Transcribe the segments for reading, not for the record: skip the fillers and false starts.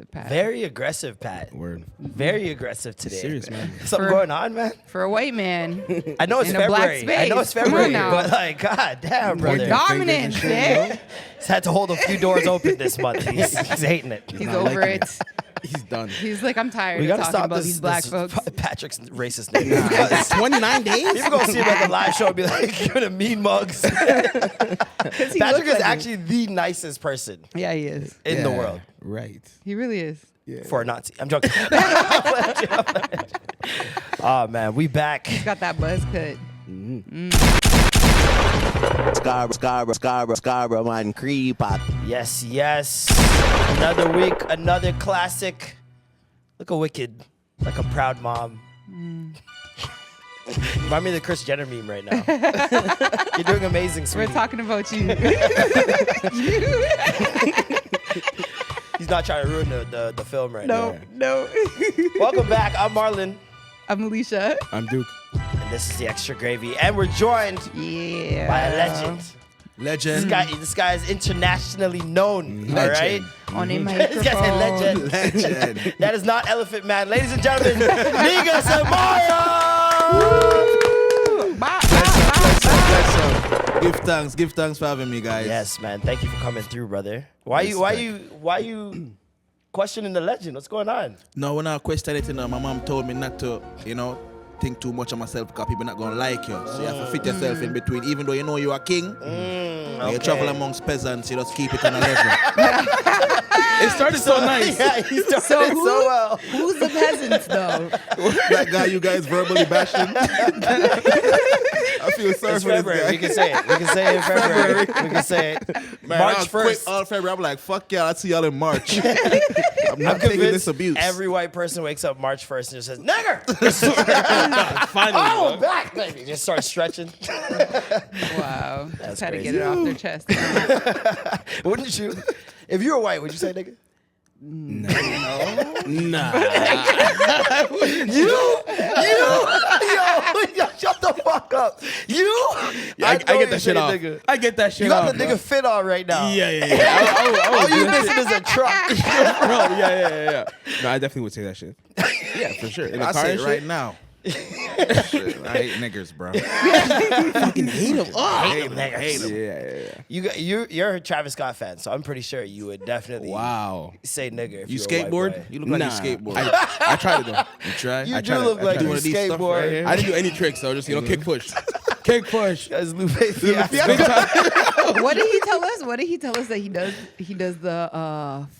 aggressive, Pat. Very aggressive, Pat. Word. Very aggressive today. Serious, man. Something going on, man? For a white man. I know it's in a black February. space. I know it's Come on February, now. but like, god damn, brother. You're dominant, man. He's had to hold a few doors open this month. He's hating it. He's not over liking it. He's done. He's like, I'm tired We of gotta talking stop about these black folks. Patrick's racist name. 29 days? People gonna see him at the live show and be like, giving him mean mugs. Patrick is actually the nicest person Yeah, he is. in the world Right. He really is. Yeah. for a Nazi. I'm joking. Oh man, we back. He's got that buzz cut. Scarborough, man, creep up. Yes, yes. Another week, another classic. Look a wicked, like a proud mom. Remind me of the Kris Jenner meme right now. You're doing amazing, We're sweetie. talking about you. He's not trying to ruin the film right now. No. Welcome back. I'm Marlon, I'm Alicia. I'm Duke. and this is the Extra Gravy, and we're joined Yeah. by a legend. Legend. This guy is internationally known. All right. Legend. On a This microphone. guy's a legend. Legend. That is not Elephant Man, ladies and gentlemen. Negus and Give thanks for having me, guys. Yes, man. Thank you for coming through, brother. Why you questioning the legend? What's going on? No, when I question it, my mom told me not to, think too much of myself because people not gonna like you. So you have to fit yourself in between. Even though you know you're a king, when you travel amongst peasants, you just keep it on a level. It started so nice. Yeah, he started So so well. Who's the peasants, though? That guy you guys verbally bashing. I feel sorry It's for this February. guy. We can say it. We can say it in February. We can say it. Man, March I quit 1st. all February. I'm like, fuck y'all. I'll see y'all in March. I'm I'm not taking convinced this abuse. every white person wakes up March 1st and just says, nigger! Finally. Oh, I'm back, baby. Just start stretching. Wow. Just had to crazy. get it off their chest. Wouldn't you? If you were white, would you say nigga? Nah. Yo, shut the fuck up. I know get you that say shit off. nigga. I get that shit You got off. the nigga fit on right now. Yeah. All you missing is a truck. Bro, yeah. No, I definitely would say that shit. Yeah, for sure. In the I car say and it shit? right now. Shit, I hate niggers, bro. Fucking hate him. Hate him, niggas. Hate 'em. Yeah. You're a Travis Scott fan, so I'm pretty sure you would definitely Wow. say nigger if You you were a white skateboard? boy. You look like Nah. you skateboard. I tried it though. You try? You I do tried look it. I like tried you one of these stuff skateboard. right here. I didn't do any tricks though. Just kick push. Kick push. That's Lupe Big Fiasco. time. What did he tell us? What did he tell us that he does? He does the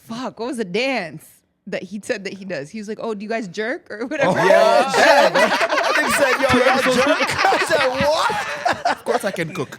what was the dance that he said that he does? He was like, "Oh, do you guys jerk or whatever?" Yeah, shit. I think he said, yo, y'all jerk. I said, what? Of course I can cook.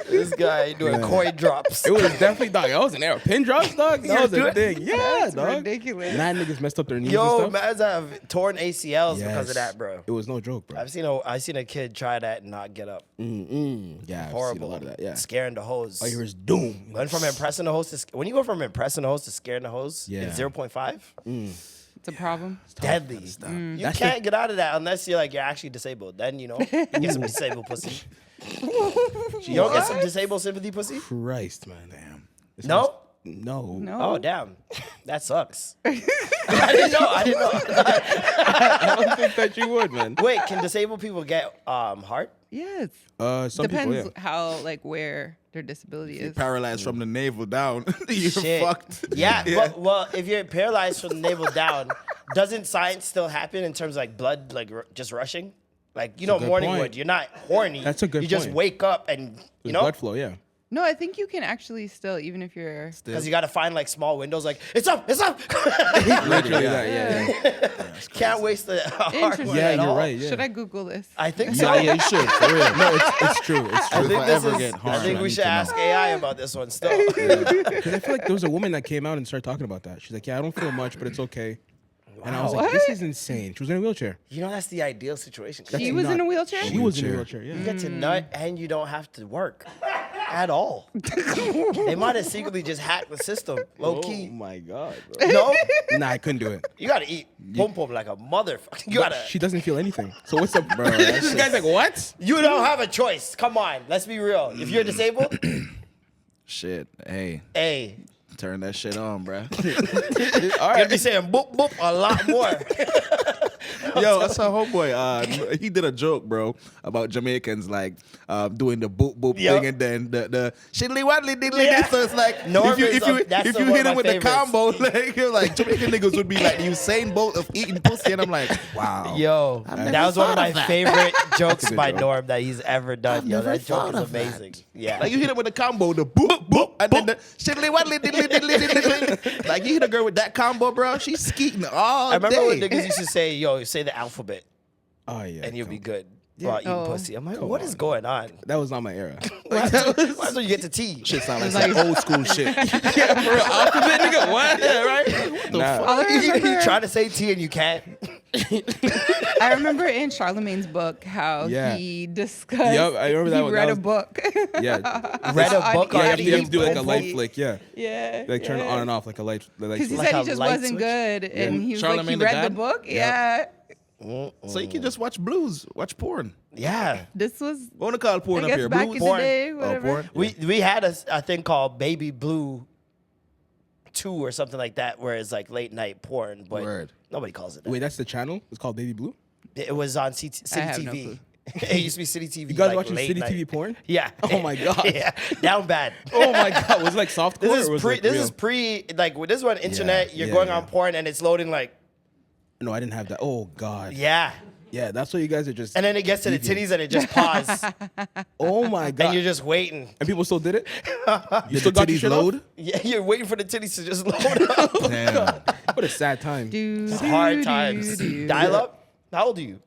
This guy doing coin drops. It was definitely dog. I was in there. Pin drops, dog. That was You're a thing. Yeah, That's dog. ridiculous. 9 niggas messed up their knees Yo, and stuff. man, I have torn ACLs because of Yes. that, bro. It was no joke, bro. I seen a kid try that and not get up. Yeah, I've Horrible. seen a lot of that. Yeah. Scaring the hoes. All you hear is doom. Went from impressing the host to when you go from impressing the host to scaring the host, Yeah. it's 0.5. It's a problem. Deadly. You That's can't get out of that unless you're actually disabled. Then you get some disabled pussy. You don't get some disabled sympathy pussy? Christ, man. Damn. No? No. No. Oh damn, that sucks. I didn't know. I don't think that you would, man. Wait, can disabled people get heart? Yes. Some Depends people, yeah. how where their disability is. Paralyzed from the navel down. You're Shit. fucked. Yeah, but well, if you're paralyzed from the navel down, doesn't science still happen in terms of blood just rushing? good morning point. wood, you're not horny. That's a good You just point. wake up and There's blood flow, yeah. No, I think you can actually still, even if you're. because you got to find small windows. It's up. Literally that, yeah. Can't waste the heart Interesting. Yeah, at you're all. right, yeah. Should I Google this? I think so. Yeah, you should, for real. No, it's true. It's I true. think If I this ever is. get I harmed, think I we need should to ask know. AI about this one still. Because I feel like there was a woman that came out and started talking about that. She's like, yeah, I don't feel much, but it's okay. And I was like, this is insane. She was in a wheelchair. That's the ideal situation. She was in a wheelchair? She was in a wheelchair, yeah. You get to nut and you don't have to work at all. They might have secretly just hacked the system, low key. Oh my God, bro. No, Nah, I couldn't do it. you gotta eat pom pom like a motherfucker. You But gotta. she doesn't feel anything. So what's up, bro? This guy's like, what? You don't have a choice. Come on, let's be real. If you're disabled, Shit. Hey. hey, Turn that shit on, bruh. All right. Gonna be saying boop boop a lot more. Yo, I saw homeboy. He did a joke, bro, about Jamaicans like doing the boop boop thing, and then the shiddly waddly diddly. Yeah. So it's like Norm if you hit him with the favorites. combo, like you're like Jamaican niggas would be like the Usain Bolt of eating pussy, and I'm like, wow. Yo, that was one of my favorite jokes good by joke. Norm that he's ever done. Yo, that joke is amazing. Yeah. Like you hit him with the combo, the boop boop, and then the shiddly waddly diddly diddly diddly. Like you hit a girl with that combo, bro, she's skeeting all I remember day. when niggas used to say, yo, say the alphabet Oh yeah. and you'll be good while eating pussy. I'm like, what is on. going on? That was not my era. Why until you get to T? Shit sound like some old school shit. Yeah, for real. Alphabet, nigga. What? Yeah, right? What the Nah. All I You remember- trying to say T and you can't. I remember in Charlemagne's book how Yeah. he discussed. Yep, I remember that he one. read That a was- book. Yeah. Read a book Yeah, on you have to eating do like a pussy. light flick. Yeah. Yeah. Like turn it on and off like a light. Because he switch. said Like he a just light wasn't switch? good, and he was like, Charlemagne he the read the God? book. Yeah. Yeah. So you can just watch blues, watch porn. Yeah. This was, What wanna call porn I up guess, here? back Blues? in the Porn. day, Oh, whatever. porn? We had a thing called Baby Blue 2 or something like that, where it's like late night porn, but Word. nobody calls it that. Wait, that's the channel? It's called Baby Blue? It was on City have no TV. clue. It used to be City TV. You guys like watching late City night. TV porn? Yeah. Oh my God. Yeah. Down bad. Oh my God. Was it like softcore This or was is pre. it like This real? is pre. Like this is on internet. You're yeah, going yeah. on porn and it's loading like No, I didn't have that. Oh God. yeah. Yeah, that's what you guys are just. And then it gets to the titties and it just paused. Oh my God. And you're just waiting. And people still did it? Did still the got your titties shit off? load? Yeah, you're waiting for the titties to just load up. Damn. What a sad time. Dude, Hard times. Dial up. How old are you?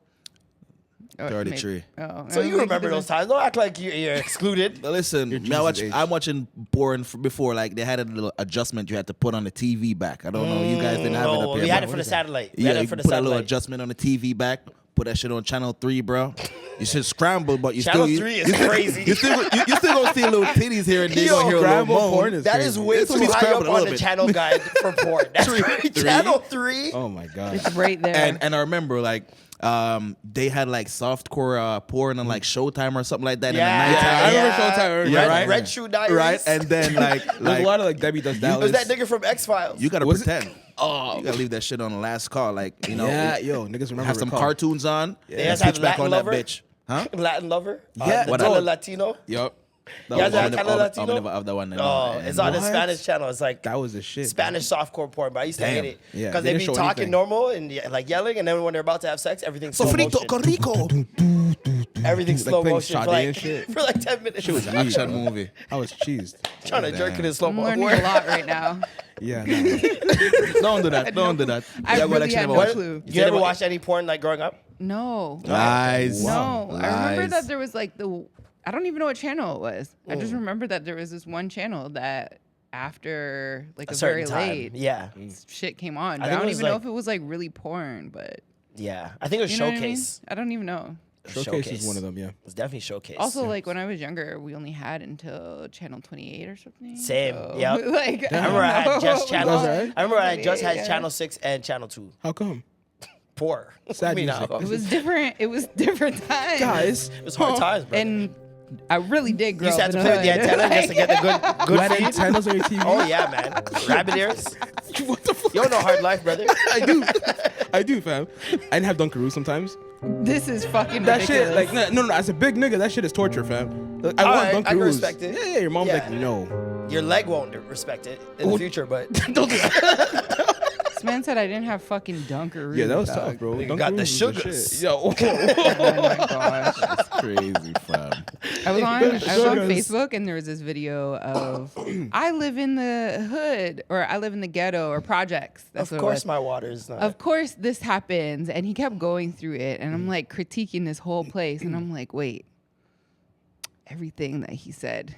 33. So you remember those times? Don't act like you're excluded. But listen, Your me, Jesus age. I'm watching porn before. Like they had a little adjustment you had to put on the TV back. I don't know. You guys didn't have it No, up here. we had but- it for the satellite. We Yeah, had you it for the put a little satellite. adjustment on the TV back. Put that shit on channel 3, bro. You should scramble, but you Channel still 3 is crazy. You still gonna see little titties here and there. Yo, Gonna hear a little scramble moan. porn is That crazy. is way It's too only high up scrambled a on little the bit. channel guide for porn. That's Three. Channel 3. Oh my God. It's right there. And I remember like they had like softcore porn on like Showtime or something like that Yeah. in the nighttime. I remember Showtime, I remember Yeah, Showtime. right. Red Shoe Diaries. Right, and then like There's a lot of like Debbie Does Dallas. was that nigga from X-Files. you gotta Was it? pretend. Oh, you gotta leave that shit on the last call, like you know. Yeah, yo, niggas remember. have some recall. cartoons on. They and have to have switch back Latin on Lover? that bitch. Huh? Latin Lover. Yeah. The What Tele up? Latino. Yup. That Yeah, was- that I'll Tele never- Latino? I'll never have that one. Oh, it's on the What? Spanish channel. It's like That was the shit. Spanish softcore porn, but I used to Damn. hate it Yeah, because they they didn't be show talking anything. normal and like yelling, and then when they're about to have sex, everything's slow Sofrito motion. con rico. Everything's Like slow playing motion for Sade like, and shit. for like 10 minutes. Shit was weird, Action bro. movie. I was cheesed. Trying to jerk it in slow I'm motion. learning a lot right now. Yeah. No. Don't do that. Don't do that. I Yeah, well, really actually had never no watched- clue. You never watched any porn like growing up? No. Lies. No. I remember Lies. that there was like I don't even know what channel it was. I just remember that there was this one channel that after like a very certain time. late Yeah. shit came on. I But I think it don't was even know like- if it was like really porn, but Yeah. I think it was you know what I mean? Showcase. I don't even know. Showcase is one of them. Yeah. It was definitely Showcase. Also, like when I was younger, we only had until channel 28 or something. Same, So, yep. like, I remember I had just channel. was alright. I remember I just had Yeah. channel 6 and channel 2. How come? Poor. Sad I mean, music. how It come? was different. It was different times, Guys. It was hard times, bro. And I really did You grow used to up have in to the play with the hood. antenna just to get the You good had feed. antennas on your TV? Oh yeah, man. Rabbit ears. What the fuck? You don't know hard life, brother. I do, fam. I didn't have Dunkaroos sometimes. This is fucking That ridiculous. shit, like, no. As a big nigga, that shit is torture, fam. Like, I All want right, I Dunkaroos. can respect it. Yeah, your mom's Yeah. like, no. Your leg won't respect it in the future, but Don't do that. This man said I didn't have fucking Dunkaroos. Yeah, that was dog. tough, bro. You got the Dunkaroos was sugars. shit. Yo. Oh my gosh. That's crazy, fam. I was on Sugars. Facebook and there was this video of I live in the hood or I live in the ghetto or projects. That's of what it course was. my water is not. Of course this happens, and he kept going through it, and I'm like critiquing this whole place, and I'm like, wait, everything that he said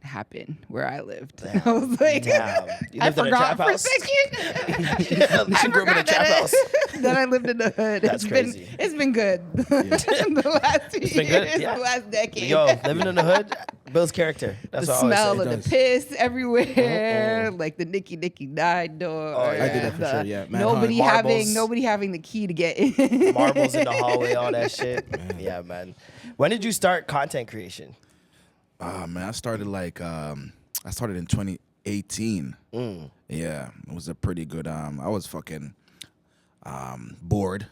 happened where I lived. Damn. I was like, Damn. You I lived in a forgot trap for a house? second. Yeah, I she grew up in a forgot trap house. that I lived in the hood. That's crazy. It's been good. The last few been good, years, yeah. the last decade. Yo, living in the hood builds character. That's the what I always smell say. of It the piss everywhere, Mm-mm. like the Nicky died door. Oh, yeah. I did that for the sure, yeah. Mad Nobody Hunt. having the key to get in. Marbles in the hallway, all that shit. Yeah, man. When did you start content creation? Man, I started like I started in 2018. 18. Yeah, it was a pretty good. I was fucking bored,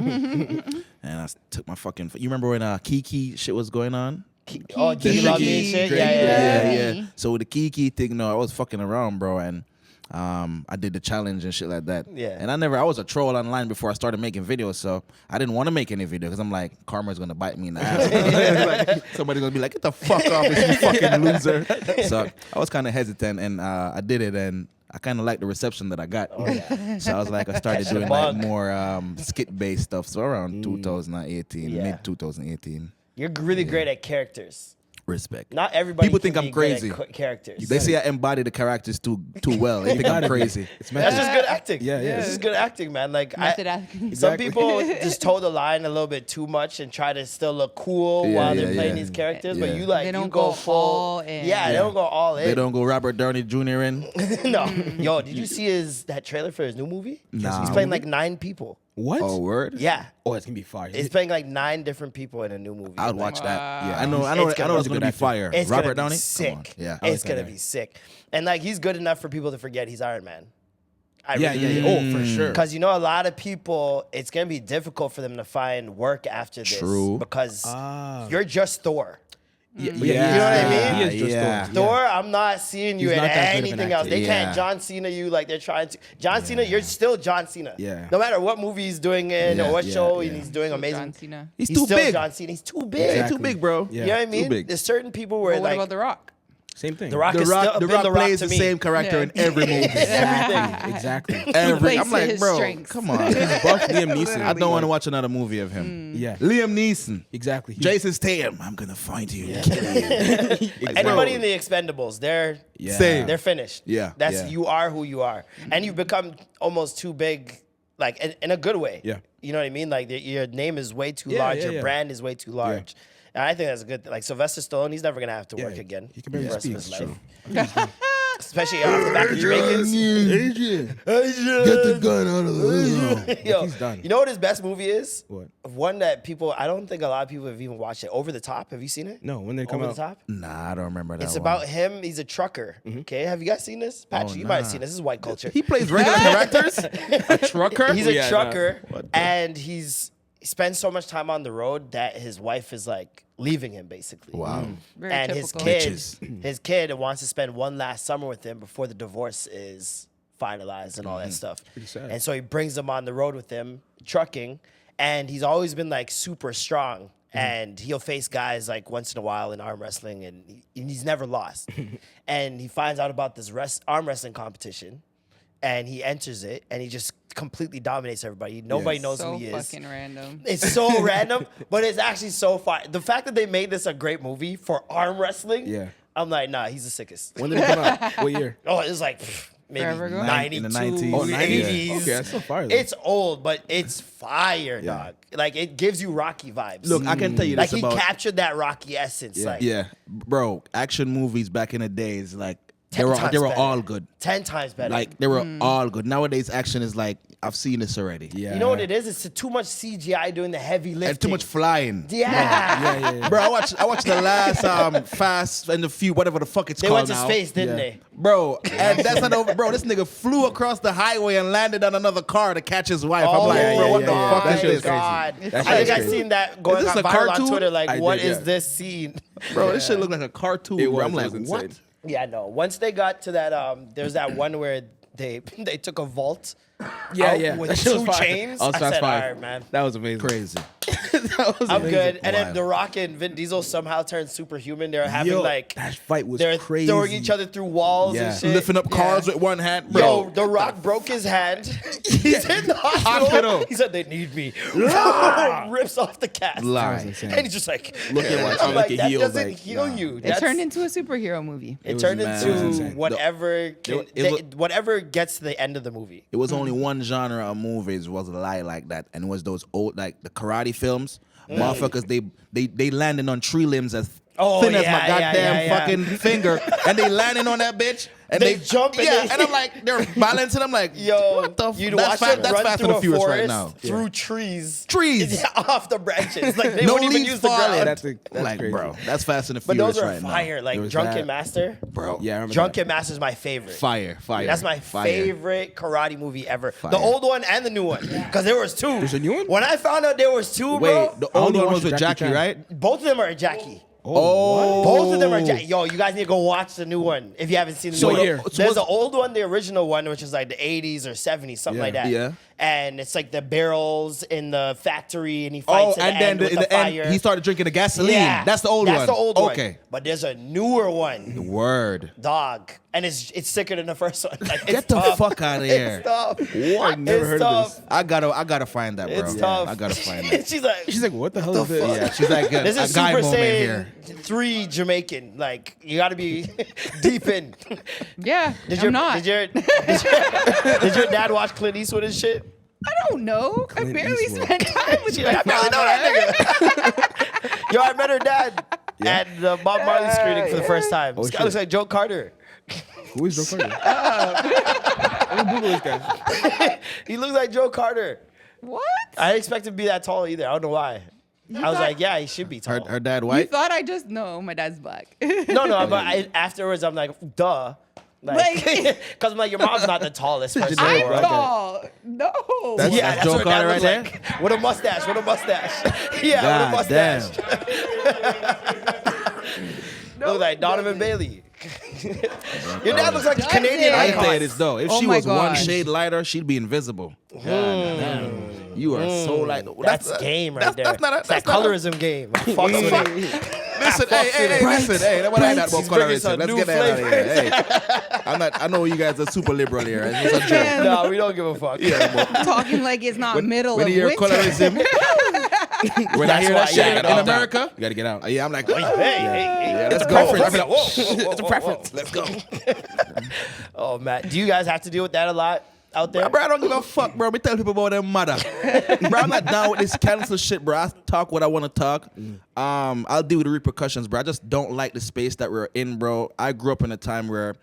and I took my fucking. You remember when Kiki shit was going on? Oh, Kiki and shit. Yeah. So with the Kiki thing, no, I was fucking around, bro, and I did the challenge and shit like that. Yeah. And I was a troll online before I started making videos, so I didn't want to make any video because I'm like, karma's gonna bite me in the ass. Like, somebody's gonna be like, get the fuck off, you fucking loser. So I was kind of hesitant, and I did it, and I kind of liked the reception that I got. Oh, yeah. So I was like, I started doing like more skit-based stuff. So around 2018, mid 2018. You're really great at characters. Respect. Not everybody. People can think I'm be good crazy. at characters. They say I embody the characters too well. They think I'm crazy. That's just good acting. Yeah. This is good acting, man. Like Method acting. some people just toe the line a little bit too much and try to still look cool while they're playing these characters. But you They don't you go go full. all in. Yeah, they don't go all in. They don't go Robert Downey Jr. in. No. Yo, did you see that trailer for his new movie? Nah. He's playing like 9 people. What? Oh, word? Yeah. Oh, it's gonna be fire. He's playing like 9 different people in a new movie. I'd watch that. Yeah, I know It's it's gonna be fire. It's Robert gonna Downey? be sick. Come on. Yeah. It's gonna be sick. And like he's good enough for people to forget he's Iron Man. Yeah. Oh, for sure. Because you know a lot of people, it's gonna be difficult for them to find work after this. True. Because you're just Thor. Yeah. You know what I mean? He is just Yeah. Thor, I'm not seeing you He's in not that good of an anything else. actor. They Yeah. can't John Cena you like they're trying to. John Cena, you're still John Cena. Yeah. No matter what movie he's doing in or what show yeah. he's doing, amazing. John Cena. He's He's too still big. John Cena. He's too big. Exactly. Too big, bro. Yeah. You know what I mean? big. There's certain people where But what like about The Rock? Same thing. The Rock The is Rock, still the been Rock The Rock plays to the me. same character in every movie. Exactly. Every, plays I'm like, his bro, strengths. come on. He's buff Liam Neeson. I don't want to watch another movie of him. Yeah. Liam Neeson, Exactly. Jason Statham. I'm gonna find you. and kill you. Like, Anybody bro, in the Expendables, they're Same. they're finished. Yeah, That's yeah. you are who you are, and you've become almost too big, like in a good way. Yeah. You know what I mean? Like your name is way too Yeah, large, yeah, your yeah. brand is way too large. And I think that's a good thing. Like Sylvester Stallone, he's never gonna have to work Yeah, again. he can barely the rest of speak, his it's life. Especially off the back of Jamaicans. Adrian, get the gun out of the Yo, he's done. You know what his best movie is? What? One that I don't think a lot of people have even watched it. Over the Top. Have you seen it? No, when they come Over out. the Top. Nah, I don't remember that. It's one. about him. He's a trucker. Okay, have you guys seen this? Patrick, you might have nah. seen this. This is white culture. He plays regular characters. A trucker. He's a Yeah, trucker, What and he spends so much time on the road that his wife is like leaving him basically. Wow. Very And typical. his kid wants to spend one last summer with him before the divorce is finalized and all that stuff. Pretty sad. And so he brings him on the road with him, trucking, and he's always been like super strong. And he'll face guys like once in a while in arm wrestling, and he's never lost. And he finds out about this arm wrestling competition, and he enters it, and he just completely dominates everybody. Nobody knows So who he is. fucking random. It's so random, but it's actually so fun. The fact that they made this a great movie for arm wrestling, Yeah. I'm like, nah, he's the sickest. When did it come out? What year? Oh, it was like maybe Forever ago? 92, In the 90s. Oh, 90s. 80s. Okay, that's so fire, though. It's old, but it's fire, dog. Like, it gives you Rocky vibes. Look, I can tell you like this he about. captured that Rocky essence. Yeah. Like, Yeah, bro. Action movies back in the days, like they 10 were times they were better. all good. 10 times better. Like they were all good. Nowadays, action is like I've seen this already. Yeah. you know what it is? It's too much CGI doing the heavy lifting. And too much flying. Yeah. Bro, I watched the last Fast and the Few, whatever the fuck it's They called went to now. space, didn't Yeah. they? Bro, and that's not over. Bro, this nigga flew across the highway and landed on another car to catch his wife. I'm like, yeah, bro, yeah, what yeah, the yeah. fuck That is shit was this? crazy. God. That I shit think was I've crazy. seen that going this on a viral on cartoon? Twitter. Like, I what did, is yeah. this scene? Bro, this shit looked like a cartoon. It bro. was, I'm it like, was what? insane. Yeah, no. Once they got to that, there's that one where they took a vault. Yeah. With That shit was 2 fire. chains. I was I fast said, five. all right, man. That was amazing. Crazy. That was I'm amazing. good. And then Wild. The Rock and Vin Diesel somehow turned superhuman. They're having Yo, like that fight was they're crazy. throwing each other through walls Yeah. and shit. Lifting up cars with one hand. Bro. Yo, The Rock broke his hand. He's in the hospital. He said they need me. Rips off the cast. Lie. That was insane. And he's just like, Look at what- I'm look like, at that heels, doesn't like, heal nah. you. It turned into a superhero movie. It was turned mad. It was into insane. whatever it was- whatever gets to the end of the movie. It was only one genre of movies was a lie like that, and it was those old like the karate films. Motherfuckers, they landing on tree limbs as thin as my yeah, goddamn yeah. fucking finger, and they landing on that bitch. And They jump and yeah, they- and I'm like, they're balancing. I'm like, Yo, what the you'd that's watch them that's run Fast through and the a Furious forest right now. through trees. Trees. Off the branches. Like, they No wouldn't even leaves use the falling. ground. That's Like, crazy. bro, that's Fast and the But Furious those are right fire. There Like was Drunken that. Master. Bro. Yeah, I remember Drunken Master is my favorite. Fire. That's my Fire. favorite karate movie ever. Fire. The old one and the new one. Because there was two. There's a new one? When I found out there was two, Wait, bro, the I old only one watched was with Jackie Jackie, Chan. right? both of them are Jackie. Oh, Both of them are Jackie. Yo, you guys need to go watch the new one if you haven't seen the So new one. here. There's the old one, the original one, which is like the 80s or 70s, something Yeah. like that. Yeah. And it's like the barrels in the factory and he Oh, fights and then with in the fire. end, he started drinking the gasoline. Yeah. That's the old one. That's the old one. Okay. But there's a newer one, Word. dog. And it's sicker than the first one. Like, it's Get the tough. fuck out of here. It's tough. I've never It's heard tough. of this. I gotta find that, bro. It's tough. I gotta find that. She's like, She's like, what the hell is this? fuck? Yeah, she's like this a is guy Super moment Saiyan here. 3 Jamaican. Like, you got to be deep in. Yeah, Did I'm your, not. Did your dad watch Clint Eastwood and shit? I don't know. I Clint barely Eastwood. spent time with She my like, I barely know that nigga. Yo, I met her dad at the Bob Marley screening for the first time. This guy shit. looks like Joe Carter. Who is Joe Carter? Let me Google this guy. He looks like Joe Carter. What? I didn't expect him to be that tall either. I don't know why. I was thought- like, yeah, he should be tall. Her dad You white. thought I just know my dad's black. No, but afterwards, I'm like, duh. Like, because I'm like, your mom's not the tallest person in the I'm world. tall. No. That's- Yeah, that's Joe what dad Carter looks right like. With a mustache, with a mustache. Yeah, with a God mustache. Look like Donovan Bailey. Your dad looks like a Does Canadian it? I icon. tell you this though, if Oh she my was one gosh. shade lighter, she'd be invisible. You are so light. That's game right there. That's not a, It's that that's not a- colorism game. I fucks with it. Listen, hey, listen, hey, that's what I got about He's bringing some colorism. Let's new get that out of here. Hey, I'm not. I know you guys are super liberal here. It's just a joke. No, we don't give a fuck. Talking like it's not middle When of you hear winter. colorism, when I That's hear why that you shit gotta in get America, You gotta get out. yeah, I'm like, Hey, hey. let's It's go. a preference. It's a preference. Let's go. Oh, Matt, do you guys have to deal with that a lot out there? Bro, I don't give a fuck, bro. Me tell people about their mother. Bro, I'm not down with this cancel shit, bro. I talk what I want to talk. I'll deal with the repercussions, bro. I just don't like the space that we're in, bro. I grew up in a time where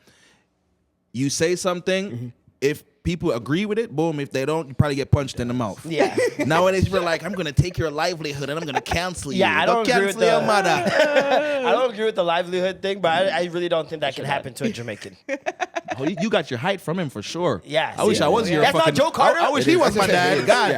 you say something, if people agree with it, boom. If they don't, you probably get punched in the mouth. Yeah. Nowadays, we're like, I'm going to take your livelihood and I'm going to cancel you. Yeah, I don't agree with cancel your the- mother. I don't agree with the livelihood thing, but I really don't think that can happen to a Jamaican. Oh, you got your height from him for sure. Yeah, I wish see, I was your that's not fucking. Joe Carter? I wish It he is. was my That's dad. what it is. God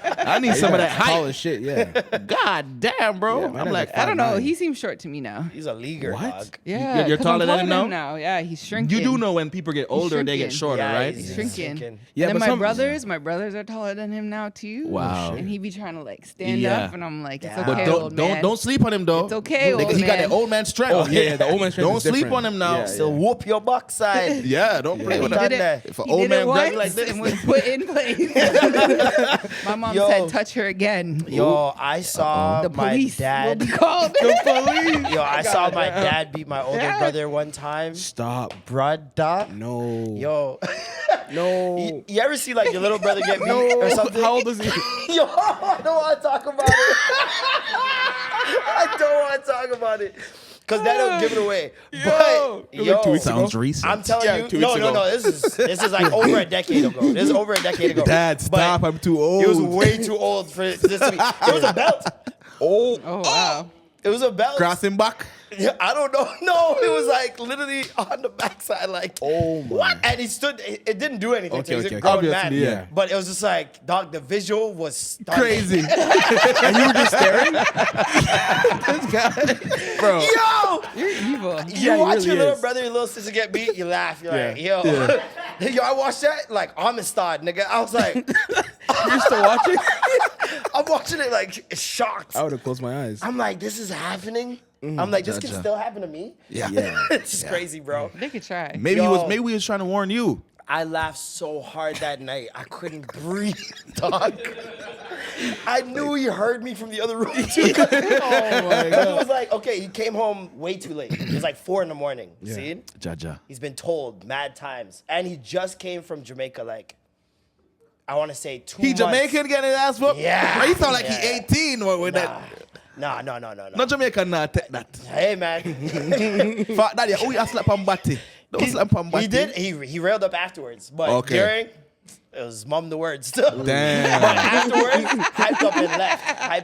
Yeah, damn. I need some of that Tall height. as shit, yeah. God damn, bro. Yeah, my I'm dad's like, like I don't know. 5'9". He seems short to me now. He's a leaguer, What? dog. Yeah, you're 'cause taller I'm than him taller now? Yeah, he's shrinking. you do know when people get older, they get shrinking. shorter, Yeah, right? he's Shrinking. Yeah, and then but my brothers are taller than him now too. Wow. And he be trying to like stand Yeah. up, and I'm like, it's Yeah. okay, But old man. don't sleep on him though. It's okay, old He got man. that old man strength. Oh, yeah, the old man strength Don't is sleep different. on him now. Yeah, So whoop your backside. Yeah, don't play He with did him. it. If an He old did man it grab once you like this, and was put in place. My mom Yo. said, "Touch her again." Yo, I saw The my police will dad. be called. Yo, I saw my dad beat my older brother one time. Stop. Brother. No. Yo, No. you ever see like your little brother get beat or something? How old is he? Yo, I don't want to talk about it. I don't want to talk about it. Because that don't give it away. But, It was yo, like 2 weeks ago. sounds recent. I'm telling Yeah, you, 2 weeks no. ago. This is like over a decade ago. This is over a decade ago. Dad, But stop! I'm too old. It was way too old for this to be. It was a belt. Oh wow. It was a belt. Crossing back. Yeah, I don't know. No, it was like literally on the backside, like what? And he stood. It didn't do anything. to him. He's a Okay. grown man. Obviously, yeah. But it was just like, dog. The visual was stunning. Crazy. And you were just staring? Bro. Yo, You're evil. you Yeah, he watch really your little is. brother, your little sister get beat, you laugh. You're like, Yeah. yo, yo. I watched that like Amistad, nigga. I was like, You're still watching? I'm watching it like shocked. I would have closed my eyes. I'm like, this is happening. I'm like, this can Jaja. still happen to me. Yeah. It's just crazy, bro. They could try. Maybe Yo. we was trying to warn you. I laughed so hard that night. I couldn't breathe, dog. I knew he heard me from the other room too. Oh my God. It was like, okay, he came home way too late. It was like 4 a.m. See? Jaja. He's been told mad times. And he just came from Jamaica, like, I want to say 2 He months. Jamaican getting his ass whooped? Yeah. Bro, he sound like Yeah. he 18 with that. No. No Jamaican not take that. Hey, man. Fuck that, yeah. Oh, you slap on body. Don't slap on body. He did. He railed up afterwards, but Okay. during, it was mum the word still. Damn. But afterwards, hyped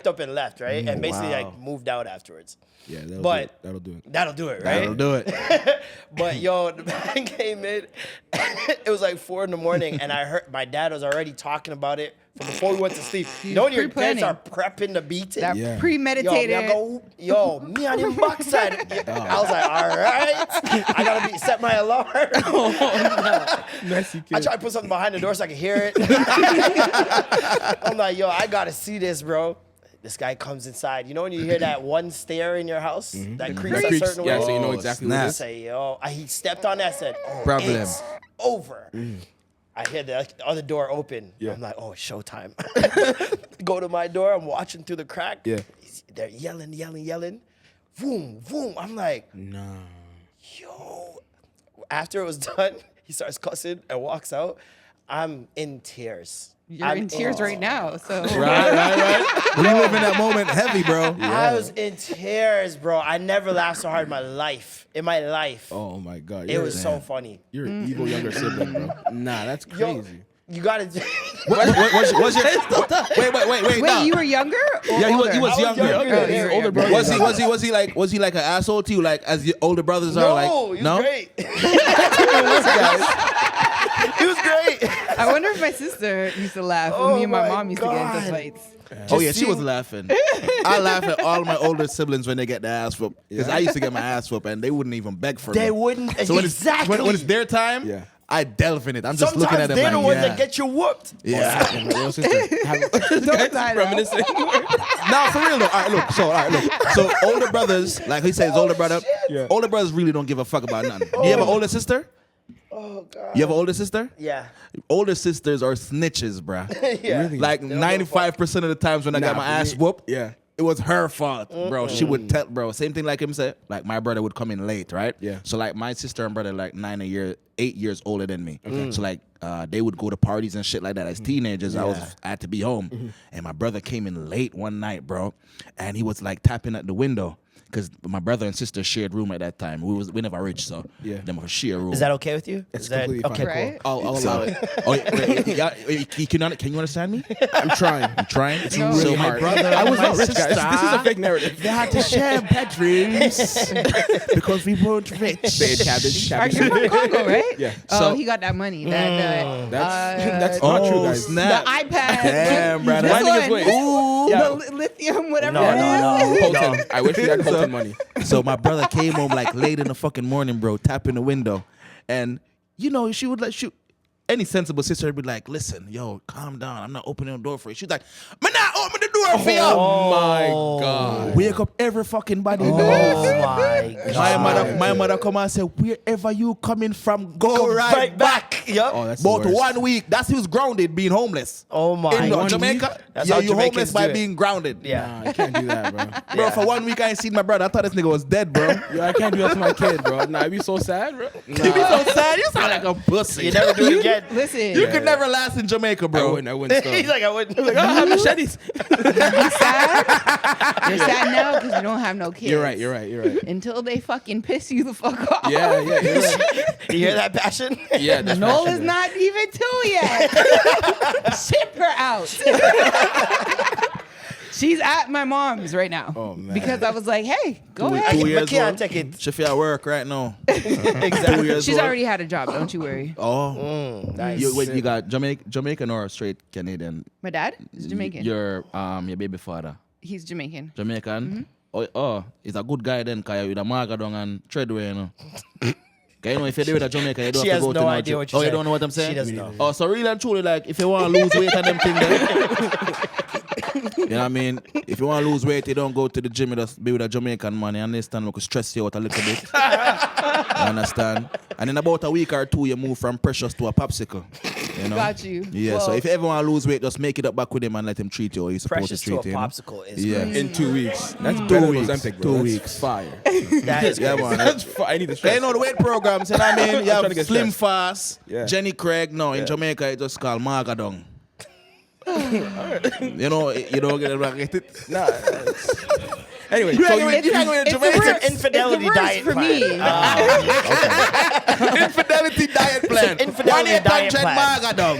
up and left, right? And basically like moved out afterwards. Yeah, But that'll do it. That'll do it, right? That'll do it. But yo, the man came in. It was like 4 a.m, and I heard my dad was already talking about it from before we went to sleep. You know when your kids pre-planning. are prepping to beat it? That Yeah. premeditated. Me on your backside. I was like, all right, I gotta set my alarm. Messy I kid. tried to put something behind the door so I could hear it. I'm like, yo, I gotta see this, bro. This guy comes inside. You know when you hear that one stair in your house that creaks a certain Yeah, way? so you know exactly what snap. it I is. say, yo, he stepped on that, said, oh, Problem. it's over. I hear the other door open. Yeah. I'm like, oh, it's showtime. Go to my door. I'm watching through the crack. Yeah. They're yelling. Boom, boom. I'm like, Nah. yo. After it was done, he starts cussing and walks out. I'm in tears. You're in tears right now. So Right. We live in that moment heavy, bro. I was in tears, bro. I never laughed so hard in my life. Oh my God. It was so funny. You're an evil younger sibling, bro. Nah, that's Yo, crazy. you gotta. Was your wait, wait, no. you were younger? Or Yeah, he older? was younger. Oh, His you were older younger. brother. Was he like an asshole to you, like as your older brothers are like? No, he was No. great. He was great. I wonder if my sister used to laugh when Oh me and my my mom used to get into God. fights. Oh yeah, she was seeing- laughing. I laugh at all my older siblings when they get their ass whooped because I used to get my ass whooped and they wouldn't even beg for me. They wouldn't. So when Exactly. when it's their time, Yeah. I delve in it. I'm just looking Sometimes at them they're like, the ones yeah. that get you whooped. Yeah. And my little sister. Don't die now. Reminiscing. No, for real though. All right, look. So older brothers, like he says, older brother, Yeah. older brothers really don't give a fuck about nothing. You have an older sister? Oh God. You have an older sister? Yeah. Older sisters are snitches, bruh. Yeah. Really? Like don't give a 95% of the times when I got Nah, my for ass me- whooped, Yeah. it was her fault, bro. She would tell, bro. Same thing like him said. Like my brother would come in late, right? Yeah. So like my sister and brother like 8 years older than me. So like they would go to parties and shit like that as teenagers. I had to be home, and my brother came in late one night, bro, and he was like tapping at the window. Because my brother and sister shared room at that time. We never rich, so Yeah. them have a share room. Is that okay with you? It's Is that, completely okay? fine. Cool. Right? I'll So- allow it. Oh, wait, yeah, can you understand me? I'm trying. I'm trying. No. So Really my hard. brother, I was and my not rich, guys. sister, This is a fake narrative. They had to share bedrooms because we weren't rich. They cabbage. Are you from Congo, right? Yeah. Oh, So- he got that money. That That's not true, guys. Snap. the iPad. Damn, brother. This Finding his one. way. Ooh. The lithium, whatever No, it is. Colton. I wish we had Colton money. So my brother came home like late in the fucking morning, bro, tapping the window. And, you know, she would like shoot. Any sensible sister would be like, listen, yo, calm down. I'm not opening the door for you. She's like, man, not open the door for you. Oh my God. Wake up every fucking body. Oh my God. My mother come and say, wherever you coming from, go right back. Yep. Oh, that's the About worst. 1 week. That's who's grounded being homeless. Oh my. In one Jamaica, week? That's yeah, how you're Jamaicans homeless by do it. being grounded. Yeah. Nah, I can't do that, bro. Bro, Yeah. for 1 week I ain't seen my brother. I thought this nigga was dead, bro. Yo, I can't do that to my kid, bro. Nah, I'd be so sad, bro. You be so sad. You sound like a pussy. You never do it again. Listen, You could never last in Jamaica, I bro. wouldn't He's stop. like, I wouldn't. I have machetes. you're sad. You're sad now because you don't have no kids. You're right. Until they fucking piss you the fuck off. Yeah, you're right. You hear that passion? Yeah, that's Noel is passionate. not even 2 yet. Ship her out. She's at my mom's right now. Oh, man. Because I was like, hey, go Two ahead. years But can't old. take it. She feel at work right now. Exactly. 2 years She's old. already had a job, don't you worry. Oh. Nice. You got Jamaican or straight Canadian? My dad is Jamaican. Your baby father. He's Jamaican. Jamaican? Oh, he's a good guy then, cause you're with a margadong and treadway, you know. Cause you know, if you're there with a Jamaican, you don't She have to has go no to idea what you're Oh, you saying. don't know what I'm saying? She doesn't know. Oh, so really and truly, like, if you want to lose weight and them things, then, you know what I mean? If you want to lose weight, you don't go to the gym, you just be with a Jamaican man. You understand? Look, stress you out a little bit. You understand? And in about a week or two, you move from precious to a popsicle. You know? Got you. Yeah, so Well, if you ever want to lose weight, just make it up back with him and let him treat you or he's supposed Precious to to a treat you. popsicle is Yeah. great. In 2 weeks. That's 2 better than weeks. Ozempic, bro. 2 That's weeks. Fire. That is Yeah, great. man. That's fire. I need to You stress. know the weight programs, you know what I mean? You trying to have get Slim stressed. Fast, Yeah. Jenny Craig. No, in Jamaica, it's just called Margadong. You know, you don't get it. Nah. Anyway, You so hang with It's It's an infidelity diet for plan. me. Infidelity diet plan. Infidelity diet plan. Magadong.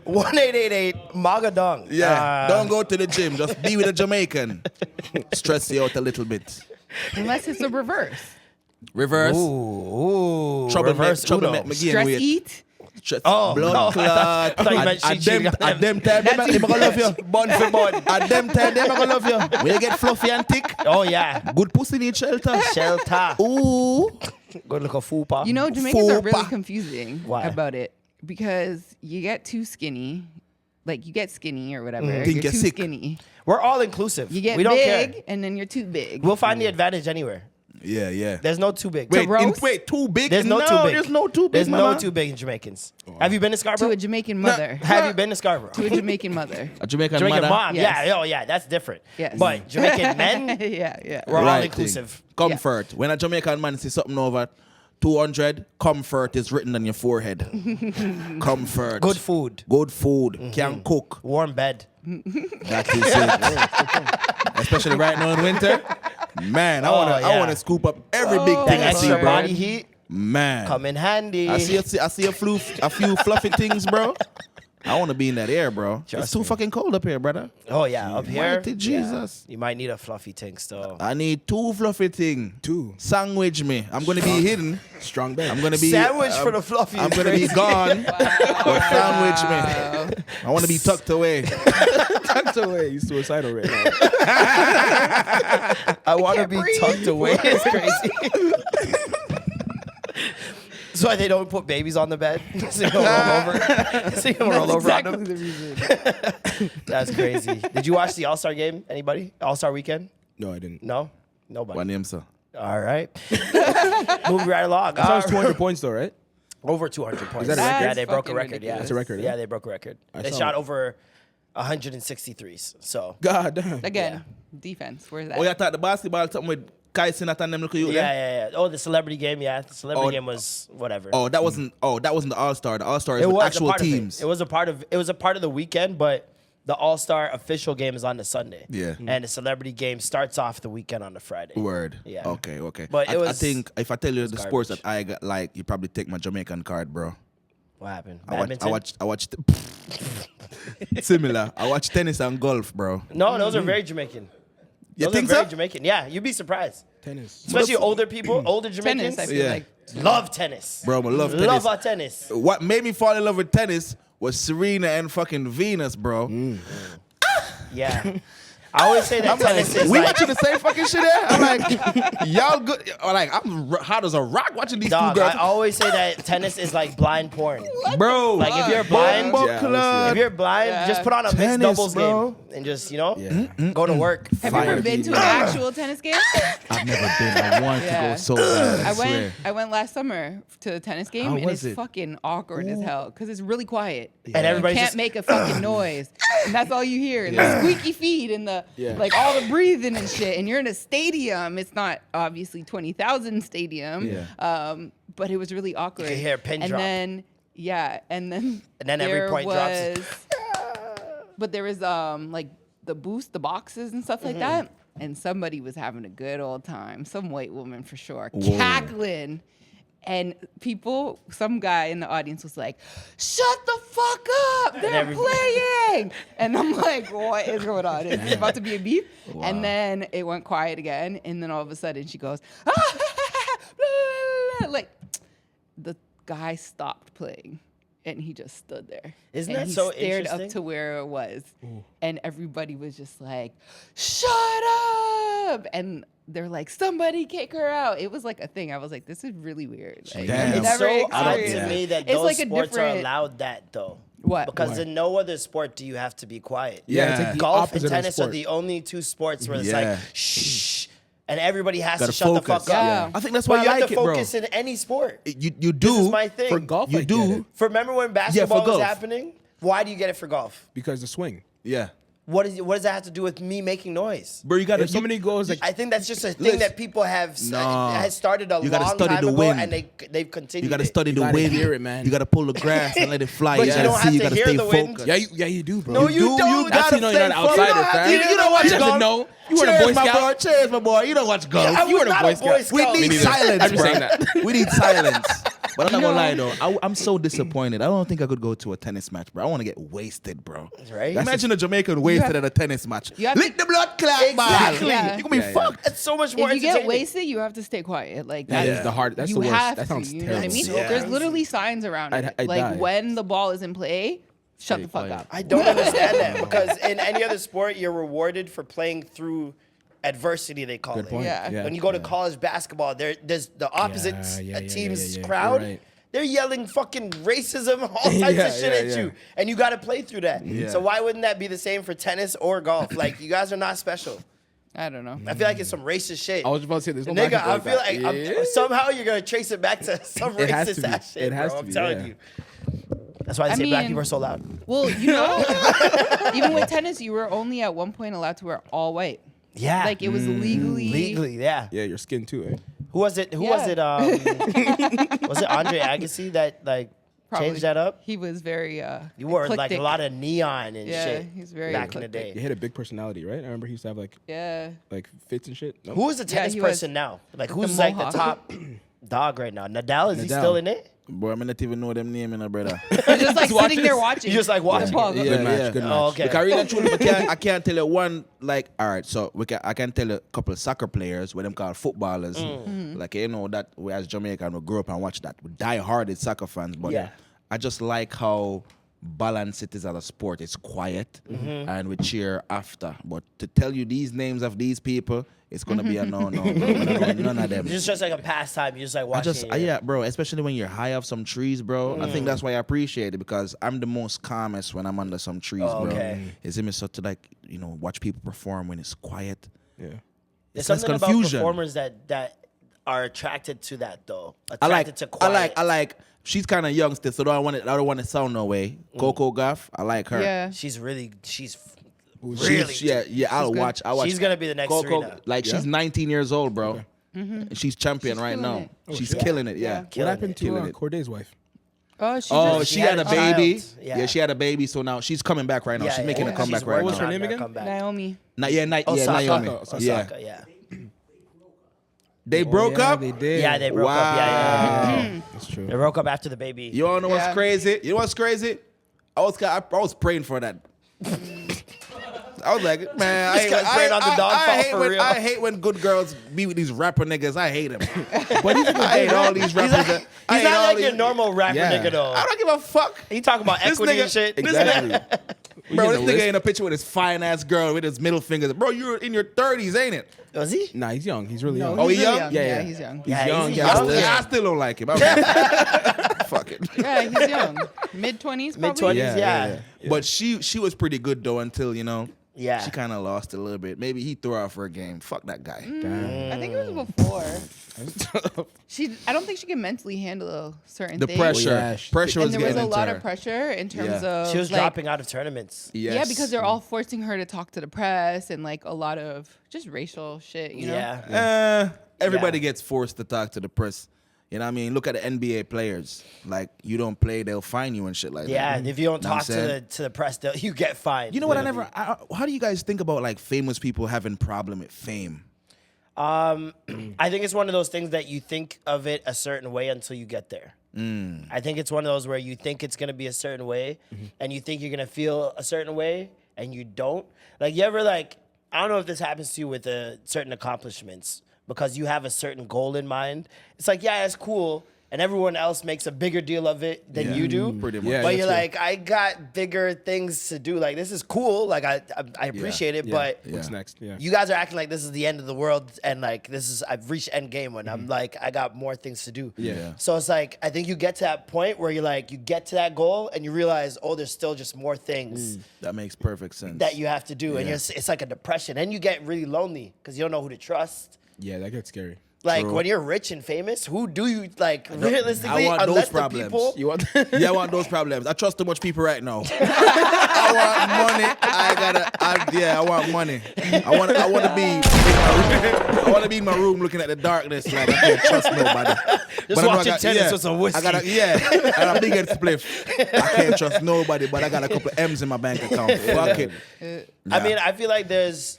1888 Magadong. Yeah, don't go to the gym. Just be with a Jamaican. Stress you out a little bit. Unless it's a reverse. Reverse. Ooh. Trouble Reverse trouble Uno. make me Stress gain weight. eat. Stress. Oh, Blood no. clot. I thought you meant she cheating on At them. them time, them gonna love you. Bun for bun. At them time, them gonna love you. When you get fluffy and thick, Oh, yeah. good pussy need shelter. Shelter. Ooh. Good look a fupa. You know, Jamaicans are really Fupa. confusing Why? about it because you get too skinny. Like, you get skinny or whatever. Think You're you're too sick. skinny. We're all inclusive. You get we don't big, care. and then you're too big. We'll find the advantage anywhere. Yeah, yeah. There's no too big. Wait, roast? wait, too big? There's no too big. There's no too big, There's no mama. too big in Jamaicans. Have you been to Scarborough? To a Jamaican mother. Have you been to Scarborough? To a Jamaican mother. A Jamaican, Jamaican mother. mom. Yes. Yeah, oh yeah, that's different. Yes. But Jamaican men, yeah. we're all Right inclusive. thing. Comfort. When a Jamaican man sees something over 200, comfort is written on your forehead. Comfort. Good food. Good food. Can cook. Warm bed. That is it. Especially right now in winter. Man, I yeah. wanna scoop up every big Oh, thing That I see, extra bro. body heat Man. come in handy. I see a few fluffy things, bro. I want to be in that air, bro. Trust it's too me. fucking cold up here, brother. Oh yeah, up here. Mighty Jesus. yeah, you might need a fluffy tank still. I need 2 fluffy things. 2. Sandwich me. I'm gonna be hidden. Strong bed. I'm gonna be Sandwich for the fluffy. I'm gonna be gone. But sandwich me. I want to be tucked away. tucked away. He's suicidal right now. I want to be breathe. tucked away. It's crazy. So they don't put babies on the bed. So you don't roll over. So you don't roll over on them. the reason. That's crazy. Did you watch the All-Star game? Anybody? All-Star weekend? No, I didn't. No? Nobody. What name, sir? All right. Moving right along. That was 200 points though, right? Over 200 points. that a record? Yeah, they broke a Fucking record. Yeah, ridiculous. That's a record, Yeah, huh? they broke a record. I They saw shot it. over 163s. So God damn. Again, defense. Where's that? Oh, you thought the basketball something with Kai Sinat and them look at you yeah, then? yeah. Oh, the celebrity game. Yeah, the celebrity Oh. game was whatever. Oh, that wasn't the All-Star. The All-Star is it with was actual a part teams. Of it. It was a part of. It was a part of the weekend, but the All-Star official game is on the Sunday. Yeah. And the celebrity game starts off the weekend on the Friday. Word. Yeah. Okay. But it I was- think if I tell you the sports garbage. that I got, like, you probably take my Jamaican card, bro. What happened? I Badminton? watched similar. I watch tennis and golf, bro. No, those are very Jamaican. You Those think are very so? Jamaican. Yeah, you'd be surprised. Tennis. Especially older people, older Jamaicans. Tennis, I feel Yeah. like. Love tennis. Bro, I love tennis. Love our tennis. What made me fall in love with tennis was Serena and fucking Venus, bro. Yeah. I always say that tennis is We like, watching the same fucking shit there? I'm like, y'all good. Like, I'm hot as a rock watching these dog, two girls. I always say that tennis is like blind porn. Bro, Like if you're blind, Bumbo Yeah, Club. if you're blind, just put on a mixed Tennis, doubles bro. game and just, you know, Yeah. go to work. Have you ever been to an actual tennis game? I've never been. I want to Yeah. go so bad. I went last summer to a tennis game, How and was it's it? fucking awkward as hell because it's really quiet. And everybody's you can't just, make a fucking noise, and that's all you hear. And the squeaky feet and the like all the breathing and shit. And you're in a stadium. It's not obviously 20,000 stadium. Yeah. But it was really awkward. You could hear a pin and drop. then and then every there point drops. But there was like the boxes and stuff like that. And somebody was having a good old time. Some white woman for sure, cackling. And some guy in the audience was like, "Shut the fuck up! They're playing!" And I'm like, "What is going on? Is it about to be a beef?" Wow. And then it went quiet again. And then all of a sudden she goes, like the guy stopped playing. And he just stood there. Isn't and that he so stared interesting? up to where it was. And everybody was just like, "Shut up!" And they're like, "Somebody kick her out." It was like a thing. I was like, this is really weird. Like, Damn. I've It's never so odd experienced to it. me that It's those like a sports are different- allowed that though. What? Because in no other sport do you have to be quiet. Yeah, it's Yeah. like the Golf opposite and of tennis are sport. the only two sports where it's Yeah. like shh, and everybody has Gotta to shut the focus. fuck up. Yeah. I think that's But why you I have like to it, bro. focus in any sport. You This do. is my thing. For golf, You I get do. it. For remember when basketball was golf. happening? Why do you get it for golf? Because the swing. Yeah. What does that have to do with me making noise? Bro, you gotta If somebody goes like, I think that's just a thing that people have has started a You gotta long study time the ago, wind. and they've continued. You gotta it. study the gotta wind. hear it, man. You gotta pull the grass and let it fly. But you don't have you to gotta hear stay the wind. focused. yeah, you do, bro. No, you don't. That's how you know you're not an stay outsider, focused. fam. You don't watch He doesn't golf. know. You weren't a Boy Cheers, my boy. Scout. Cheers, my boy. You don't watch golf. I You was weren't a not Boy a Boy Scout. We Scout. need neither. silence, I'm just bro. saying that. We need silence. But I'm not gonna lie though, I'm so disappointed. I don't think I could go to a tennis match, bro. I want to get wasted, bro. Right? Imagine a Jamaican wasted at a tennis match. you have Lick the blood clot, man. Exactly. Yeah. You gonna be Yeah, yeah. fucked. It's so much more If you get entertaining. wasted, you have to stay quiet. Like That that's is the hard. That's you the worst. have That sounds to. You know terrible. what I mean? Yeah. There's literally signs around it. I'd like die. when the ball is in play, shut the fuck quiet. up. I don't understand that because in any other sport, you're rewarded for playing through adversity. They call Good it. point. Yeah. When you go to college basketball, there's the opposite Yeah, team's yeah. crowd. You're right. They're yelling fucking racism, all types Yeah, of shit at yeah. you, and you got to play through that. Yeah. So why wouldn't that be the same for tennis or golf? Like you guys are not special. I don't know. I feel like it's some racist shit. I was about to say there's no Nigga, back and I forth feel like like that. Yeah. somehow you're gonna trace it back to some It has to racist be. ass shit. It has bro. to I'm be, telling yeah. you. That's why they I say black mean- people are so loud. Well, you know, even with tennis, you were only at one point allowed to wear all white. Yeah, Like it was legally, yeah. Yeah, your skin too, eh? Who was it? Was it Andre Agassi that like Probably. changed that up? He was very You wore like a eclectic. lot of neon and Yeah, shit. he's very back in the eclectic. He day. had a big personality, right? I remember he used to have like Yeah. fits and shit. No? Who is the tennis he was. person now? Like who's like the Mohawk. top dog right now? Nadal, is he Nadal. still in it? Boy, I not even know them name, you know, brother. You're just like sitting there watching. You just like watching. The ball. it. Good match. Good match. Oh, okay. Because really and truly, I can't tell you one, like, all right, so I can tell you a couple of soccer players, what them called footballers. Like, you know, that we as Jamaican, we grew up and watch that. We die-hearted soccer fans, but Yeah. I just like how balanced it is as a sport. It's quiet, and we cheer after. But to tell you these names of these people, it's going to be a no-no. None of them. It's just like a pastime. You just like watching. Yeah, bro. Especially when you're high off some trees, bro. I think that's why I appreciate it because I'm the most calmest when I'm under some trees, Oh, bro. okay. It's me so to like watch people perform when it's quiet. Yeah. There's less something confusion. about performers that are attracted to that though. I Attracted to quiet. like. She's kind of young still, so I don't want to sound no way. Coco Gauff, I like her. Yeah. She's really. She's, Really? I'll good. watch. She's gonna be the next Coco. Serena. Like she's 19 years old, bro. And she's champion right killing now. it. She's shit. killing it. Yeah. Yeah. Killing What happened it. to Killing it. Corday's wife? Oh, she Oh, just she had a baby. child. Yeah, she had a baby, so now she's coming back right now. She's making a yeah. comeback She's right working What's her now. name on that again? comeback. Naomi. Osaka. Naomi. Osaka. Yeah. Osaka, yeah. They broke up. They did. Yeah, they broke up. Yeah. That's true. They broke up after the baby. You all know what's Yeah. crazy? You know what's crazy? I was praying for that. I was like, man, I This hate, guy's praying on the downfall for when, real. I hate when good girls be with these rapper niggas. I hate them. But I hate all these rappers. He's not like your normal rapper Yeah. nigga though. I don't give a fuck. He talking about This equity nigga- and shit. Exactly. Bro, this getting a nigga list? in a picture with his fine ass girl with his middle fingers. Bro, you're in your 30s, ain't it? Was he? Nah, he's young. He's really young. Oh, he He's really young? Yeah, he's young. He's Yeah, young. he's He young. has a Yeah. list. I still don't like him. Fuck it. Yeah, he's young. Mid-20s, probably. Mid-20s, yeah. But she was pretty good though until Yeah. she kind of lost a little bit. Maybe he threw her for a game. Fuck that guy. I think it was before. I don't think she can mentally handle certain The things. pressure, Yeah, pressure And was there getting was a into lot her. of pressure in terms Yeah. of She was like, dropping out of tournaments. Yeah, Yes. because they're all forcing her to talk to the press and like a lot of just racial shit, you know? Yeah. Everybody Yeah. gets forced to talk to the press. You know what I mean? Look at the NBA players. Like, you don't play, they'll fine you and shit like Yeah, that. if you don't Know what talk I'm to the press, you get fined. You know what? literally. How do you guys think about like famous people having problem with fame? I think it's one of those things that you think of it a certain way until you get there. I think it's one of those where you think it's gonna be a certain way, and you think you're gonna feel a certain way, and you don't. Like you ever like, I don't know if this happens to you with certain accomplishments because you have a certain goal in mind. It's like, yeah, it's cool. And everyone else makes a bigger deal of it than Yeah, you do. pretty much. Yeah, But you're that's like, I got bigger things to do. Like, this is cool. Like, I appreciate it, Yeah. but What's next? Yeah. you guys are acting like this is the end of the world and like I've reached end game when I'm like, I got more things to do. Yeah. So it's like, I think you get to that point where you're like, you get to that goal and you realize, oh, there's still just more things That makes perfect sense. that you have to do. And Yeah. it's like a depression. And you get really lonely because you don't know who to trust. Yeah, that gets scary. Like True. when you're rich and famous, who do you like realistically? I want unless those the problems. people. You want? Yeah, I want those problems. I trust too much people right now. I want money. I want money. I want to be. I want to be in my room looking at the darkness. Like I can't trust nobody. Just I know watching tennis with some whiskey. I got a big head spliff. I can't trust nobody, but I got a couple of M's in my bank account. Fuck it. I mean, I feel like there's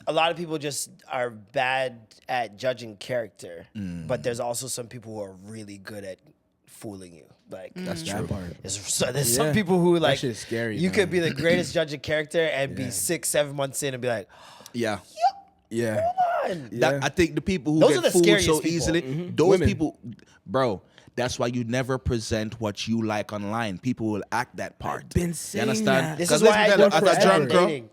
a lot of people just are bad at judging character, but there's also some people who are really good at fooling you. Like That's true. there's some people who like shit's scary, you man. could be the greatest judge of character and be 6-7 months in and be like, Yeah. Yeah. "Man." I think the people who Those are get the fooled scariest so people. easily, those Women. people, bro. That's why you never present what you like online. People will act that part. been You saying understand? that. This 'Cause is why I listen, don't as a recommend drunker, dating.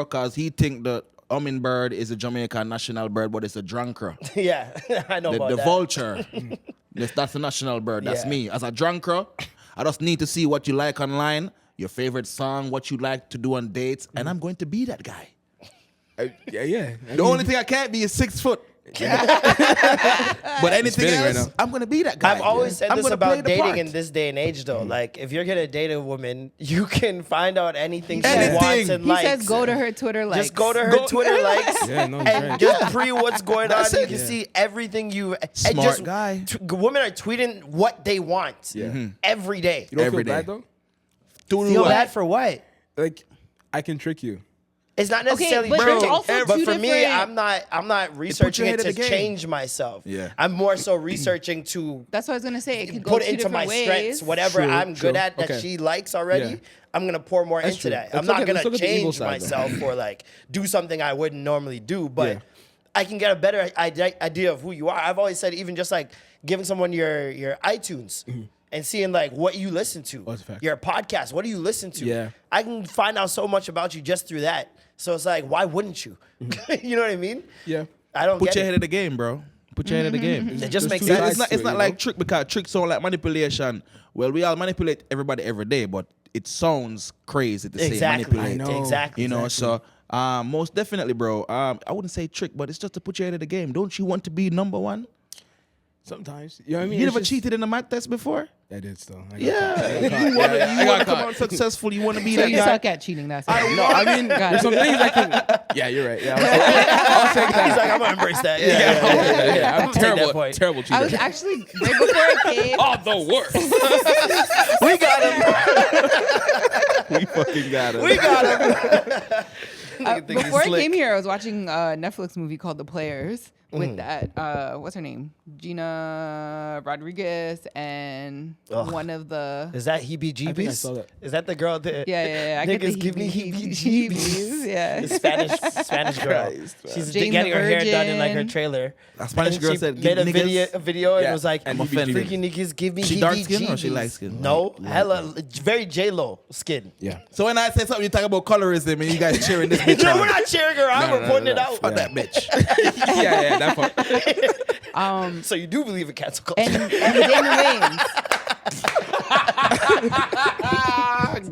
because he think the hummingbird is a Jamaican national bird, but it's a drunker. Yeah, I know about The that. vulture. That's the national bird. That's Yeah. me. As a drunker, I just need to see what you like online, your favorite song, what you like to do on dates, and I'm going to be that guy. Yeah. The only thing I can't be is 6 foot. But anything spinning right else, now. I'm gonna be that guy. I've always said I'm this gonna play about the dating part. in this day and age, though. Like, if you're gonna date a woman, you can find out anything she Anything. wants and He likes. says go to her Twitter likes. Just go to her Twitter likes Yeah, no, he's and right. just pre what's going on. That's You it. can see everything you. and Smart just, guy. Women are tweeting what they want every day. You don't Every feel bad day. though? Feel bad for what? Like, I can trick you. It's not necessarily but tricking, there's also but two for me, different- I'm not researching your it head to in the game. change myself. Yeah. I'm more so researching to That's what I was gonna say. It could go put it two into my different strengths. ways. Whatever True, I'm true. good at that Okay. she likes already, Yeah. I'm gonna pour more into true. that. Let's I'm not look at- let's gonna look at the evil change side, though. myself or like do something I wouldn't normally do, but Yeah. I can get a better idea of who you are. I've always said even just like giving someone your iTunes. And seeing like what you listen to, that's a fact. your podcast, what do you listen to? Yeah. I can find out so much about you just through that. So it's like, why wouldn't you? You know what I mean? Yeah. I don't Put get your it. head in the game, bro. Put your head in the game. It just There's makes two sense. sides It's to not it, like you trick because trick sound like manipulation. Well, we all manipulate everybody every day, but it sounds crazy to say Exactly. manipulate. I know. Exactly. You know, so most definitely, bro. I wouldn't say trick, but it's just to put your head in the game. Don't you want to be number one? Sometimes. You know what I mean? You It's never just- cheated in a math test before? I did still. I got Yeah. caught. I got You caught. want Yeah, I to got come caught. out successful. You want to be So that you guy. suck at cheating. That's it. No, I mean, Got there's it. some things I can. Yeah, you're right. Yeah, I'll take that. He's like, I'm gonna embrace that. Yeah. I'm I'll take that terrible. point. Terrible I was cheater. actually right before I came. Oh, the worst. We got him. We fucking got it. We got him. Nigga think he's Before I slick. came here, I was watching a Netflix movie called The Players with that what's her name, Gina Rodriguez, and one of the Is that heebie I think I jeebies? saw that. Is that the girl that? yeah. I get the Niggas give me heebie-jeebies, heebie-jeebies. yeah. The Spanish girl. She's Jane getting the her hair done in like her Virgin. trailer. A Spanish And girl she said, made "Give a video and Yeah. was like, And I'm offended. freaking niggas give me She heebie dark skin or she light skin? No, hella, very J-Lo skin. Yeah. So when I say something, you talk about colorism and you guys cheering this bitch No, on. we're not cheering her on. No, We're no, pointing no, it no. out. Fuck that bitch. Yeah, that part. So you do believe in cancel culture? And Damon Wayans.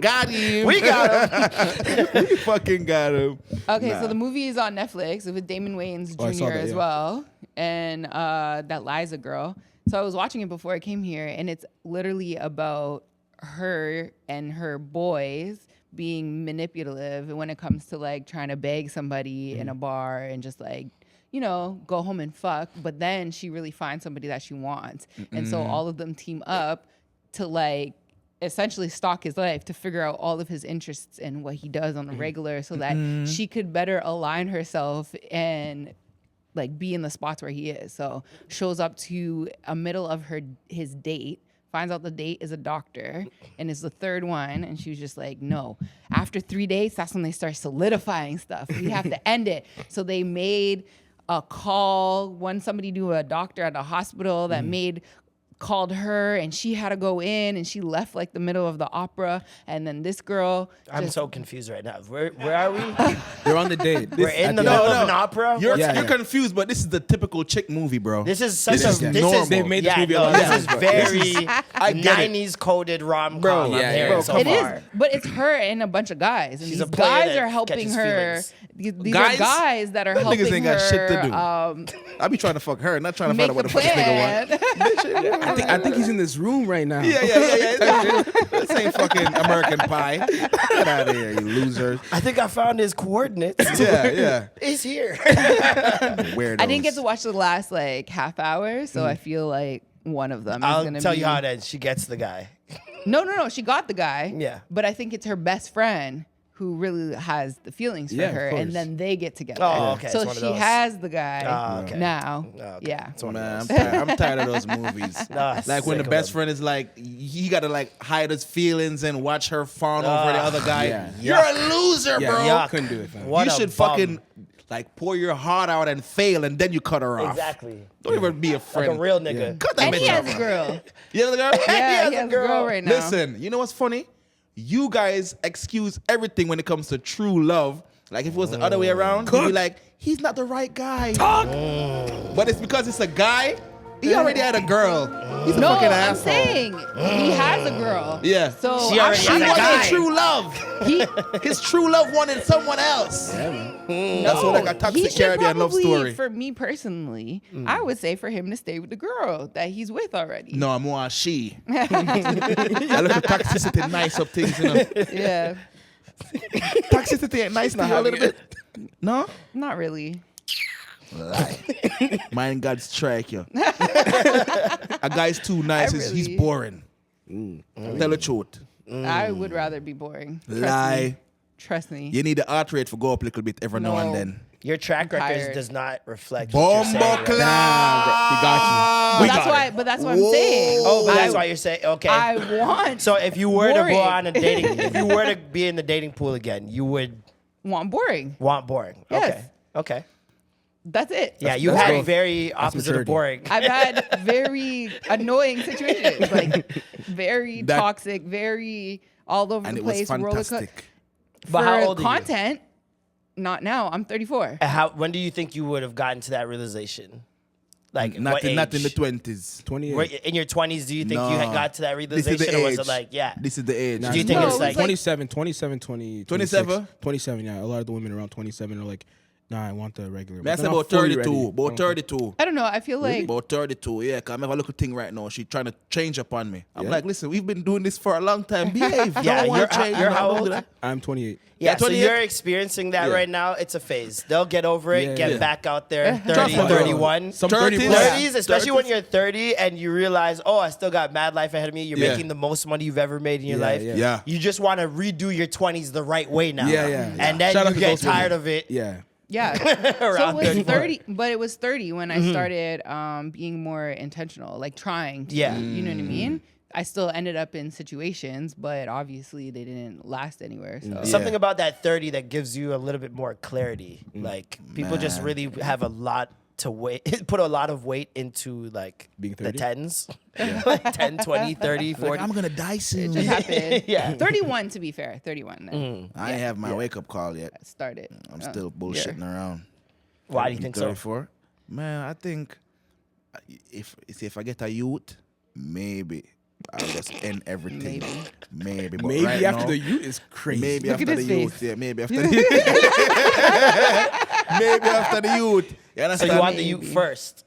Got him. We got him. We fucking got him. Okay, so the movie is on Netflix with Damon Wayans Oh, I saw Jr. that, as yeah. well, and that Liza girl. So I was watching it before I came here, and it's literally about her and her boys being manipulative when it comes to like trying to beg somebody in a bar and just like, you know, go home and fuck. But then she really finds somebody that she wants, and so all of them team up to like essentially stalk his life to figure out all of his interests and what he does on a regular so that she could better align herself and like be in the spots where he is. So shows up to a middle of his date, finds out the date is a doctor and it's the third one, and she was just like, no. After 3 dates, that's when they start solidifying stuff. We have to end it. So they made a call when somebody knew a doctor at a hospital that made called her and she had to go in and she left like the middle of the opera. And then this girl. I'm so confused right now. Where are we? They're on the date. We're in the middle of an opera. You're Yeah. confused, but this is the typical chick movie, bro. This is such This a. is This normal. is They've made this movie a no, lot this of is times, very I get it. 90s coded rom Bro, com. yeah, I'm hearing bro, so It far. is, but it's her and a bunch of guys, and She's these a player guys that are helping catches her. feelings. These Guys? are guys that are Them niggas helping ain't got shit to her. do. I be trying to fuck her, not trying to find Make out the what the fuck this nigga want. plan. I think he's in this room right now. Yeah. This ain't fucking American Pie. Get out of here, you losers. I think I found his coordinates. Yeah. He's here. Weirdos. I didn't get to watch the last like half hour, so I feel like one of them is I'll gonna tell be. you how it ends. She gets the guy. No. She got the guy. Yeah. But I think it's her best friend who really has the feelings for Yeah, of her, and course. then they get together. Oh, okay, So it's one of she those. has the guy okay. now. Okay. Yeah. It's one of Man, those. I'm tired of those movies. Nah, Like when sick the of best them. friend is like, he gotta like hide his feelings and watch her fawn over the other guy. Yeah. You're a loser, Yeah, bro. Yuck. couldn't do it, fam. What You a should bum. fucking like pour your heart out and fail, and then you cut her off. Exactly. Don't even be a Like friend. a real nigga. Cut that And bitch he has off. a girl. You know the girl? Yeah, he has a girl right now. Listen, you know what's funny? You guys excuse everything when it comes to true love. Like if it was the other way around, you'd be like, he's not the right guy. But it's because it's a guy. He already had a girl. He's a No, fucking I'm asshole. saying he has a girl. Yeah. So She already I'm had a like, guy. True love. He, His true love wanted someone else. That's what like a he toxic should Caribbean love probably, story. for me personally, I would say for him to stay with the girl that he's with already. No, I'm more a she. I look at toxicity nice up things, you know. Yeah, Toxicity ain't nice to you a little bit. No? not really. Lie. Mind God strike you. A guy's too nice, he's really- boring. Tell the truth. I would rather be boring. Trust Lie. Me. Trust me. You need the heart rate to go up a little bit every now and No. then. Your track record Tired. does not reflect what you're saying. Bombo right clap. now. He got But that's why. But that's what I'm saying. Oh, but that's I- why you're saying, okay. I want. So if you were to boring. go on a dating, if you were to be in the dating pool again, you would want boring. want boring. Yes. Okay. That's it. Yeah, you that's had growth. very opposite of maturity. boring. I've had very annoying situations, like very That- toxic, very all over And the it was place. roller co- fantastic. But For how old are you? content, not now. I'm 34. When do you think you would have gotten to that realization? Like Not what in the age? 20s. 28. Were- In your 20s, do you think you had got to that This is the realization, or was age. it like, yeah? This is the age. Nah, Do you think No, it's it was like, like- 27, 20, 27? 27, yeah. A lot of the women around 27 are like, nah, I want the regular. Man, I But said then I'm about fully 32. ready. About 32. I don't know. I feel like About 32, yeah. Cause I have a little thing right now. She's trying to change upon me. I'm Yeah. like, listen, we've been doing this for a long time. Behave. Yeah, Don't want you're- to change. you're man. how Don't do old? that. I'm 28. yeah, so 28? you're experiencing that Yeah. right now. It's a phase. They'll get over it, Yeah, get yeah. back out there, 30, Trust me, 31. Some 30s. 30 30s, especially when 30s. you're 30 and you realize, oh, I still got mad life ahead of me. You're Yeah. making the most money you've ever made in your Yeah, life. yeah. Yeah. You just want to redo your 20s the right way now. Yeah, yeah. And then Shout out you to get those women. tired of it. Yeah. yeah. So around it was 34. 30, but it was 30 when I started being more intentional, like trying to. Yeah. You know what I mean? I still ended up in situations, but obviously they didn't last anywhere. So Yeah. Something about that 30 that gives you a little bit more clarity. Like people just Man. really have a lot to wait, put a lot of weight into like Being the 30? 10s, like 10, 20, 30, 40. Like, I'm going to die it soon. just happened. Yeah. 31 to be fair. 31 then I ain't have my wake up call yet. I started. I'm still bullshitting around. Why do you think so? 34? Man, I think if I get a youth, maybe I'll just end everything. Maybe. But Maybe right after now, the youth is crazy. Maybe Look at after the his youth. face. Yeah, maybe after the youth. Maybe after the youth. You So understand? you want the Maybe. youth first.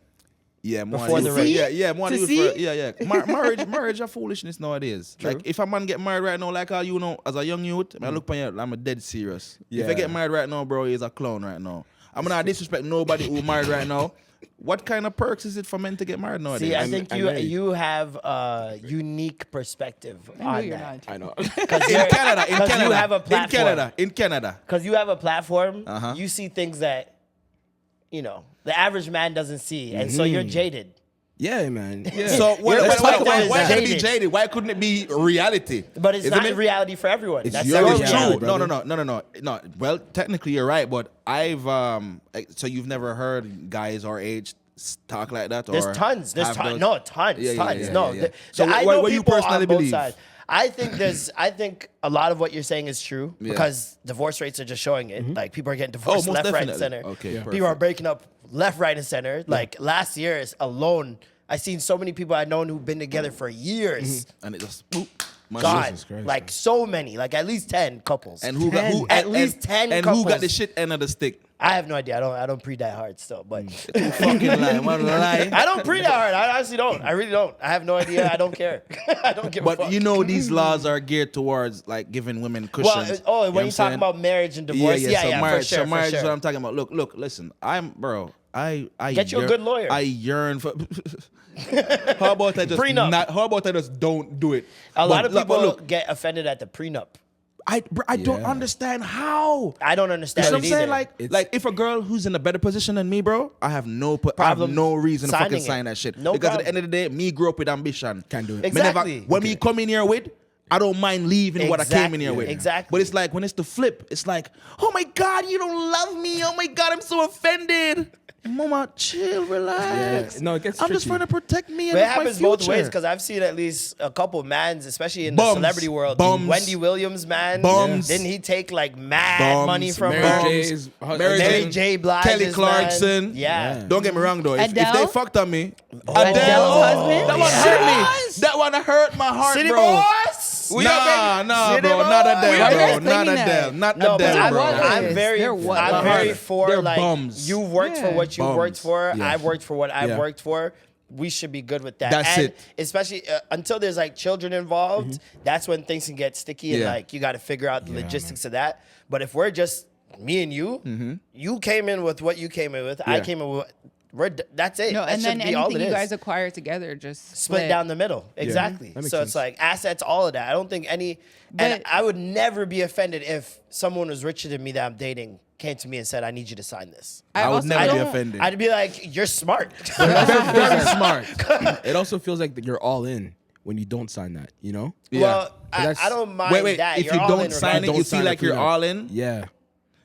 Yeah, more Before the race. Yeah, more To youth see? first. Yeah. Marriage are foolishness nowadays. Like if a man get married right now, like how you know, as a young youth, I look upon you, I'm a dead serious. If I Yeah. get married right now, bro, he's a clown right now. I'm not disrespect nobody who married right now. What kind of perks is it for men to get married nowadays? See, I I'm- think I'm you married. you have a unique perspective I know on you're that. not. I know. in Canada, you have a platform. in Canada. Because you have a platform, Uh-huh. you see things that, the average man doesn't see. And so you're jaded. Yeah, man. Yeah. So why Your couldn't perspective it is be jaded. jaded? Why couldn't it be reality? But it's Isn't not it? reality for everyone. It's That's your their reality, reality. True. No. Well, technically you're right, but I've so you've never heard guys our age talk like that? There's or tons. There's have tons. those? No, tons. Yeah, yeah, tons. yeah, No. yeah, yeah. So So I what know you people personally on both believe? sides. I think a lot of what you're saying is true Yeah. because divorce rates are just showing it. Like people are getting Oh, divorced most left, right, and definitely. center. Okay, People are perfect. breaking up left, right, and center. Like last year alone, I seen so many people I known who've been together for years. And it just boop, my God, Jesus Christ, like so many, like at least 10 couples. And who got who? At least 10 And who got couples. the shit end of the stick? I have no idea. I don't pre that hard still, but Fucking lie, one lie. I don't pre that hard. I honestly don't. I really don't. I have no idea. I don't care. I don't give a fuck. But you know these laws are geared towards like giving women well, cushions. when You know you're what I'm talking about marriage and divorce, so yeah, marriage, for sure, so marriage for is sure. what I'm talking about. Look, listen, I Get you a good lawyer. I yearn for. How about I just Prenup. not? How about I just don't do it? A lot of But people look, get offended at the prenup. I don't Yeah. understand how. I don't You understand know it what I'm saying? either. Like if a girl who's in a better position than me, bro, I have no Problem reason to signing fucking it. sign that shit. No because at problem. the end of the day, me grew up with ambition. Can't do it. Me never- Exactly. when me come in here with, I don't mind leaving what I came in here with. Exactly. But it's like when it's the flip, it's like, oh my God, you don't love me. Oh my God, I'm so offended. Mama, chill, relax. Yeah. No, it gets I'm just tricky. trying to protect me and But it my happens future. both ways because I've seen at least a couple mans, especially in the Bums. celebrity world. Bums. Wendy Williams, man. Bums. Didn't he take like mad Bums. money from Mary her? J's Mary J. Blige, Kelly Clarkson. Man. Yeah. Don't get me wrong though. If Adele? they fucked on me, Adele's husband? that one hurt me. That one hurt my heart, City bro. Boys. Nah, City bro, boys. not Why Adele, you bro, guys not claiming Adele, that? not No, but Adele, bro. I'm very, They're what? I'm very for They're like bums. you worked for Yeah. what you Bums. worked for. Yeah. I've worked for what I've Yeah. worked for. We should be good with that. That's and it. Especially until there's like children involved, that's when things can get sticky and Yeah. like you got to figure out the logistics of that. But if we're just me and you, you came in with what you came in with. I Yeah. came in with. That's it. No, that and should then be all anything it you is. guys acquire together just Split down the middle. Exactly. That makes So sense. it's like assets, all of that. I don't think any, and But- I would never be offended if someone was richer than me that I'm dating came to me and said, I need you to sign this. I would also never be don't- offended. I'd be like, you're smart. Very smart. It also feels like that you're all in when you don't sign that, you know? Yeah. Well, that's- I don't mind Wait, that. if You're you all don't in sign it, regardless. you feel like you're all in? Yeah.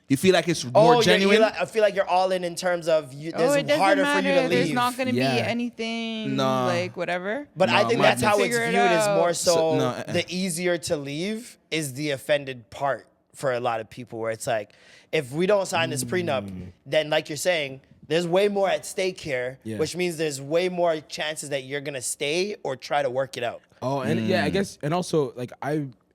You feel like it's Oh, more you're genuine? like, I feel like you're all in terms of you, Oh, it there's doesn't harder matter. for you to There's leave. not going to Yeah. be anything Nah. like whatever. But I No, think my- that's how it's Figure viewed it is more out. so No, the easier to leave is the offended part for a lot of people where it's like, if we don't sign this prenup, then like you're saying, there's way more at stake here, Yeah. which means there's way more chances that you're going to stay or try to work it out. Oh, and yeah, I guess, and also, like,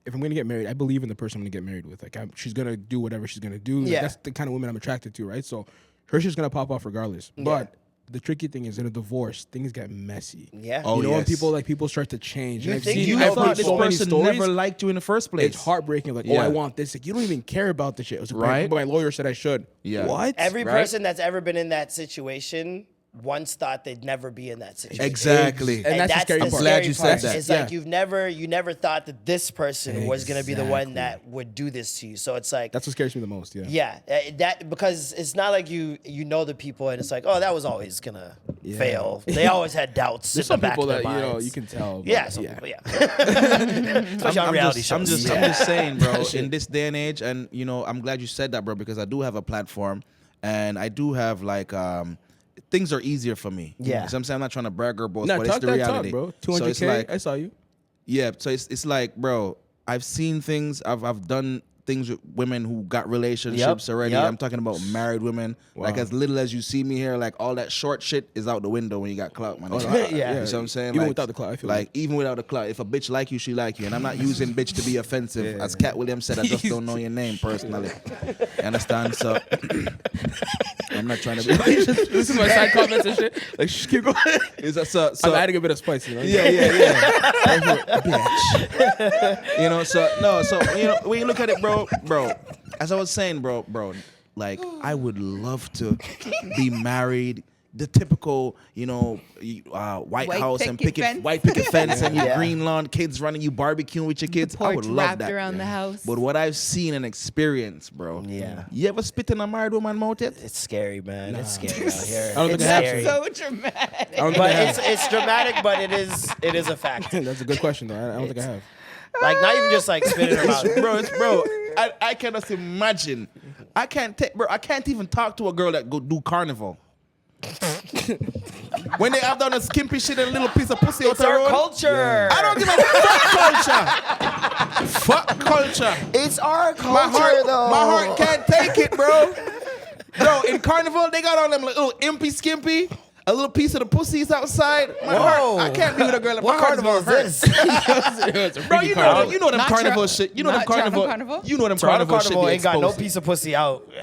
if I'm gonna get married, I believe in the person I'm gonna get married with. Like, she's gonna do whatever she's gonna do. Like, Yeah. that's the kind of woman I'm attracted to, right? So, her shit's gonna pop off regardless. But the tricky thing is, in a divorce, things get messy. Yeah. Oh, you know, when yes. people start to change. You And I've think seen, you I've know heard thought this so many person stories. never liked you in the first place. It's heartbreaking. Like, oh, Yeah. I want this. Like, you don't even care about this shit. It was Right. But my lawyer said I should. Yeah. What? Every Right? person that's ever been in that situation once thought they'd never be in that situation. Exactly. And that's the scary the part. I'm glad scary you said part. that. It's Yeah. like you never thought that this person was gonna be the one that would do this to you. So it's like That's what scares me the most. Yeah. yeah, that because it's not like you know the people and it's like, oh, that was always gonna fail. They always had doubts There's in some the back people of that their you know minds. you can tell. But Yeah, some people, yeah. Especially on reality shows. I'm just saying, bro, in this day and age, and you know, I'm glad you said that, bro, because I do have a platform and I do have like things are easier for me. Yeah. So I'm saying I'm not trying to brag or boast, Nah, but it's talk the that reality. talk, bro. So 200K. it's like, I saw you. yeah, so it's like, bro, I've seen things, I've done things with women who got relationships already. yep. I'm talking about married women. Like as little as you see me here, like all that short shit is out the window when you got clout, man. Yeah. You know what I'm saying? Even Like, without the clout, I feel like even without the clout, if a bitch like you, she like you. And I'm not using bitch to be offensive. As Cat Williams said, I just don't know your name personally. You understand? So I'm not trying to be This is my side comments and shit. Like, shh, keep going. so I'm adding a bit of spice, you know? yeah. Bitch. You know, so you know, when you look at it, bro, as I was saying, bro, like I would love to be married, the typical, you know, White White House and picket fence. white picket fence and your Yeah. green lawn, kids running, you barbecuing with your kids. I Porch would love wrapped that. around the house. But what I've seen and experienced, bro. Yeah. You ever spit in a married woman mouth yet? It's scary, man. It's scary out here. I don't think It's I have scary. So dramatic. I don't think But I have. it's dramatic, but it is a fact. That's a good question, though. I don't think I have. Like not even just like spitting her mouth. bro, I cannot imagine. I can't even talk to a girl that go do carnival. When they have done a skimpy shit and a little piece of pussy out It's the our road. culture. I don't give a fuck culture. Fuck culture. It's our culture, My though. heart can't take it, bro. Bro, in Carnival, they got on them like little impy skimpy. A little piece of the pussy is outside. My heart, I can't be with a girl. What carnival is this? Bro, you know them Not carnival Toronto- shit. You know them not carnival. Toronto Carnival? You know them Toronto carnival shit. Carnival they ain't got no expose. piece of pussy out. No,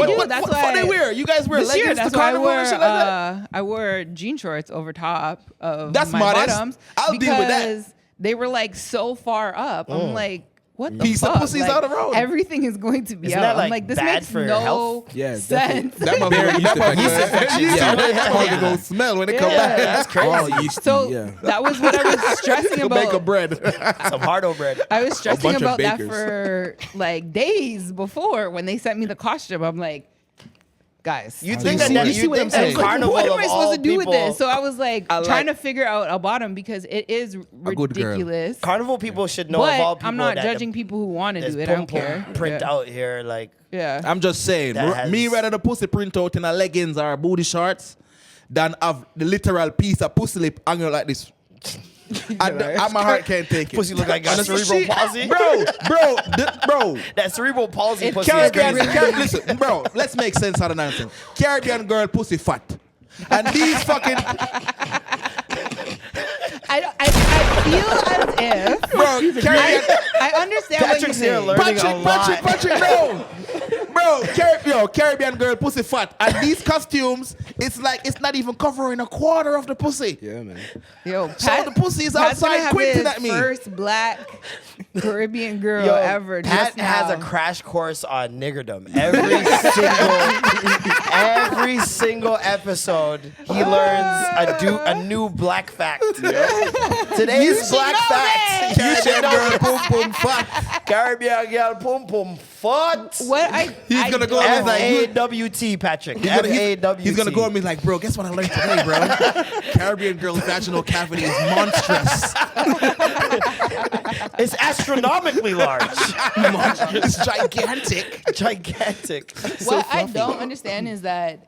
they do. That's What why they wear? You guys wear this leggings year, to that's why I carnival and shit like that? wore I wore jean shorts over top of That's my modest. bottoms. I'll deal with that. because they were like so far up. I'm like, what the Piece of fuck? pussy's Like, out of road. Everything is going to be Isn't out. that, I'm like, like, this bad makes for your no health? Yeah, sense. That motherfucker That gonna smell when they come back. That's crazy. all yeasty. So Yeah. that was what I was stressing Make a about. bread. Some hardo bread. I was stressing bunch of about that bakers. for like days before when they sent me the costume. I'm like, guys, You You think see- that you you see what think I'm that saying? carnival what am of I all supposed to do with people- this? So I was like I trying to like- figure out a bottom because it is good girl. ridiculous. Carnival people should know of all But people I'm not that judging people who want to there's do it. I don't pum-pum care. print yeah. out here, like Yeah. I'm just saying, That has- me rather the pussy print out in a leggings or booty shorts than have the literal piece of pussy lip hanging out like this. And my heart can't take it. pussy look like got And the cerebral shit- palsy. bro. That cerebral palsy pussy is Caribbean, crazy. listen, bro, let's make sense out of nonsense. Caribbean girl pussy fat. And these fucking, I feel as if bro, Caribbean, I understand what you're Patrick's here saying. learning a lot. Patrick, bro, Caribbean girl pussy fat. And these costumes, it's like, it's not even covering a quarter of the pussy. Yeah, man. Yo, So the pussy is Pat's gonna outside have quinting his at me. First black Caribbean girl Yo, ever. Pat just has a now. crash course on niggerdom. Every single episode, he learns a new black fact. Today's black fact. You should know. Boom, boom, fat. Caribbean girl, pum pum, foot. What He's gonna go on like, FAWT, Patrick. FAWT. He's gonna go on me like, bro, guess what I learned today, bro? Caribbean girl's vaginal cavity is monstrous. It's astronomically large. It's gigantic. Gigantic. What I don't understand is that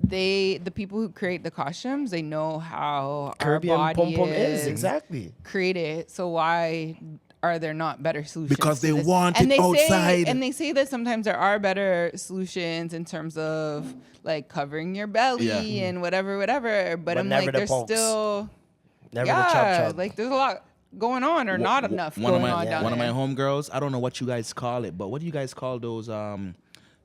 the people who create the costumes, they know how Caribbean our pum body pum is is exactly. created. So why are there not better solutions? Because to they this? want and it they outside. Say, and they say that sometimes there are better solutions in terms of like covering your belly Yeah. and whatever. But I'm never like, the there's pokes. still Never the chub chub. like there's a lot going on or not enough One of going my on down one of my there. homegirls, I don't know what you guys call it, but what do you guys call those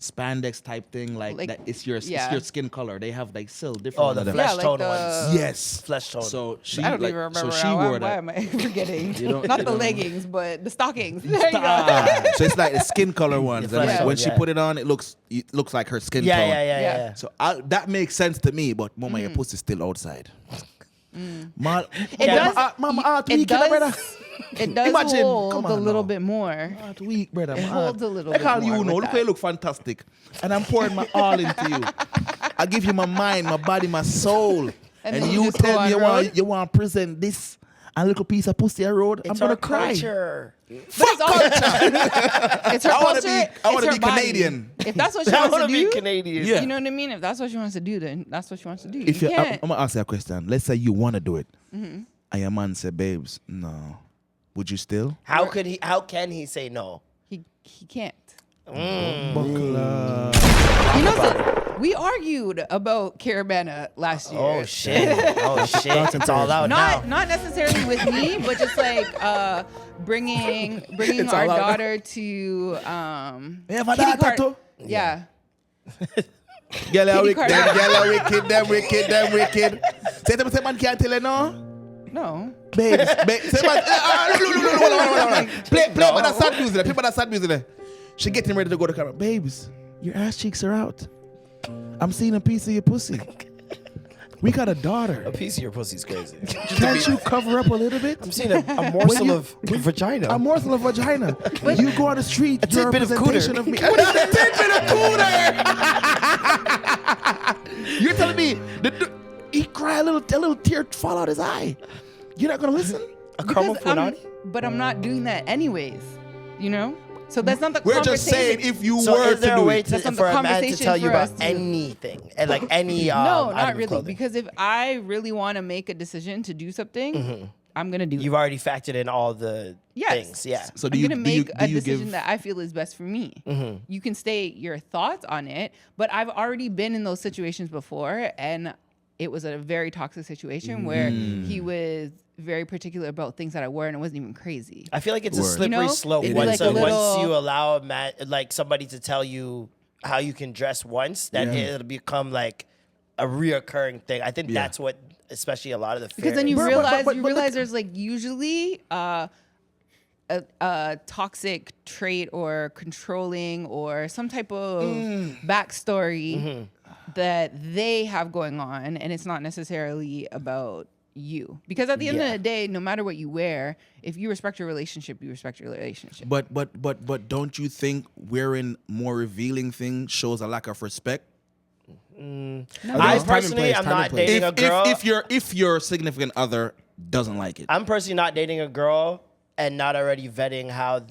spandex type thing? Like that it's your skin color. They have like still different. Oh, one the of them. flesh Yeah, like tone the- ones. Yes. Flesh tone. So she I don't like, even remember. so she why wore that. am I forgetting? don't- Not you the don't- leggings, but the stockings. There you go. So it's like the skin color ones. And flesh like tone, when she yeah. put it on, it looks like her skin yeah, tone. yeah. So that makes sense to me, but mama, your pussy's still outside. Ma, It does. mama, heart it weak, brother. does. It does Imagine, hold come a on little now. bit more. Heart weak, brother. It my holds heart. a little Like bit how more you know, with look how you that. look fantastic, and I'm pouring my all into you. I give you my mind, my body, my soul, And and then you you just go tell me on you road? want to present this a little piece of pussy a road. I'm It's gonna our cry. culture. But it's also it's her I wanna culture. be- I it's wanna her be body. Canadian. If that's what she I wants want to to be do, Canadian. Yeah. you know what I mean. If that's what she wants to do, then that's what she wants to do. If you I'm can't. gonna ask you a question. Let's say you want to do it, and your man say, "Babes, no." Would you still? How can he say no? He can't. Buckle up. You know, so we argued about Carabana last year. Oh shit. Oh shit. It's all out Not now. not necessarily with me, but just like bringing It's our all out now. daughter to You have a kitty daughter cart- too? Yeah. Girl, are Kitty wicked. cart. Girl, are wicked. Them wicked. Say to me, say man can't tell her no. No. Babes, say man. Hold on. Play by that sad music. Play by that sad music. She getting ready to go to camera. Babes, your ass cheeks are out. I'm seeing a piece of your pussy. We got a daughter. A piece of your pussy's crazy. Can't you cover up a little bit? I'm seeing a morsel of vagina. A morsel of vagina. You go on the street, you're a tidbit of representation cooter. of me. What is a tidbit of cooter? You're telling me he cry a little tear fall out his eye. You're not gonna listen? A crumb of Because punani? but I'm not doing that anyways. You know? So that's not the We're conversation. just saying if you So were is there to a do way it. That's not the for a man to conversation tell you for us about to- anything and like any no, item not of really. clothing? Because if I really want to make a decision to do something, I'm gonna do it. You've already factored in all the Yes. things. Yeah. So I'm gonna make a decision that I feel is best for me. You can state your thoughts on it, but I've already been in those situations before, and it was a very toxic situation where he was very particular about things that I wore, and it wasn't even crazy. I feel like it's a Word. slippery You know? slope It'd be once, like a once little- you allow a man, like somebody to tell you how you can dress once, that Yeah. it'll become like a reoccurring thing. I think Yeah. that's what, especially a lot of the Because then you fear is. realize there's like usually a toxic trait or controlling or some type of backstory that they have going on, and it's not necessarily about you. Because at the end of the day, no matter what you wear, if you respect your relationship, you respect your relationship. But don't you think wearing more revealing things shows a lack of respect? I Time and personally place, am time and not place. dating a girl. If your significant other doesn't like it, I'm personally not dating a girl and not already vetting how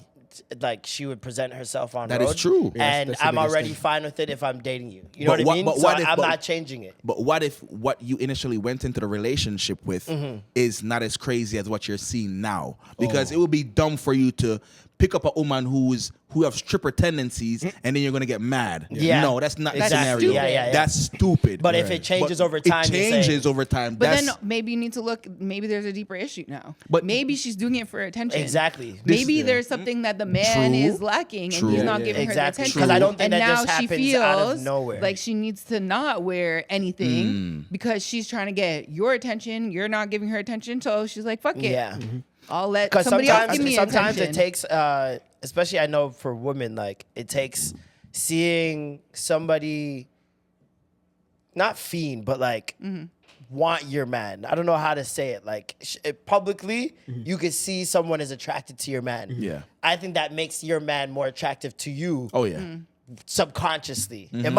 like she would present herself on That road. is true. Yes, And that's the I'm biggest already thing. fine with it if I'm dating you. You But know what- what I mean? but So what if- I'm but- not changing it. but what if what you initially went into the relationship with is not as crazy as what you're seeing now? Because it would be dumb for you to pick up a woman who have stripper tendencies and then you're gonna get mad. Yeah. No, that's not the Exactly. scenario. Yeah, yeah, yeah. That's stupid. But if it changes But over time, it you're changes saying- over time. But That's, then maybe you need to look, maybe there's a deeper issue now. But- maybe she's doing it for attention. Exactly. Maybe there's something that the man True. is lacking True. and he's Yeah, not yeah. giving her Exactly. the attention. 'Cause I don't think and that now just she happens feels out of nowhere. like she needs to not wear anything because she's trying to get your attention. You're not giving her attention. So she's like, fuck it. Yeah. I'll let Because somebody else give sometimes, me sometimes attention. it takes, especially I know for women, like it takes seeing somebody, not fiend, but like want your man. I don't know how to say it. Like publicly, you could see someone is attracted to your man. Yeah. I think that makes your man more attractive to you. oh yeah. Subconsciously, it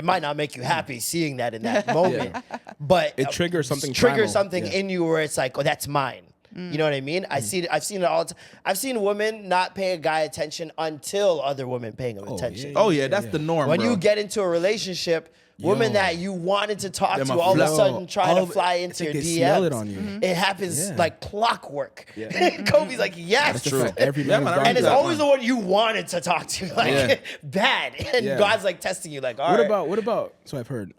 might not make you happy seeing that in that moment, but It triggers something triggers primal. something Yeah. in you where it's like, oh, that's mine. You know what I mean? I've seen it all. I've seen women not pay a guy attention until other women paying him attention. Oh yeah, that's the norm. When bro. you get into a relationship, women that you wanted to talk Them to a all of a flow. sudden try All to of- fly it's into like your they DMs. smell it on you. It happens Yeah. like clockwork. Kobe's like, yes. That's true. Every Yeah, man man, is I gone And it's through that. always the one you wanted to talk to, like Yeah. bad. And Yeah. God's like testing you, like, all What right. about? So I've heard.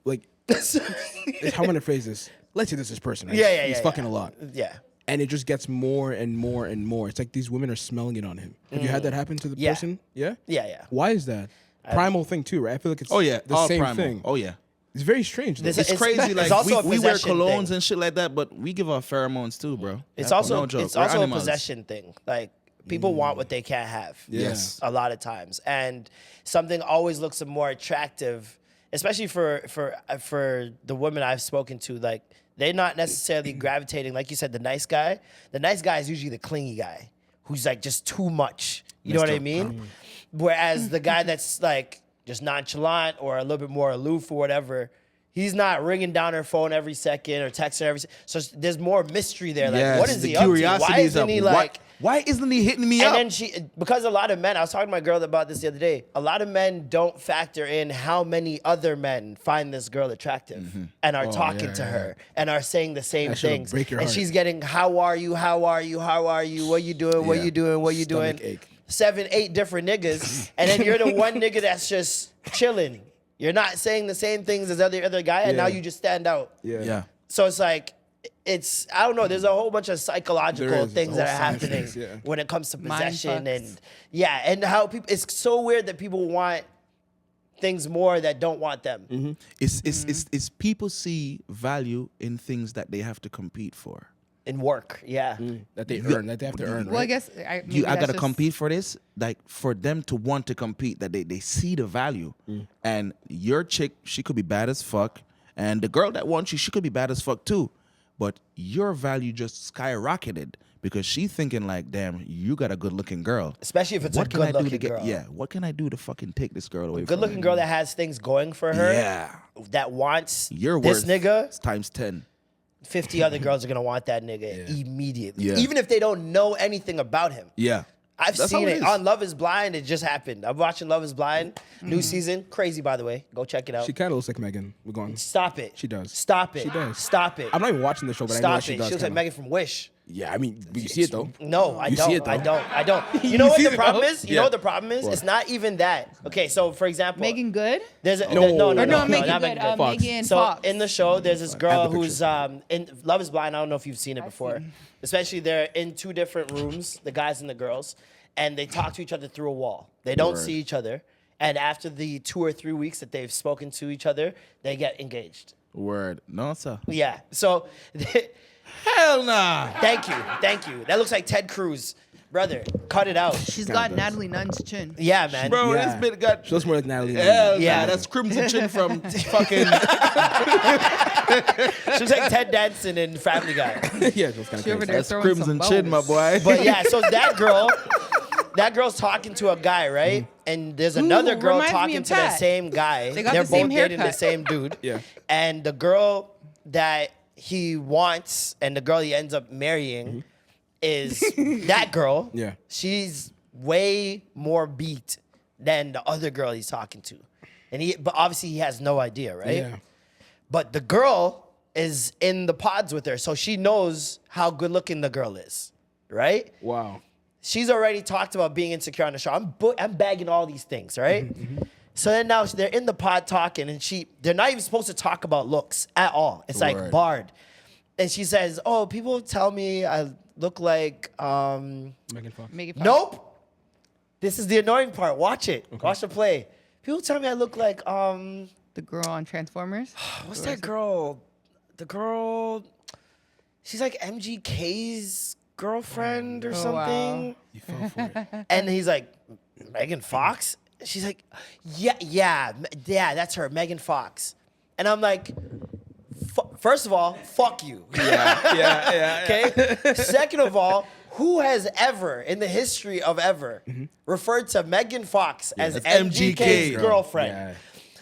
Like, how am I gonna phrase this? Let's say this is person. Right? Yeah, He's yeah, fucking yeah. a lot, Yeah. and it just gets more and more and more. It's like these women are smelling it on him. Have you had that happen to the Yeah. person? Yeah. Yeah, yeah. Why is that? Primal thing too, right? I feel like it's oh yeah, the all same primal. thing. Oh yeah. It's very strange. Though. This- It's crazy. it's Like also a we wear possession colognes thing. and shit like that, but we give off pheromones too, bro. It's No also joke. it's We're also animals. a possession thing. Like people want what they can't have. Yes. A lot of times, and something always looks more attractive, especially for the women I've spoken to. Like they're not necessarily gravitating, like you said, the nice guy. The nice guy is usually the clingy guy who's like just too much. You know what I mean? Whereas the guy that's like just nonchalant or a little bit more aloof or whatever. He's not ringing down her phone every second or texting her every second. So there's more mystery there. Like, Yes, what is the he up to? curiosity Why is isn't up. he like... Why isn't he hitting me And up? then because a lot of men, I was talking to my girl about this the other day, a lot of men don't factor in how many other men find this girl attractive and are talking to her and are saying the same That should've things. break your And heart. she's getting, how are you? How are you? How are you? What you doing? What Yeah. you doing? What you Stomach doing? ache. 7, 8 different niggas. And then you're the one nigga that's just chilling. You're not saying the same things as other guy, and Yeah. now you just stand out. yeah. So it's like, I don't know, there's a whole bunch of psychological There is. things It's a that are whole science happening piece, yeah. when it comes to Mind possession fucks. and how people, it's so weird that people want things more that don't want them. It's people see value in things that they have to compete for. In work, yeah. that they earn, that they have to earn. Well, I Right? guess I maybe gotta that's just- compete for this. Like for them to want to compete, that they see the value. And your chick, she could be bad as fuck, and the girl that wants you, she could be bad as fuck too. But your value just skyrocketed because she thinking like, damn, you got a good looking girl. Especially if it's What a can I good do looking to get? girl. Yeah, what can I do to fucking take this girl away? Good from looking me? girl that has things going for her. Yeah, That wants you're this worth nigga. times 10. 50 other girls are gonna want that nigga immediately. Yeah. Even if they don't know anything about him. Yeah, I've That's seen how it it is. on Love Is Blind. It just happened. I'm watching Love Is Blind, new season. Crazy, by the way. Go check it out. She kind of looks like Megan. We're going. Stop it. She does. Stop it. She does. Stop it. I'm not even watching the show, but I know Stop she it. does. She looks like kinda. Megan from Wish. Yeah, I mean, you see it though. No, I You don't. see it, though. I don't. You know what see the it, problem though? is? You Yeah. know what the problem is? What? It's not even that. Okay, so for example, Megan Good? there's a, No. no, Or No, Megan not Good. Megan Good. Fox. Megan So Fox. in the show, there's this I girl have the who's in Love Is Blind. I don't know if you've seen it before. Especially they're in two different rooms, the guys and the girls, and they talk to each other through a wall. They don't Word. see each other, and after the 2 or 3 weeks that they've spoken to each other, they get engaged. Word. No, sir. Yeah. So Hell nah. thank you. That looks like Ted Cruz, brother. Cut it out. She's Kinda got does. Natalie Nunn's chin. Yeah, man. Bro, Yeah. this bit got. She looks more like Natalie. Hell Yeah. yeah, that's Crimson Chin from fucking. She looks like Ted Danson in Family Guy. Yeah, she was kind She over of there That's throwing Crimson some Chin, my bows. boy. But yeah, so that girl's talking to a guy, right? And there's another girl reminds me talking of to that Pat. same guy. They got They're the same both dating the haircut. same dude. Yeah. And the girl that he wants and the girl he ends up marrying is that girl. Yeah. She's way more beat than the other girl he's talking to. But obviously he has no idea, right? Yeah. But the girl is in the pods with her, so she knows how good looking the girl is, right? Wow. She's already talked about being insecure on the show. I'm bagging all these things, right? So then now they're in the pod talking, and they're not even supposed to talk about looks at all. It's like Word. barred. And she says, "Oh, people tell me I look like Megan Fox. Megan Fox. nope." This is the annoying part. Watch it. Watch the play. People tell me I look like The girl on Transformers. what's that girl? The girl, she's like MGK's girlfriend or Oh, something. wow. You fell for it. And he's like, Megan Fox? She's like, yeah, that's her, Megan Fox. And I'm like, first of all, fuck you. yeah. Okay? Second of all, who has ever, in the history of ever, referred to Megan Fox as That's MGK's MGK. girlfriend? Yeah.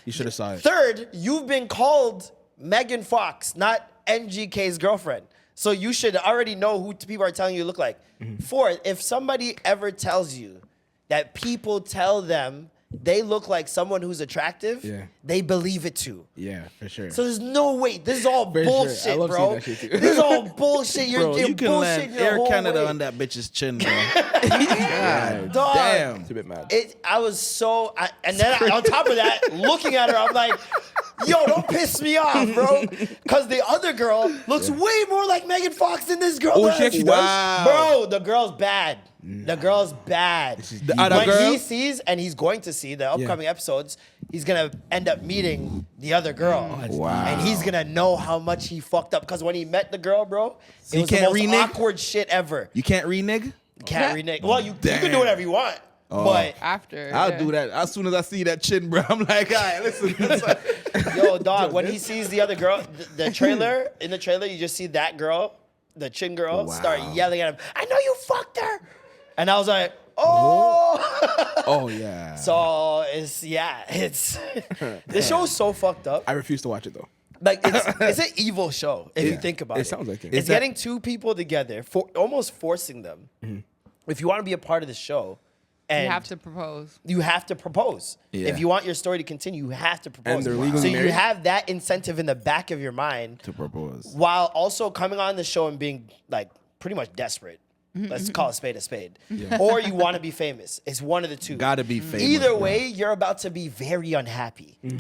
You should have saw it. Third, you've been called Megan Fox, not MGK's girlfriend. So you should already know who people are telling you to look like. Fourth, if somebody ever tells you that people tell them they look like someone who's attractive, Yeah. they believe it too. Yeah, for sure. So there's no way. This is all For sure. I bullshit, love bro. seeing that shit too. This is all bullshit. You're, Bro, you're you can bullshitting land your Air whole Canada way. on that bitch's chin, bro. God, Dog. Damn. it's a bit mad. I was so, and then on top of that, looking at her, I'm like, yo, don't piss me off, bro. Because the other girl looks way more like Megan Fox than this girl Oh, does. she actually does? Wow. Bro, the girl's bad. The girl's bad. The other When girl? he sees, and he's going to see the upcoming episodes, he's going to end up meeting the other girl. Wow. And he's going to know how much he fucked up. Because when he met the girl, bro, it he was the can't most renege? awkward shit ever. You can't renege? Can't renege. Well, you can do Damn. whatever you want. But After. I'll yeah. do that. As soon as I see that chin, bro, I'm like, all right, listen. yo, dog, when he sees the other girl, the trailer, in the trailer, you just see that girl, the chin girl, start yelling at him, I know you fucked her. And I was like, oh. Oh, yeah. So, it's, this show's so fucked up. I refuse to watch it, though. Like, it's an evil show, if you think about it. It sounds like it. It's getting two people together, almost forcing them. If you want to be a part of the show, and You have to propose. you have to propose. Yeah. If you want your story to continue, you have to propose. And they're legally so you married? have that incentive in the back of your mind To propose. while also coming on the show and being like pretty much desperate. Let's call a spade. Or you want to be famous. It's one of the two. Gotta be famous. Either bro. way, you're about to be very unhappy. And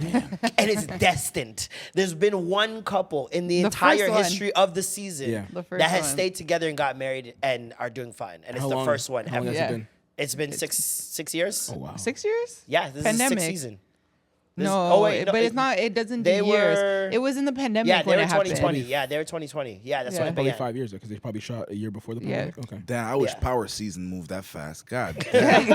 it's destined. There's been one couple in the entire first one. history of the season Yeah. The first that has one. stayed together and got married and are doing fine. And it's How the long- first one How long ever. has Yeah. it been? It's been six years. Oh, wow. 6 years? Yeah, this Pandemic. is the 6th season. No, but it's not. It doesn't do they years. were- It was in the pandemic Yeah, they when were it happened. 2020. Yeah, they were 2020. Yeah, that's Yeah. when it Probably began. 5 years, because they probably shot a year before the Yeah. pandemic. Okay. Damn, I wish Yeah. Power season moved that fast. God damn.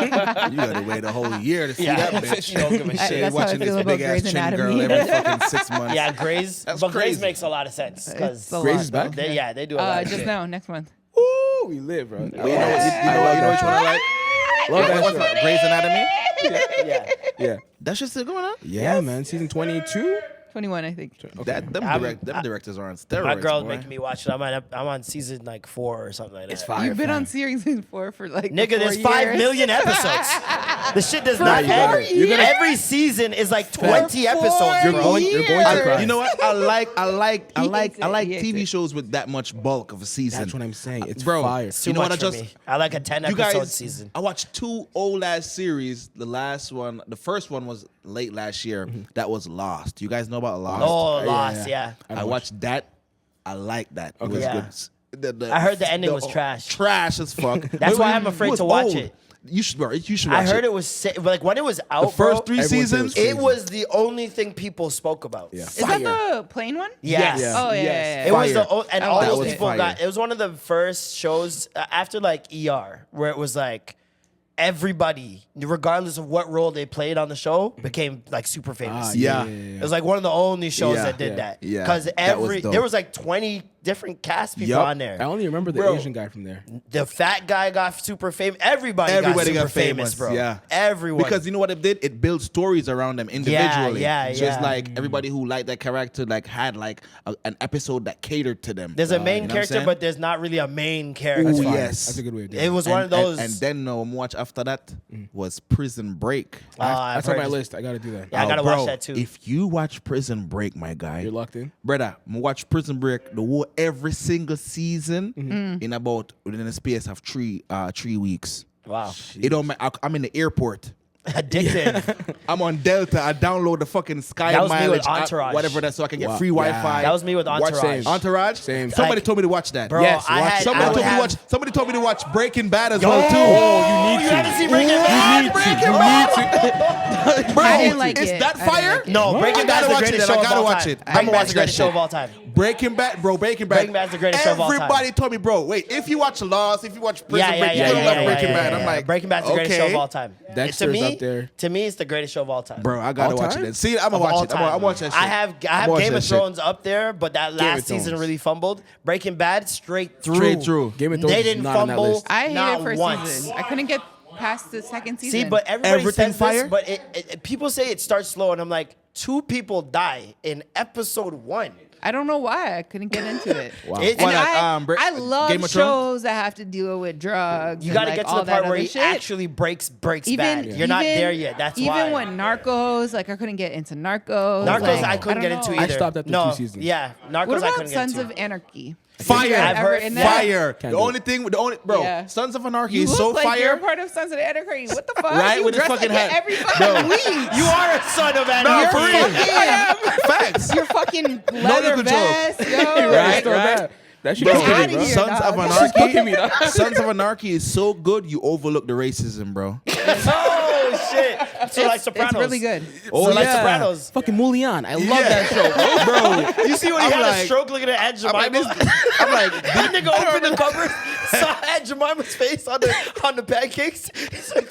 You gotta wait a whole year to see Yeah, that bitch. you don't give a I- shit. that's how I watching feel this about big ass Grey's chin girl Anatomy. every fucking 6 months. Yeah, Grey's. That's But Grey's crazy. makes a lot of sense because It's a Grey's lot, is back? though. they do a lot of Just shit. now, next month. Ooh, we live, bro. You know which one I like? Love that What's show. that? Grey's Anatomy? Yeah. Yeah. That shit still going on? Yeah, man. Season 22? 21, I think. Them directors are on steroids. My girl's boy. making me watch it. I'm on season like 4 or something like that. It's fire. You've been fam. on series 4 for like Nigga, 4 there's years. 5 million episodes. The shit does not four end. years? Every season is like 20 For 4 episodes, You're bro. going to cry. You know what? I like He hates it. He hates TV it. shows with that much bulk of a season. That's what I'm saying. It's Bro, fire. It's too You know much what I for just- me. I like a 10 You episode guys, season. I watched 2 old ass series. The last one, the first one was late last year. That was Lost. You guys know about Lost? Oh, yeah, Lost, yeah. yeah. I watched that. I like that. It was Yeah. good. I heard the ending was trash. Trash as fuck. That's why I'm afraid to watch it. You should watch I heard it was like when it was out, The first bro, 3 Everyone said seasons. it it was the only thing people spoke about. Yeah. Is that the plain one? Yes. Yeah. Oh, yeah, Yes. yeah, It yeah. was Fire. and I all watched those it. people Fire. got. It was one of the first shows after like ER, where it was like everybody, regardless of what role they played on the show, became like super famous. yeah. It was like one of the only shows Yeah. that did Yeah. that. Yeah. Because That was dope. there was like 20 different cast people Yup. on there. I only remember the Bro. Asian guy from there. The fat guy got super famous. Everybody got super famous, bro. Yeah, Everyone. Because you know what it did? It built stories around them individually. yeah, So it's yeah. like everybody who liked that character like had like an episode that catered to them. there's a main you know what I'm character, saying? but there's not really a main character. Ooh, Fire. yes. That's a good way of doing It it. was one of those. And then watch after that was Prison Break. I've That's on heard my this- list. I got to do that. Yeah, I gotta bro, watch that too. If you watch Prison Break, my guy, You're locked in? brother, watch Prison Break the whole every single season in about within a space of 3 weeks. Wow. It don't matter. I'm in the airport. Addicted. I'm on Delta. I download the fucking Sky That was me with mileage, Entourage. whatever that, so I can get Wow. free Yeah. Wi-Fi. That was me with Watch Entourage. same. Entourage. Same. Somebody Like- told me to watch that. Bro, Yes, I watch had. it. Somebody I would told me to have, watch. Somebody told me to watch Breaking Bad as Yo! well too. Oh, you need You to. gotta see Breaking Bad. Bro, I didn't like is it. that I didn't fire? like it. No, Breaking I Bad's gotta the watch greatest it. show I of gotta all watch time. it. I'm Breaking gonna Bad's watch the that greatest show shit. of all time. Breaking Bad, bro. Breaking Bad. Breaking Bad's the greatest show of all time. Everybody told me, bro. Wait, if you watch Lost, if you watch Prison Yeah, Break, you're gonna love Breaking Bad. I'm like, Breaking Bad's the greatest show okay. of all time. Dexter's to me, up there. To me, it's the greatest show of all time. Bro, I gotta All watch time? it. Then. See, I'm gonna Of watch all it. I'm gonna time. watch that shit. I have I'ma watch Game that of shit. Thrones up there, but that of last season Thrones. really fumbled. Breaking Bad straight through. Straight through. Game of Thrones They is didn't not on that fumble. list. I hated not first once. season. I couldn't get past the second season. See, but everybody Everything says fire? this, but people say it starts slow, and I'm like, 2 people die in episode 1. I don't know why I couldn't get into it. Wow. It- And What, I love Game of Thrones? shows that have to deal with drugs. You and, got to like, get to all the part that where other he shit. actually breaks bad. You're not there yet. That's even why. when Narcos, like I couldn't get into Narcos. Narcos, like, I couldn't get don't into know. either. I stopped after no, 2 seasons. Yeah, Narcos, What I about couldn't Sons get into. of Anarchy? Fire. I've heard in Fire. Can't The do only thing, bro, Yeah. Sons of Anarchy You is look so like fire. you're part of Sons of Anarchy. What the fuck? Right, You with his dress fucking like it hat. every Bro. fucking week. You are a son of No, anarchy. for real. Fucking, Facts. your fucking leather control. vest, yo. Right, Still right. bad. That shit Bro, is outta good, bro. here. Sons dog. of That's Anarchy. Sons of Anarchy is so good, you overlook the racism, bro. Oh shit! So like Sopranos. It's really good. So like Sopranos. Fucking Mulian. I love that show, bro. Bro, You see when he I'm had a like- stroke looking at Aunt Jemima? I'm like, that nigga opened the cupboard, saw Aunt Jemima's face on the pancakes. He's like,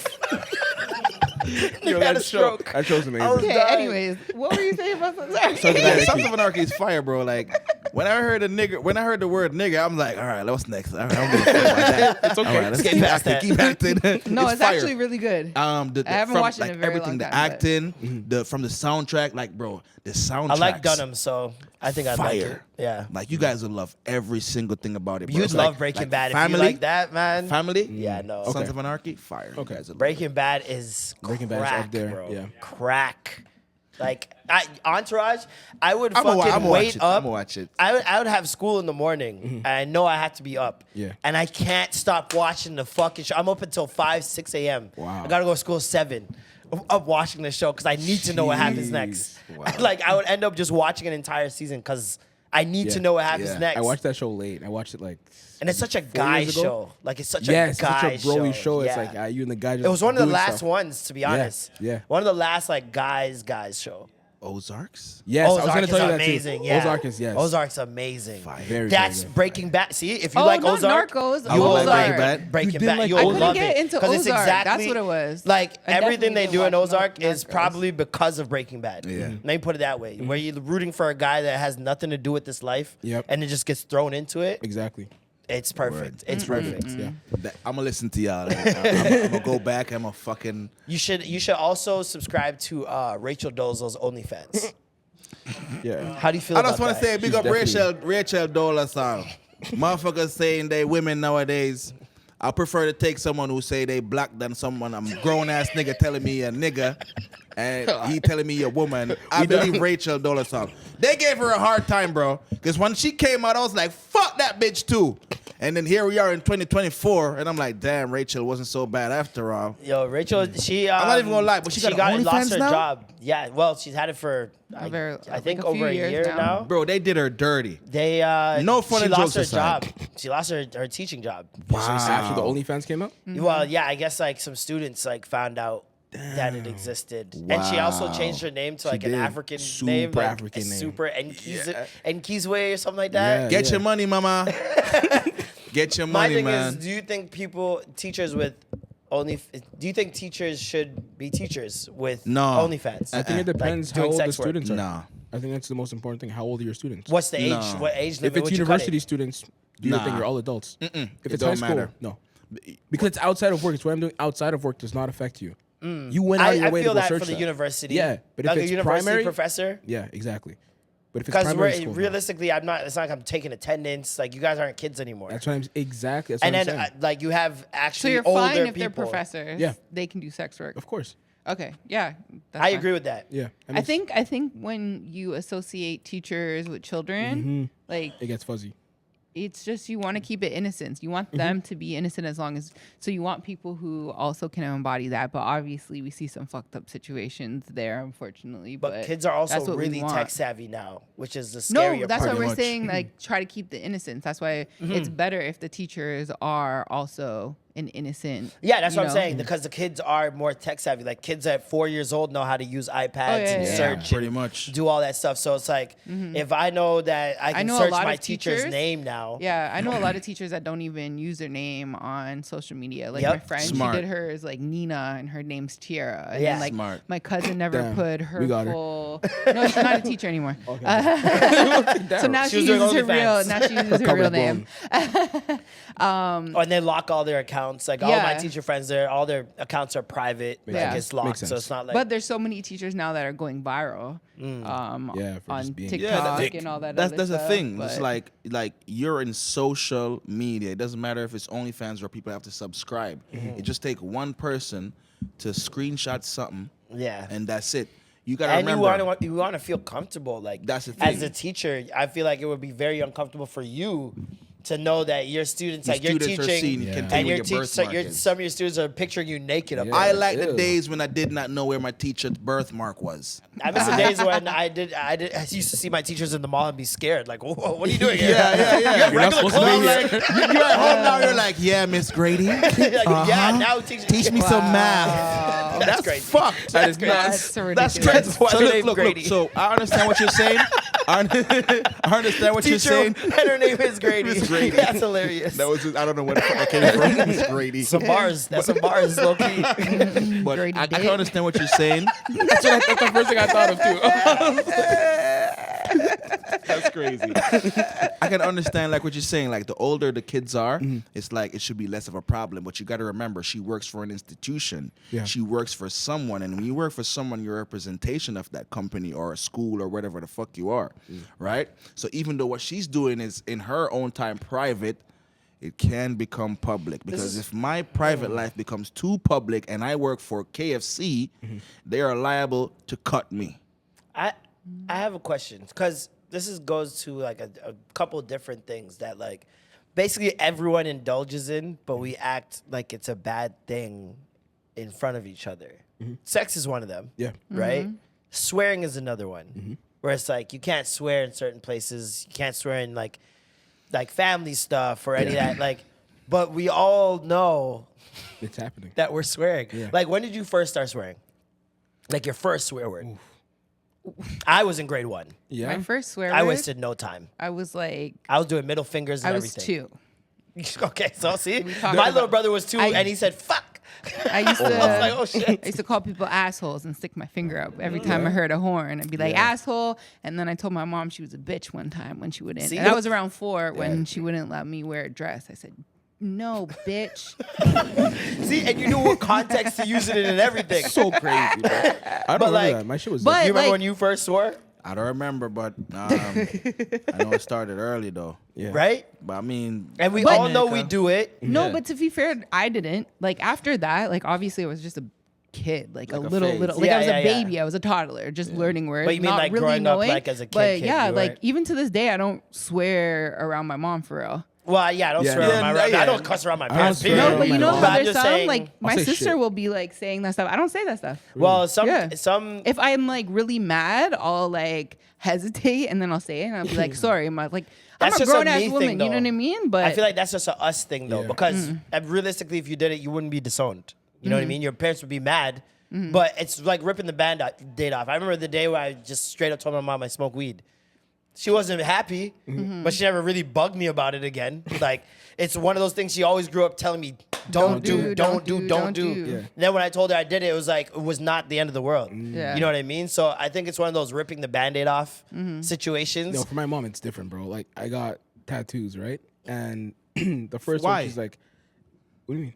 he had a stroke. That show's amazing. was Okay, dying. anyways, what were you saying about Sons of Anarchy? Sons of Anarchy is fire, bro. Like when I heard the word nigga, I'm like, all right, what's next? All right, I'm gonna think about that. It's okay. All right, let's Get keep past acting. that. Keep acting. No, it's fire. actually really good. The I haven't from, watched it in like a very everything, long the time, but- acting, from the soundtrack, like bro, the soundtrack. I like Dunham, so I think I'd like it. Fire. Yeah. Like you guys would love every single thing about it. Bro. You'd It's love like, Breaking like Bad Family, if you like that, man. Family. Yeah, no. Sons Okay. of Anarchy, fire. Okay. You guys would love Breaking Bad is Breaking Bad's crack, up there, bro. yeah. Crack. Like Entourage, I would I'ma fucking watch wait it. up. I'ma watch it. I would have school in the morning, and I know I had to be up. Yeah. And I can't stop watching the fucking show. I'm up until 5, 6 a.m. Wow. I gotta go to school 7. I'm up watching the show because I need to know what happens next. Wow. Like I would end up just watching an entire season because I need to Yeah. know what happens Yeah. next. I watched that show late. I watched it like. and it's such a 4 guy years ago. show. Like it's such Yeah, a it's guy such a broy show. It's Yeah. like you and the guy just. It was one of the doing last stuff. ones, to be honest. yeah. One of the last like guys show. Ozarks. Yes, I was Ozark gonna is tell you that amazing. too. Yeah. Ozark is yes. Ozark's amazing. Very, That's very good. Breaking Bad. See, if you Oh, like not Ozark, Narcos, you will Ozark. like Breaking Bad? Breaking You didn't Bad. like You I will couldn't love get it into 'cause it's Ozark. exactly That's what it was. Like I everything they definitely do in watched Ozark is Narcos. probably because of Breaking Bad. Yeah. Let me put it that way, where you're rooting for a guy that has nothing to do with this life, Yep. and it just gets thrown into it. Exactly. It's perfect. It's perfect. Yeah. I'm gonna listen to y'all. I'm gonna go back. I'm gonna fucking. You should also subscribe to Rachel Doezal's OnlyFans. Yeah. How do you feel I about just want to that? say big She's up definitely- Rachel Doezal. Motherfuckers saying they women nowadays. I prefer to take someone who say they black than someone I'm grown ass nigga telling me a nigga and he telling me a woman. I believe Rachel Doezal. They gave her a hard time, bro. Because when she came out, I was like, fuck that bitch too. And then here we are in 2024, and I'm like, damn, Rachel wasn't so bad after all. Yo, Rachel, she. I'm not even gonna lie, but she got lost OnlyFans her now? job. Yeah, well, she's had it for I think like a over few a years year now. Bro, they did her dirty. They No fun she and lost jokes her aside. job. She lost her teaching job. After the OnlyFans came out? Well, yeah, I guess like some students like found out that it existed, and she also changed her name to like an did. African Super name, like African name. Super Nkizwe or something like that. Yeah. Get your money, mama. Get your My money, thing man. is, do you think do you think teachers should be teachers with No. OnlyFans? I think it depends how doing old the sex work. students are. Nah. I think that's the most important thing. How old are your students? What's the age? No. What age If limit it's would you cut university it? students, do you Nah. think you're all adults? If It it's high don't school, matter. no. Because it's outside of work. It's what I'm doing outside of work does not affect you. You went out of I your way to feel go that search for the that. university. Yeah, but if like it's a university primary, professor. yeah, exactly. But if it's Because primary school, no. realistically, I'm not. It's not like I'm taking attendance. Like you guys aren't kids anymore. That's what I'm exactly. That's what And I'm then saying. like you have So actually you're older fine if people. they're professors. Yeah. They can do sex work. Of course. Okay. Yeah. That's I fine. agree with that. Yeah. I think when you associate teachers with children, like it gets fuzzy. it's just you want to keep it innocent. You want them to be innocent as long as so you want people who also can embody that. But obviously we see some fucked up situations there, unfortunately. But kids are that's also what we really want. tech savvy now, which is the No, scarier that's part. why we're much. saying like try to keep the innocence. That's why it's better if the teachers are also an innocent. Yeah, that's you what I'm know? saying. Because the kids are more tech savvy. Like kids at 4 years old know how to use iPads and yeah. search, Pretty and much. do all that stuff. So it's like if I know that I can know a search lot my of teacher's teachers- name now. Yeah, I know a lot of teachers that don't even use their name on social media. Like Yep. my friend, Smart. she did hers like Nina, and her name's Tiara. And Yeah. then, like Smart. my cousin never Damn, put her we got her. full. No, she's not a teacher anymore. So now She she was doing uses her OnlyFans. real. Now she uses her Cover real the name. Oh, and they lock all their accounts. Like all my Yeah. teacher friends, all their accounts are private. Like sense. it's locked, Makes so sense. it's not like. But there's so many teachers now that are going viral. Yeah, for on just being- TikTok Yeah, and all that. That's other the stuff, thing. It's but- like you're in social media. It doesn't matter if it's OnlyFans or people have to subscribe. It just take one person to screenshot something, yeah. and that's it. You gotta And remember. you want to feel comfortable. Like That's the as thing. a teacher, I feel like it would be very uncomfortable for you to know that your students, Your like you're students are teaching, seeing Yeah. and continue your with your teach, birthmark is. some of your students are picturing you naked. Up Yeah. there. I like the Ew. days when I did not know where my teacher's birthmark was. I miss the days when I used to see my teachers in the mall and be scared. Like, whoa, what are you doing here? Yeah. You have You're not regular supposed to be clothes? here. You're at home now. You're like, yeah, Miss Grady. Yeah, now Teach me some math. That's great. Fucked. That is That's nuts. ridiculous. That's why So they look, named look. Grady. So I understand what you're saying. I understand what you're Teacher, saying. and her name is Grady. Miss Grady. That's hilarious. That was I don't know where the fuck that came from. Miss Grady. some bars. That's some bars, low key. But Grady I dick. can understand what you're saying. That's the first thing I thought of too. That's crazy. I can understand like what you're saying. Like the older the kids are, it's like it should be less of a problem. But you got to remember, she works for an institution. Yeah. She works for someone, and when you work for someone, you're a representation of that company or a school or whatever the fuck you are, right? So even though what she's doing is in her own time private, it can become public because if my private life becomes too public and I work for KFC, they are liable to cut me. I have a question because this goes to like a couple different things that like basically everyone indulges in, but we act like it's a bad thing in front of each other. Sex is one of them. Yeah. Right? Swearing is another one. Where it's like you can't swear in certain places. You can't swear in like family stuff or any of that. Like, but we all know It's happening. that we're swearing. Yeah. Like, when did you first start swearing? Like your first swear word. I was in grade 1. Yeah. My first swear I word, wasted no time. I was like, I was doing middle fingers and I was everything. 2. Okay, so see, talked my about- little brother was 2, I- and he said "fuck." I used to, I was like, "Oh shit!" I used to call people assholes and stick my finger up every time I heard a horn. I'd be like, asshole. And then I told my mom she was a bitch one time when she wouldn't. See? And I was around 4 when she wouldn't let me wear a dress. I said, no, bitch. See, and you knew what context to use it in and everything. So crazy, bro. I don't remember like- that. My shit was but- you remember like- when you first swore? I don't remember, but I know it started early though. Yeah. Right? But I mean, And we But- all know we do it. No, Yeah. but to be fair, I didn't. Like after that, like obviously I was just a kid, like a Like a little, phase. like Yeah, I was yeah, a yeah. baby, I was a toddler, just learning words. But you mean not like really growing up, knowing. like, as a kid, But yeah, you like weren't- even to this day, I don't swear around my mom for real. Well, yeah, I don't Yeah, swear yeah, on my yeah. I don't cuss around my don't parents. swear period. No, but you my know mom. how But I'm there's just some saying- like my say sister shit. will be like saying that stuff. I don't say that stuff. Well, some Yeah. if If I'm like really mad, I'll like hesitate and then I'll say it and I'll be like, sorry. I'm like, I'm That's a just a grown ass me woman. thing, You know what I though. mean? But I feel like that's just a us thing though, Yeah. because realistically, if you did it, you wouldn't be disowned. You know what I mean? Your parents would be mad, Mm-hmm. but it's like ripping the band-aid off. I remember the day where I just straight up told my mom I smoke weed. She wasn't happy, Mm-hmm. but she never really bugged me about it again. Like it's one of those things she always grew up telling me, don't do. Yeah. Then when I told her I did it, it was like it was not the end of the world. Yeah. You know what I mean? So I think it's one of those ripping the band-aid off situations. No, for my mom, it's different, bro. Like, I got tattoos, right? And the first Why? one, she's like, what do you mean?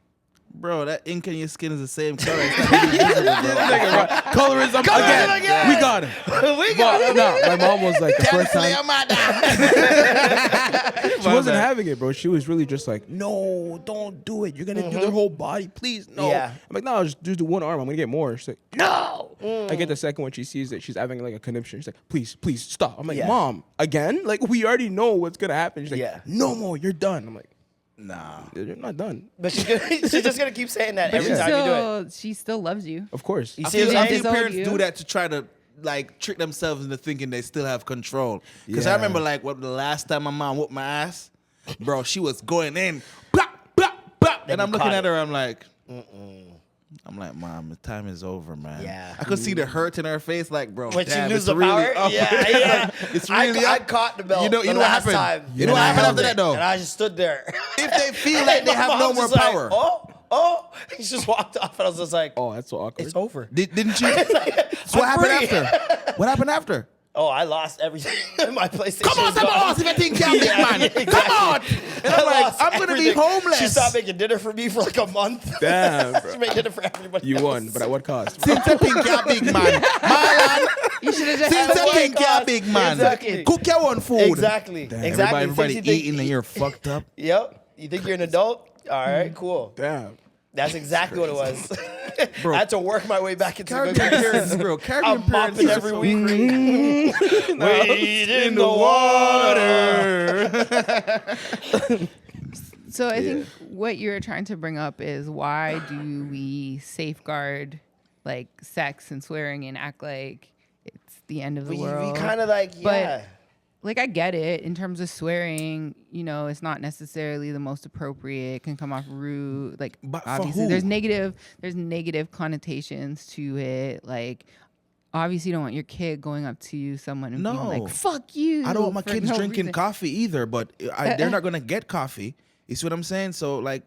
bro, that ink in your skin is the same color. It's not really visible, bro. Colorism again. We got him. We got it. No, my mom was like, the first time, she wasn't bad. having it, bro. She was really just like, no, don't do it. You're going to do their whole body. Please, no. Yeah. I'm like, no, just do one arm. I'm going to get more. She's like, no. I get the second one. She sees that she's having like a conniption. She's like, please stop. I'm like, Yeah. Mom, again? Like, we already know what's going to happen. She's like, Yeah. no more. You're done. I'm like, Nah. you're not done. But she's just gonna keep saying that every Yeah. time you do it. She still loves you. Of course. You I see feel, what I'm I saying? feel parents you. do that to try to like trick themselves into thinking they still have control. Because I Yeah. remember like what the last time my mom whooped my ass, bro, she was going in, blah, blah, blah, and I'm you looking caught at it. her, I'm like, Mom, the time is over, man. Yeah. I could see the hurt in her face, like, bro, When damn, she loses it's the really power, up. yeah. It's I really I up. caught the belt. You know the what last happened? time. You know what And I happened held after it, that, though? And I just stood there. If they feel like they My have no mom's more just like, power. oh, he just walked off, and I was just like, Oh, that's so awkward. it's over. Didn't you? So what I'm happened free. after? What happened after? Oh, I lost everything. My PlayStation. Come on, is tell me gone. us if you think you're big man. exactly. Come on. And I'm like, lost I'm gonna be everything. homeless. She stopped making dinner for me for like a month. Damn, bro. She made dinner for everybody. You else. won, but at what cost? Since I think you're big man, man. You should have just Since I what think you're cost? big man, Exactly. cook your own food. Exactly. Damn. Exactly. Everybody Things you think- eating and you're fucked up. Yep. You think you're an adult? All right, cool. Damn. That's exactly what it was. Bro. I had to work my way back into Caribbean good parents, bro. Caribbean I'm parents mopping are every so- week. Wade in the water. So I think what you're trying to bring up is why do we safeguard like sex and swearing and act like it's the end of the We world? kind of like, yeah. Like I get it in terms of swearing, you know, it's not necessarily the most appropriate. It can come off rude. Like But for obviously who? there's negative connotations to it. Like obviously you don't want your kid going up to you, someone and being No. like, fuck you. I don't want my for kids no drinking reason. coffee either, but they're not gonna get coffee. You see what I'm saying? So like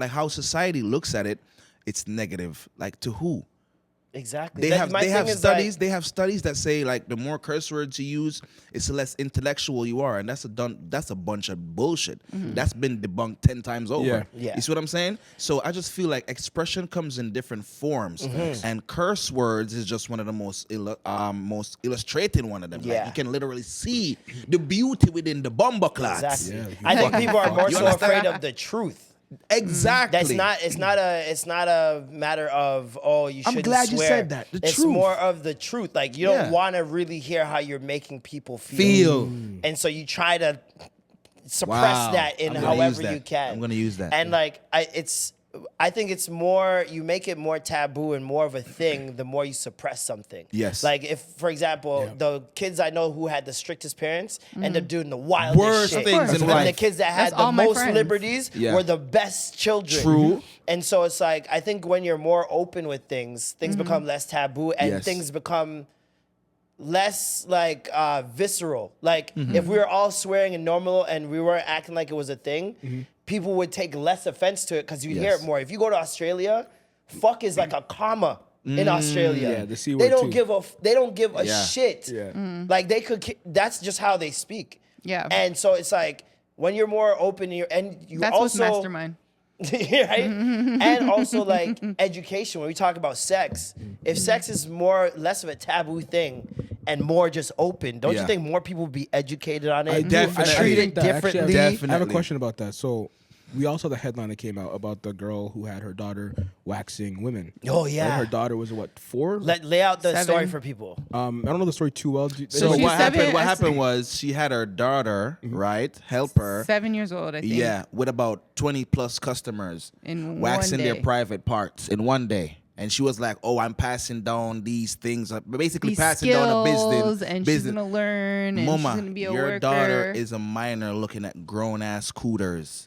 how society looks at it, it's negative. Like to who? Exactly. They have My they thing have is, studies. like, They have studies that say like the more curse words you use, it's the less intellectual you are, and that's a bunch of bullshit. That's been debunked 10 times over. Yeah. Yeah. You see what I'm saying? So I just feel like expression comes in different forms, and curse words is just one of the most illustrating one of them. Like, Yeah. you can literally see the beauty within the bomber class. Exactly. Yeah, you I think people are more You so understand? afraid of the truth. Exactly. It's not a matter of, oh, you I'm shouldn't glad you swear. said that. The it's truth. more of the truth. Like you Yeah. don't want to really hear how you're making people feel. And so you try to suppress Wow. that in I'm gonna use however that. you can. I'm gonna use that. And like I think it's more, you make it more taboo and more of a thing the more you suppress something. Yes. Like if, for example, the kids I know who had the strictest parents end up doing the wildest Worst shit. things in And life. the kids that had That's all the my most friends. liberties Yeah. were the best children. True. And so it's like, I think when you're more open with things become less taboo and Yes. things become less like visceral. Like Mm-hmm. if we were all swearing and normal and we weren't acting like it was a thing, people would take less offense to it because you hear Yes. it more. If you go to Australia, fuck is like a comma in Australia. Yeah, the C They word don't too. give a Yeah. shit. Yeah. Like they could. That's just how they speak. Yeah. And so it's like when you're more open, and you That's what's also mastermind. right? And also like education. When we talk about sex, if sex is less of a taboo thing, and more just open, don't you Yeah. think more people would be educated on it? I do. Definitely. I Treat think it that actually, differently. I have a Definitely. question about that. So we all saw the headline that came out about the girl who had her daughter waxing women. Oh, Right? yeah. Her daughter was what, 4? Lay out the 7. story for people. I don't know the story too well. So she's what 7 happened? What or happened was she had her daughter, right, help her. 7 years old, I think. Yeah, with about 20 plus customers In waxing one their day. private parts in one day. And she was like, "Oh, I'm passing down these things, basically These passing skills, down a business. and she's gonna learn, and Mama, she's gonna be a your worker. daughter is a minor looking at grown ass scooters.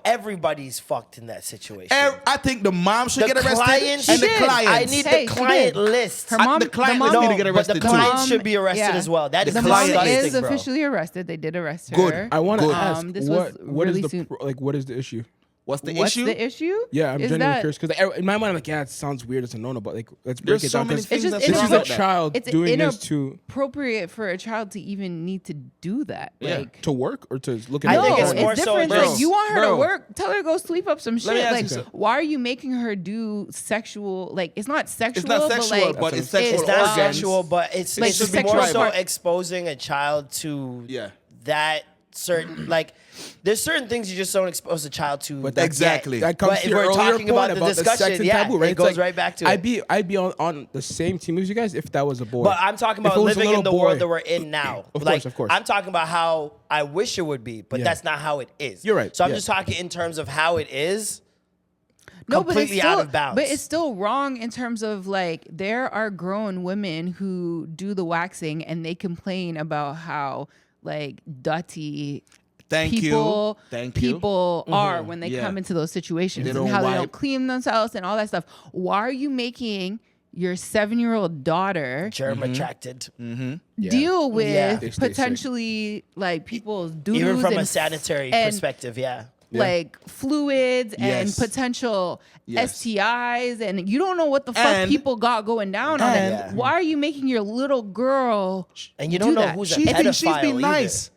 Everybody's fucked in that situation. I think the mom should The get arrested, clients- and She the did. clients. I need Hey, the she client did. list. Her mom, the client the was mom, need to get But arrested the too. client should be arrested yeah. as well. That is The mom disgusting, is bro. officially arrested. They did arrest her. Good. I want to Good. ask, This what was what is really the soon. what is the issue? What's the What's issue? the issue? Yeah, I'm Is genuinely that curious because in my mind I'm like, yeah, it sounds weird, it's a no-no, but like let's break There's it so down. many 'Cause things just that's this wrong is with a that. child it's doing this to inappropriate for a child to even need to do that. Yeah. Like, work or to look at. I no, think it's it's more so different. just- Like, you want her Bro. to work, tell her to go sweep up some shit. me ask Like, you something. why are you making her do sexual? Like, it's not sexual. It's not sexual, but, like, but it's it's sexual It's not organs. sexual, but it's Like, it's the more sexual so part- exposing a child to Yeah. that certain like. There's certain things you just don't expose a child to. But that- Exactly. That comes But to if your we're earlier talking point about the discussion, sex and yeah, taboo, right? it It's goes like, right back to I'd it. be on the same team as you guys if that was a boy. But I'm talking If about it was a living in little the world boy. that we're in now. Of course. I'm talking about how I wish it would be, but Yeah. that's not how it is. You're right, So I'm yeah. just talking in terms of how it is. No, but it's completely still, out of bounds. But it's still wrong in terms of like there are grown women who do the waxing and they complain about how like dirty Thank you. people Thank you. people are when they Yeah. come into those situations They and don't how they wipe. don't clean themselves and all that stuff. Why are you making your 7-year-old daughter Germ attracted. deal with Yeah. They stay potentially like people's dudes Even from and a sanitary and, perspective, yeah. like fluids and Yes. potential Yes. STIs, and you don't know what the fuck And- people got going down on and- it. Why are you making your little girl? And you don't know that? who's a She's pedophile she's been either. nice.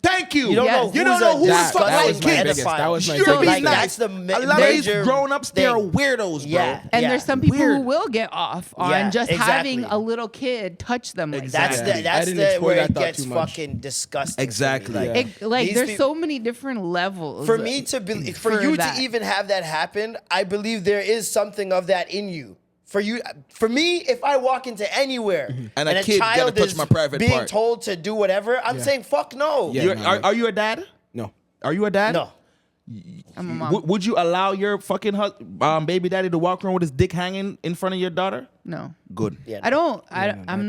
Thank you. You don't Yes. know You don't who's know a who's That- fucking that was like my kids. biggest. That was my You're biggest. being Like, nice. that's the A lot of these major grown-ups, they're thing. weirdos, bro. Yeah. And there's some people Weird. who will get off on Yeah, just exactly. having a little kid touch them like That's that. Yeah. the I that's didn't the explore where that it thought gets too much. fucking disgusting. Exactly. For me. Yeah. Like These there's people- so many different levels. For me to be, for for you that. to even have that happen, I believe there is something of that in you. For me, if I walk into anywhere And a kid gotta child touch is my private being part. told to do whatever, I'm saying fuck no. Yeah. Are you a dad? No. Are you a dad? No. I'm a mom. Would you allow your fucking baby daddy to walk around with his dick hanging in front of your daughter? No. Good. Yeah. I don't.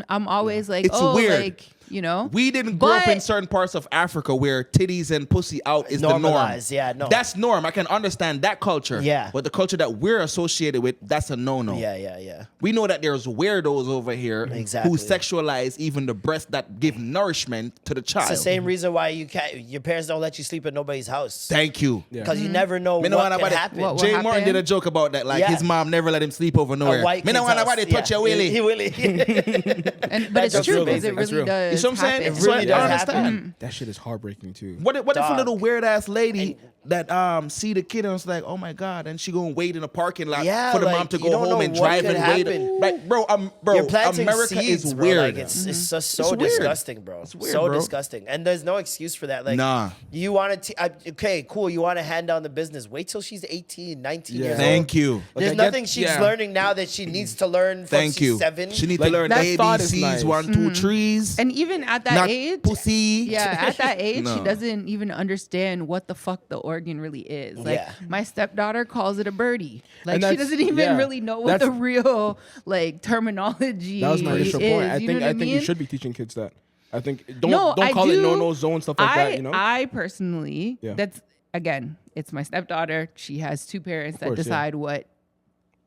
I'm always like, It's oh, weird. like you know. We didn't grow up in But- certain parts of Africa where titties and pussy out is Normalized, the norm. yeah, no. That's norm. I can understand that culture. Yeah. But the culture that we're associated with, that's a no-no. Yeah. We know that there's weirdos over here Exactly. who sexualize even the breasts that give nourishment to the child. It's the same reason why your parents don't let you sleep at nobody's house. Thank you. Because you never know Me no what want can nobody- happen. What Jay will Martin happen? did a joke about that. Like Yeah. his mom never let him sleep over A nowhere. white Me no kid's want house. nobody touch your willy. He willy. But it's That's true real because it basic. really does. You see what I'm saying? happen. It really So I does understand. That shit is heartbreaking too. What if a Dog. little weird ass lady that see the kid and was like, oh my god, and she gonna wait in a parking lot Yeah, for the like, mom to you go don't home know and what drive could and wait. happen. Like, bro, You're planting America seeds, is bro. weird. Like, it's just so It's weird. disgusting, bro. It's weird, so bro. disgusting. And there's no excuse for that. Like, Nah. You want to, okay, cool. You want to hand down the business. Wait till she's 18, 19 Yeah. years Thank old. you. There's I get- nothing she's yeah. learning now that she needs to learn from Thank she's you. 7. She needs Like, to learn that thought is ABCs, nice. 1, 2, trees. And even at that Not age, pussy. yeah, at that age, No. she doesn't even understand what the fuck the organ really is. Like Yeah. my stepdaughter calls it a birdie. Like And she that's- doesn't even yeah. really know what That's- the real like terminology That was my initial is. point. I you think know what I think you mean? should be teaching kids that. I think don't No, I call it do. no zone stuff like that. You know. I personally, Yeah. that's again, it's my stepdaughter. She has two parents that course, yeah. decide what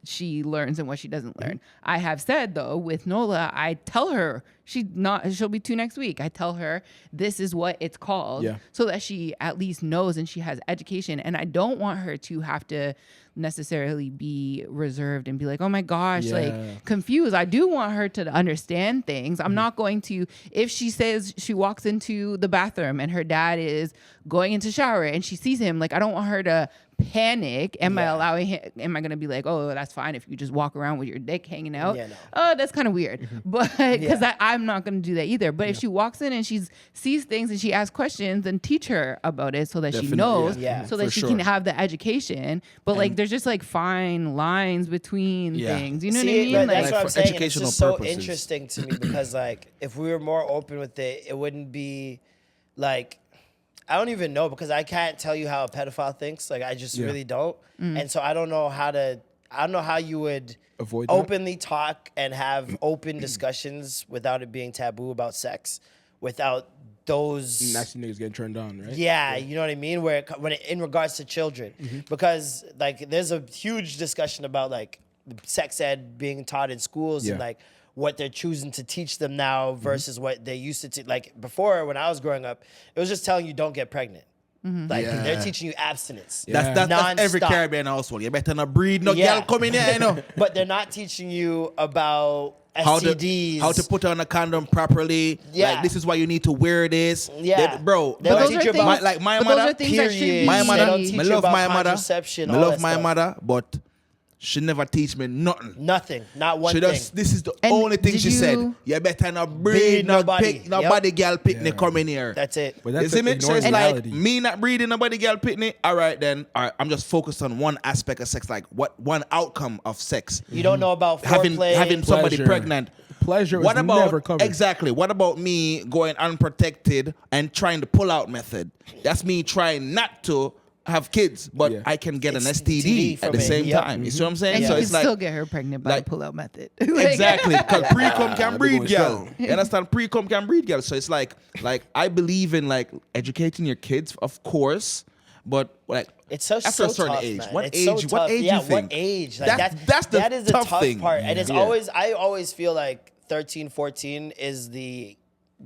she learns and what she doesn't learn. Mm-hmm. I have said though with Nola, I tell her she'll be 2 next week. I tell her this is what it's called, Yeah. so that she at least knows and she has education. And I don't want her to have to necessarily be reserved and be like, oh my gosh, Yeah. like confused. I do want her to understand things. I'm not going to, if she says she walks into the bathroom and her dad is going into shower and she sees him, like I don't want her to panic. Am I Yeah. allowing him? Am I going to be like, oh, that's fine if you just walk around with your dick hanging out? Yeah, no. Oh, that's kind of weird. But because I'm not going to do that either. But if she walks in and she sees things and she asks questions, then teach her about it so that she Definitely, knows, yeah. so that For she sure. can have the education. But like, there's just like fine lines between Yeah. things. You know See, what I mean? but Like, that's what for I'm saying. and It's educational just so purposes. interesting to me because, like, if we were more open with it, it wouldn't be like, I don't even know because I can't tell you how a pedophile thinks. Like, I just really don't. And so I don't know how you would Avoid that? openly talk and have open discussions without it being taboo about sex, without those Nasty niggas getting turned on, right? yeah, you know what I mean? When in regards to children, because like there's a huge discussion about like sex ed being taught in schools and Yeah. like what they're choosing to teach them now versus what they used to like before when I was growing up. It was just telling you don't get pregnant. Like Yeah. they're teaching you abstinence. Yeah. That's every Non-stop. Caribbean household. You better not breed no Yeah. girl come in here, you know. But they're not teaching you about How STDs. to put on a condom properly. Yeah. Like, this is why you need to wear this. Yeah. Bro. They'll those teach are you things, about like my but mother, those are things that should period. be. my They mother, don't teach me you love about my mother. contraception, Me all love that my stuff. mother, but she never teach me nothing. Nothing. Not one She thing. just, this is the And only thing did she said. you- You better not Breed breed, not nobody. pick, nobody Yep. girl picnic Yeah. come in here. That's it. But You that's see me? So it's like reality. me not breeding nobody girl picnic. All right, then. All right, I'm just focused on one aspect of sex, like what one outcome of sex. You don't know about Having foreplay. somebody Pleasure. pregnant. Pleasure What is about never covered. exactly? What about me going unprotected and trying the pull-out method? That's me trying not to have kids, but Yeah. I can get It's an STD from at the it. same Yep. time. You see what I'm saying? And So you it's can like still get her pregnant by like- the pull-out method. Like- exactly because pre-cum can they breed going girl. strong. You understand? Pre-cum can breed girl. So it's like I believe in like educating your kids, of course, but like It's so, after so a certain tough, age. man. What It's age? so What tough. age yeah, you think? what age? Like That's the that is the tough tough thing. part. And it's Yeah. always, I always feel like 13, 14 is the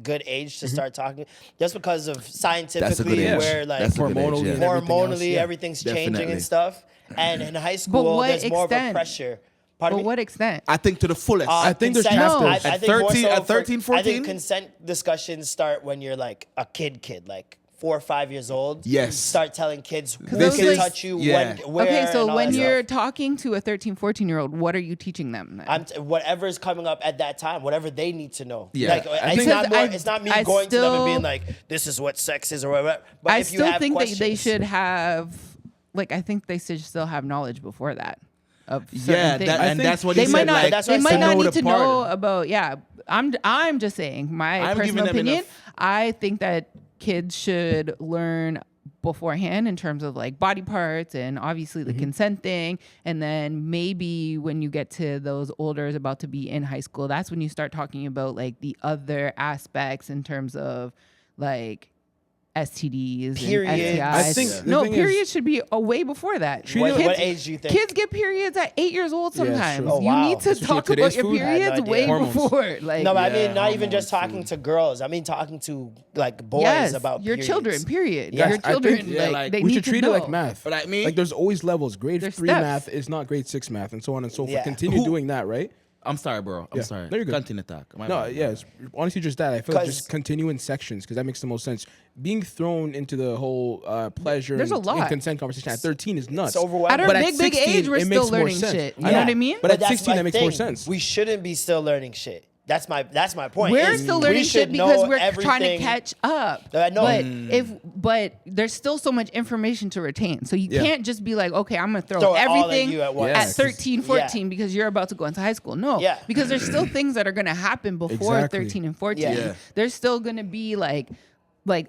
good age to start talking, just because of scientifically age. where like That's a good age, hormonally yeah. and everything else, hormonally yeah. everything's changing Definitely. and stuff. And in high school, what there's more of a extent? pressure. Pardon But me? what extent? I think to the fullest. I think there's consent- chapters. I At think more 13 so at 13, I 14? think consent discussions start when you're like a kid, like 4 or 5 years old. Yes. Start telling kids who those, can like- touch you, Yeah. when, where, Okay, so and all when that you're stuff. talking to a 13, 14-year-old, what are you teaching them then? Whatever's coming up at that time, whatever they need to know. Yeah. Like, I it's think- not more, I- it's not me I going to them and still- being like, "This is what sex is" or whatever. But I if you still have think that they questions- should have, like, I think they should still have knowledge before that of certain yeah, things. that, and think that's what They he might said. not. Like, that's They what I might said. not know need the to know part. about. Yeah, I'm just saying my I'm giving personal them opinion. enough. I think that kids should learn beforehand in terms of like body parts and obviously the consent thing, and then maybe when you get to those older, about to be in high school, that's when you start talking about like the other aspects in terms of like STDs Periods. and STIs. I think the no, thing is- periods should be way before that. What age do you think? Kids get periods at 8 years old Yeah, it's sometimes. true. Oh, You wow. need to Especially talk today's about your food. I had no periods idea. way Hormones. before. Like, No, but I Yeah, mean, not even just hormones, talking food. to girls. I mean, talking to like boys yes, about your periods. children, period. Yes, Your I children, think, yeah, like, they we need should to treat know. it like math. But like me? Like there's always levels. Grade There's 3 steps. math is not grade 6 math, and so on and so forth. Yeah. Continue Who- doing that, right? I'm sorry, bro. I'm Yeah. sorry. No, you're good. Continue to talk. My No, bad. yeah, it's honestly just that. I feel like 'Cause- just continue in sections because that makes the most sense. Being thrown into the whole pleasure There's a and lot. consent conversation at 13 is nuts. It's overwhelming. At our But at big 16, age, we're it still makes more learning sense. shit. You I know know. what I mean? But at that's 16, my that makes more thing. sense. We shouldn't be still learning shit. That's my point. We're is still we learning should shit because know we're trying to everything. catch up. I know. But there's still so much information to retain. So you Yeah. can't just be like, okay, I'm gonna throw Throw it all at everything you at once. Yeah, at 13, 14 because you're about to go into high school. No, Yeah. because there's still things that are gonna happen before Exactly. 13 and 14. Yeah. Yeah. There's still gonna be like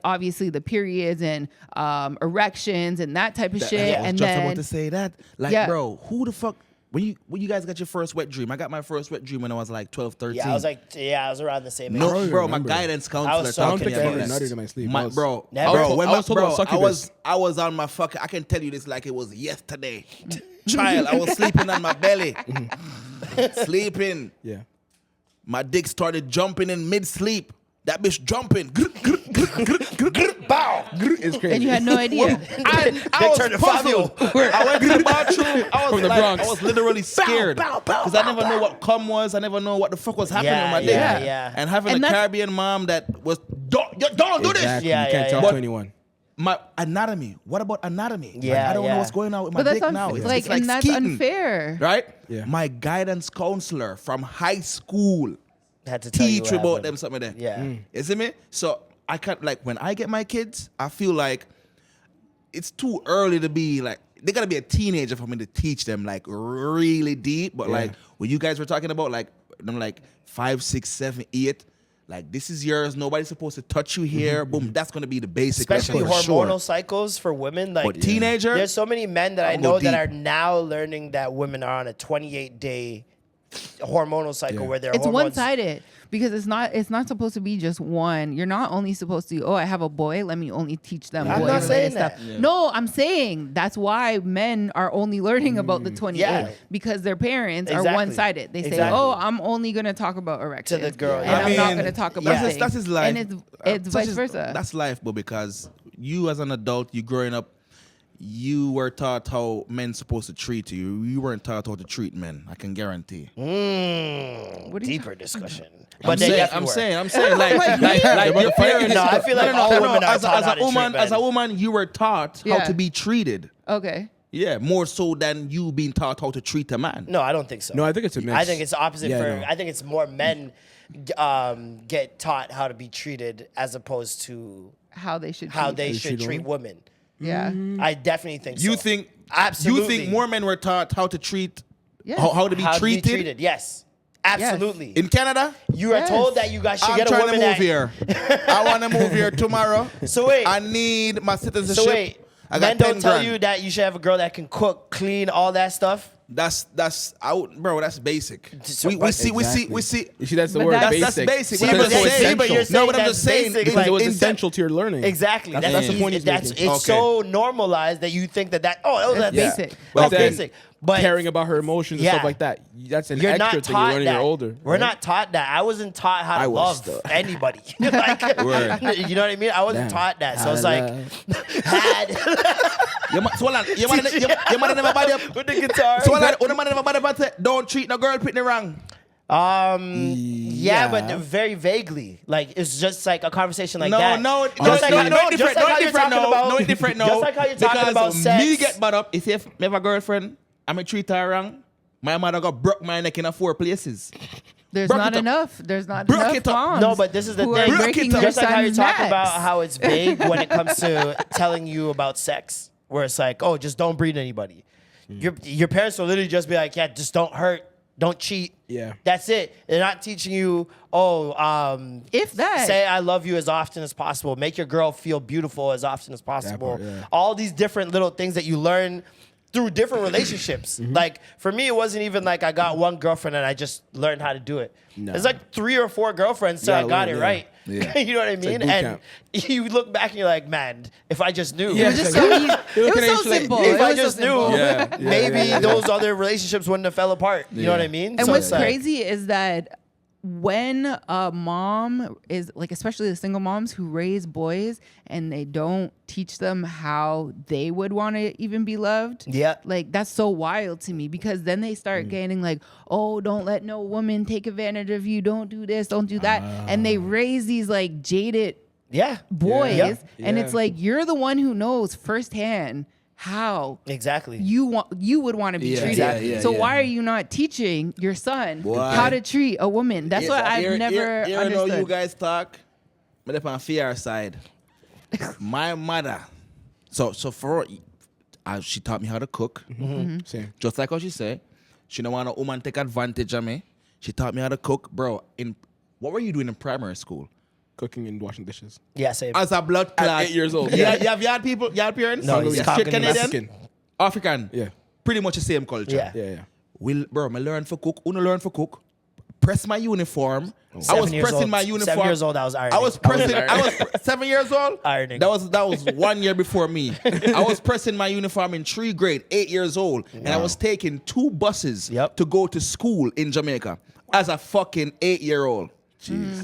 obviously the periods and erections and that type of shit. yeah. I was And just then about to say that. Like, Yeah. bro, who the fuck? When you guys got your first wet dream? I got my first wet dream when I was like 12, 13. Yeah, I was around the same age. No, don't bro, my remember. guidance I counselor was so I don't talking think to I me ever about nutted this. in my sleep. My, I was- bro, Never. bro, when I my, was told about bro, succubus. I was on my fucking. I can tell you this like it was yesterday. Child, I was sleeping on my belly, sleeping. Yeah. My dick started jumping in mid sleep. That bitch jumping. Bow. It's crazy. and you had no idea. I was turned to puzzled. I went to the bathroom. I was From the like, Bronx. I was literally scared bow, bow, because I bow, never know what cum was. I never know what the fuck was happening Yeah, with my dick. yeah. And having And a that's- Caribbean mom that was don't do this. Exactly. Yeah, you can't yeah, talk yeah. to anyone. my anatomy. What about anatomy? Like, Yeah, I don't know yeah. what's going on with my But that's dick now. like, It's like and that's skeeting, unfair. right? Yeah. My guidance counselor from high school Had to tell you teach what about happened. them something there. Yeah. You see me? So I can't, like, when I get my kids, I feel like it's too early to be like, they gotta be a teenager for me to teach them like really deep. But like when you guys were talking about like them like 5, 6, 7, 8, like this is yours. Nobody's supposed to touch you here. Boom. That's gonna be the basic. Especially lesson hormonal for sure. cycles for women. Like But teenager, there's so many men that I I'll go know that deep. are now learning that women are on a 28-day hormonal cycle where their It's hormones. one-sided because it's not supposed to be just one. You're not only supposed to, I have a boy, let me only teach them I'm boy not related saying stuff. that. Yeah. No, I'm saying that's why men are only learning about the 28 Yeah. because their parents are Exactly. one-sided. They say, Exactly. I'm only going to talk about erections. To the girl, And yeah. I'm not mean, going to talk about yeah. things. That's his life. And it's vice versa. That's life, but because you as an adult, you growing up, you were taught how men supposed to treat you. You weren't taught how to treat men. I can guarantee. What are you Deeper discussion. I'm But they saying, definitely were. I'm saying, like your parents. No, I feel like all women are as taught how a to treat woman, men. as a woman, you were taught how Yeah. to be treated. Okay. Yeah, more so than you being taught how to treat a man. No, I don't think so. No, I think it's a mix. I think it's the opposite Yeah, for. no. I think it's more men get taught how to be treated as opposed to How they should how treat. they They should treat treat women. Yeah. I definitely think You so. think Absolutely. You think more men were taught how to treat, Yes. how to be how treated to be treated? Yes, absolutely. in Canada? You are Yes. told that you guys should I'm get a trying to woman move that. here. I want to move here tomorrow. So wait. I need my citizenship. So wait. I got Men 10 don't tell grand. you that you should have a girl that can cook, clean, all that stuff. Bro. That's basic. So- We see. You see, that's the But word that's- That's basic. basic. See, But but I'm they- saying- see, but you're no, but I'm saying just that's saying basic, Because it was in essential to your learning. Exactly. That's the point he's That's making. it's so normalized that you think that That's that's basic. But That's then basic. But caring about her emotions and Yeah. stuff like that. That's an you're extra not thing you taught learn when that. you're older. We're right? not taught that. I wasn't taught how to I was, love though. anybody. Like, Word. you know what I mean? I wasn't Damn. taught that. So How it's to like, Your man never body up. with the guitar. So when man never body up, say, don't treat no girl pretty wrong. Yeah, but very vaguely. Like it's just like a conversation like No, that. no, just like, no, just like how you're talking about. No, different, no. Just like how you're talking Because about sex. me get bad up. If you have a girlfriend, I'm treat her wrong. My mother got broke my neck in 4 places. There's Broke not it up. enough. There's not Broke enough it up. moms. No, but this is the who thing. Are Broke breaking it up. their Just like how you're son's talking necks. about how it's vague when it comes to telling you about sex, where it's like, oh, just don't breed anybody. Your parents will literally just be like, yeah, just don't hurt, don't cheat. Yeah. That's it. They're not teaching you, If that. say I love you as often as possible. Make your girl feel beautiful as often as possible. part, yeah. All these different little things that you learn through different relationships. Like for me, it wasn't even like I got one girlfriend and I just learned how to do it. No. It's like 3 or 4 girlfriends till I Yeah, got yeah. it right. Yeah. You know what I mean? boot And camp. you look back and you're like, man, if I just knew. It was just so easy. It was so simple. If It I was so just knew, simple. Yeah, maybe yeah. those other relationships wouldn't have fell apart. You know what I mean? And So what's it's like- crazy is that when a mom is like, especially the single moms who raise boys and they don't teach them how they would want to even be loved. Yeah. Like that's so wild to me because then they start getting like, oh, don't let no woman take advantage of you. Don't do this. Don't do that. And they raise these like jaded Yeah. boys. Yeah. And Yeah. it's like, you're the one who knows firsthand how Exactly. you would want to be Yeah, treated. yeah, yeah, so yeah. why are you not teaching your son Why? how to treat a woman? That's what I've never Here I know understood. you guys talk. But if on fear side, my mother. So for she taught me how to cook. Same. Just like how she said, she don't want a woman take advantage of me. She taught me how to cook, bro. What were you doing in primary school? Cooking and washing dishes. Yeah, same. As a blood clot. 8 years old. Yeah, you have people, you have parents? No, he's Straight Congolese. Canadian? Mexican. African. Yeah. Pretty much the same culture. Yeah. Yeah. Bro, I learn for cook. Uno learn for cook. Press my uniform. I 7 was years pressing old. my uniform. 7 years old, I was ironing. I was pressing. I was 7 years old. Ironing. That was 1 year before me. I was pressing my uniform in 3rd grade, 8 years old, and I was taking 2 buses to go to school in Jamaica as a fucking 8-year-old.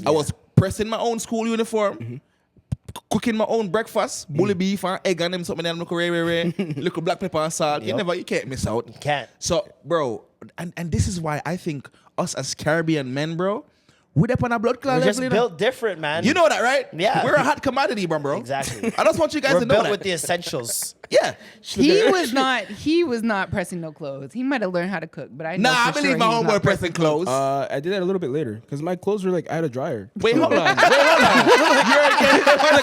I was pressing my own school uniform. Cooking my own breakfast, bully beef and egg and them something and little black pepper and salt. You can't miss out. Can't. So, bro, and this is why I think us as Caribbean men, bro, We're up on a blood clot We're just level, you know? built different, man. You know that, right? Yeah. We're a hot commodity, bro. Exactly. I just want you guys We're to know built that. with the essentials. Yeah. He was not pressing no clothes. He might have learned how to cook, but I know Nah, I for believe sure my he was homeboy not pressing clothes. I did that a little bit later because my clothes were like I had a dryer. Wait, hold on. Like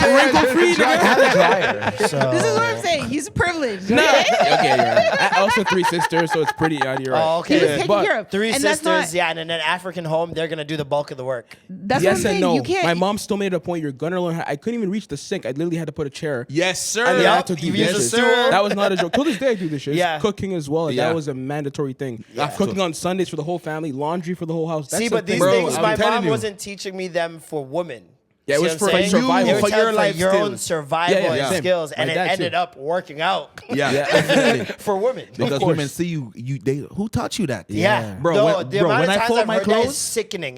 wrinkle free. I have a dryer. So. This is what I'm saying. He's privileged. Nah. okay? Okay, you're right. I also 3 sisters, so it's pretty. You're right. Oh, okay. He was Yeah. taken But care of. 3 and that's sisters, not, yeah, and in an African home, they're gonna do the bulk of the work. That's what I'm Yes and saying. no. You can't. My mom still made it a point. You're gonna learn how. I couldn't even reach the sink. I literally had to put a chair. Yes, sir. And then I Yup, had to do you use a dishes. stool. That was not a joke. Till this day, I do this shit. Yeah. Cooking as well. Like, Yeah. That was a mandatory thing. Yeah. Cooking on Sundays for the whole family. Laundry for the whole house. That's See, the but these thing. things, I'm my telling mom you. wasn't teaching me them for women. Yeah, it See was what I'm for saying? survival. They were For telling your for life your still. own survival Yeah, yeah, and same. skills, and My it dad ended too. up working out. Yeah. Yeah, definitely. For women. Because course. women see you, who taught you that? Yeah, Bro, No, when- the bro, amount when of I times fold I've my heard that is clothes- sickening.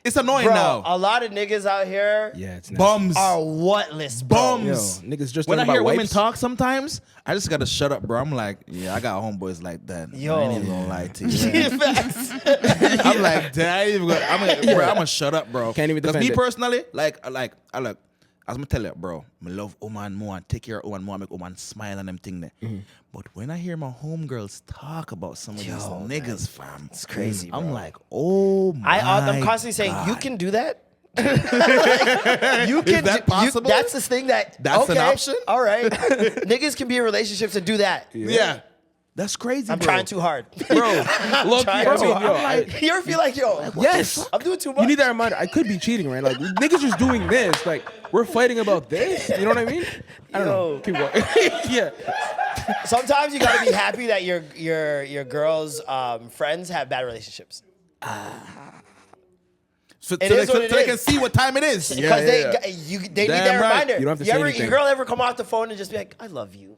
It's annoying Bro, now. a lot of niggas out here Yeah, it's nasty. Bums. are whatless, bro. Bums. Yo, niggas just When I learned hear about women wipes. talk sometimes, I just gotta shut up, bro. I'm like, yeah, I got homeboys like that. Yo. I ain't even gonna lie to you. Facts. I'm like, damn, I ain't even gonna, I'm gonna shut up, bro. Can't even Because defend me it. personally, I look, as I tell you, bro, I love woman more and take care of woman more, make woman smile and them thing there. Mm-hmm. But when I hear my homegirls talk about some of these niggas, fam, it's crazy, I'm bro. like, oh my I'm constantly saying, God. you can do that? Like, you can that possible? that's the thing that That's an okay, option? All right. Niggas can be in relationships and do that. Yeah. That's crazy, I'm bro. trying too hard. Bro, look, trying bro, too hard. yo, You ever feel like, yo, yes. I'm doing too much? You need that reminder. I could be cheating, right? Like niggas just doing this. Like we're fighting about this. You know what I mean? I don't know. Yo. Keep going. Yeah. Sometimes you gotta be happy that your girl's friends have bad relationships. So, It so is they, what so it they is. can see what time it is. Because Yeah, they yeah. need Damn that right. reminder. You don't have to say Your anything. girl ever come off the phone and just be like, I love you.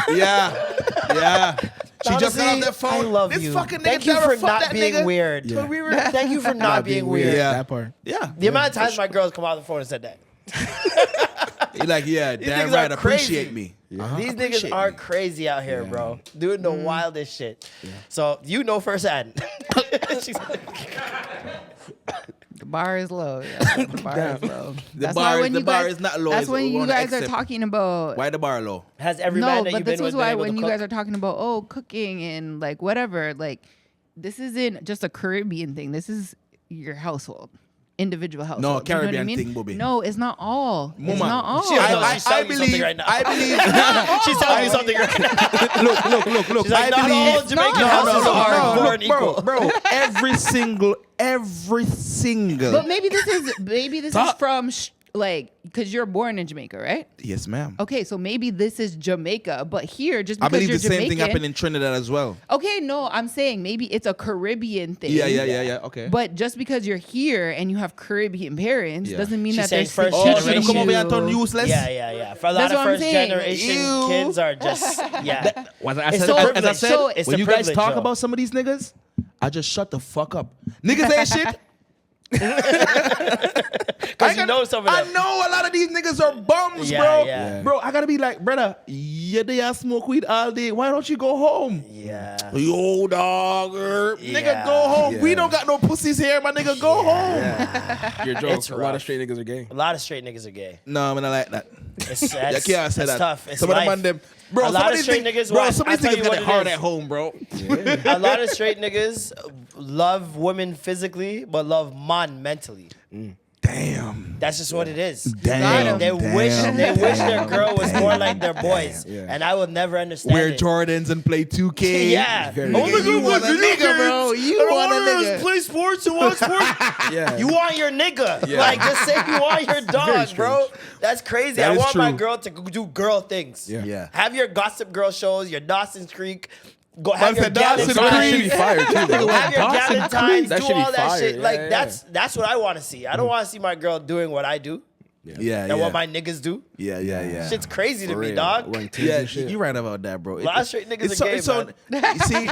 Yeah. Yeah. She just got off Honestly, that phone. I love this you. fucking nigga Thank you never for fucked not that being nigga. weird. Yeah. Thank you for not being weird. Yeah. That part. Yeah. The amount of times my girls come off the phone and said that. He like, yeah, damn niggas right, are crazy. appreciate me. These Appreciate niggas are me. crazy out here, bro. Doing the wildest shit. So you know firsthand. She's The bar is low. Yeah. The bar is low. That's bar why is- when the you bar guys, is not low, That's it's when we you wanna guys are accept. talking about. Why the bar low? Has every No, man that but you've this been was with been why able when to you cook? guys are talking about cooking and like whatever, like this isn't just a Caribbean thing. This is your household. Individual household. You know what Caribbean I mean? thing, Bobby. No, it's not all. It's Mama, not all. She don't know. She's telling you something believe, right now. I believe. She's telling you something right now. Look. She's like, not all Jamaican houses are born equal. bro. Every single. But maybe this is from like because you're born in Jamaica, right? Yes, ma'am. Okay, so maybe this is Jamaica, but here just I because believe you're the same Jamaican, thing happened in Trinidad as well. Okay, no, I'm saying maybe it's a Caribbean thing. Yeah. Okay. But just because you're here and you have Caribbean parents Yeah. doesn't mean She's that they're saying first Oh, teaching should have come over here and turn you. useless. Yeah. For a lot That's of what I'm first saying. generation Ew. kids are just As It's I the said, privilege. So it's when the you guys privilege, talk yo. about some of these niggas, I just shut the fuck up. Niggas ain't shit. Because you know some of I them. know a lot of these niggas are bums, Yeah, bro. yeah. Bro, I gotta be like, brother, yeah, they are smoke weed all day. Why don't you go home? Yeah. Yo, dog, nigga, Yeah. go home. We Yeah. don't got no pussies here, my nigga. Go home. Your joke. It's A lot rough. of straight niggas are gay. A lot of straight niggas are gay. No, man, I like that. It's, You that's, can't say that's that. tough. It's some of life. them, them, bro. A some lot of of these straight niggas, niggas, bro. watch, Some I'll of these tell you niggas got what it it hard is. at home, bro. A lot of straight niggas love women physically, but love man mentally. Damn. That's just what it is. Damn. They wish their girl was more like their boys, Yeah. and I will never understand Wear it. Jordans and play 2K. Yeah. Very Oh, good. You want a nigga, bro. You want a nigga. Play sports and watch sports. Yeah. You want your nigga. Yeah. Like, just say you want your dog, strange. bro. That's crazy. That I is want my true. girl to do girl things. Yeah. Yeah. Have your Gossip Girl shows, your Dawson's Creek. Go Man have your said Dawson's That Creek. should be fire too, bro. Have your Dawson Galentines, Creek, that do should be all that fire. shit. Yeah, Like, yeah, that's what I want to see. I don't want to see my girl doing what I do Yeah, and what my niggas do. yeah. Shit's crazy to For me, real. dog. Wearing Timbs Yeah, and shit. you're right about that, bro. A lot of straight niggas it's are gay, so, you see,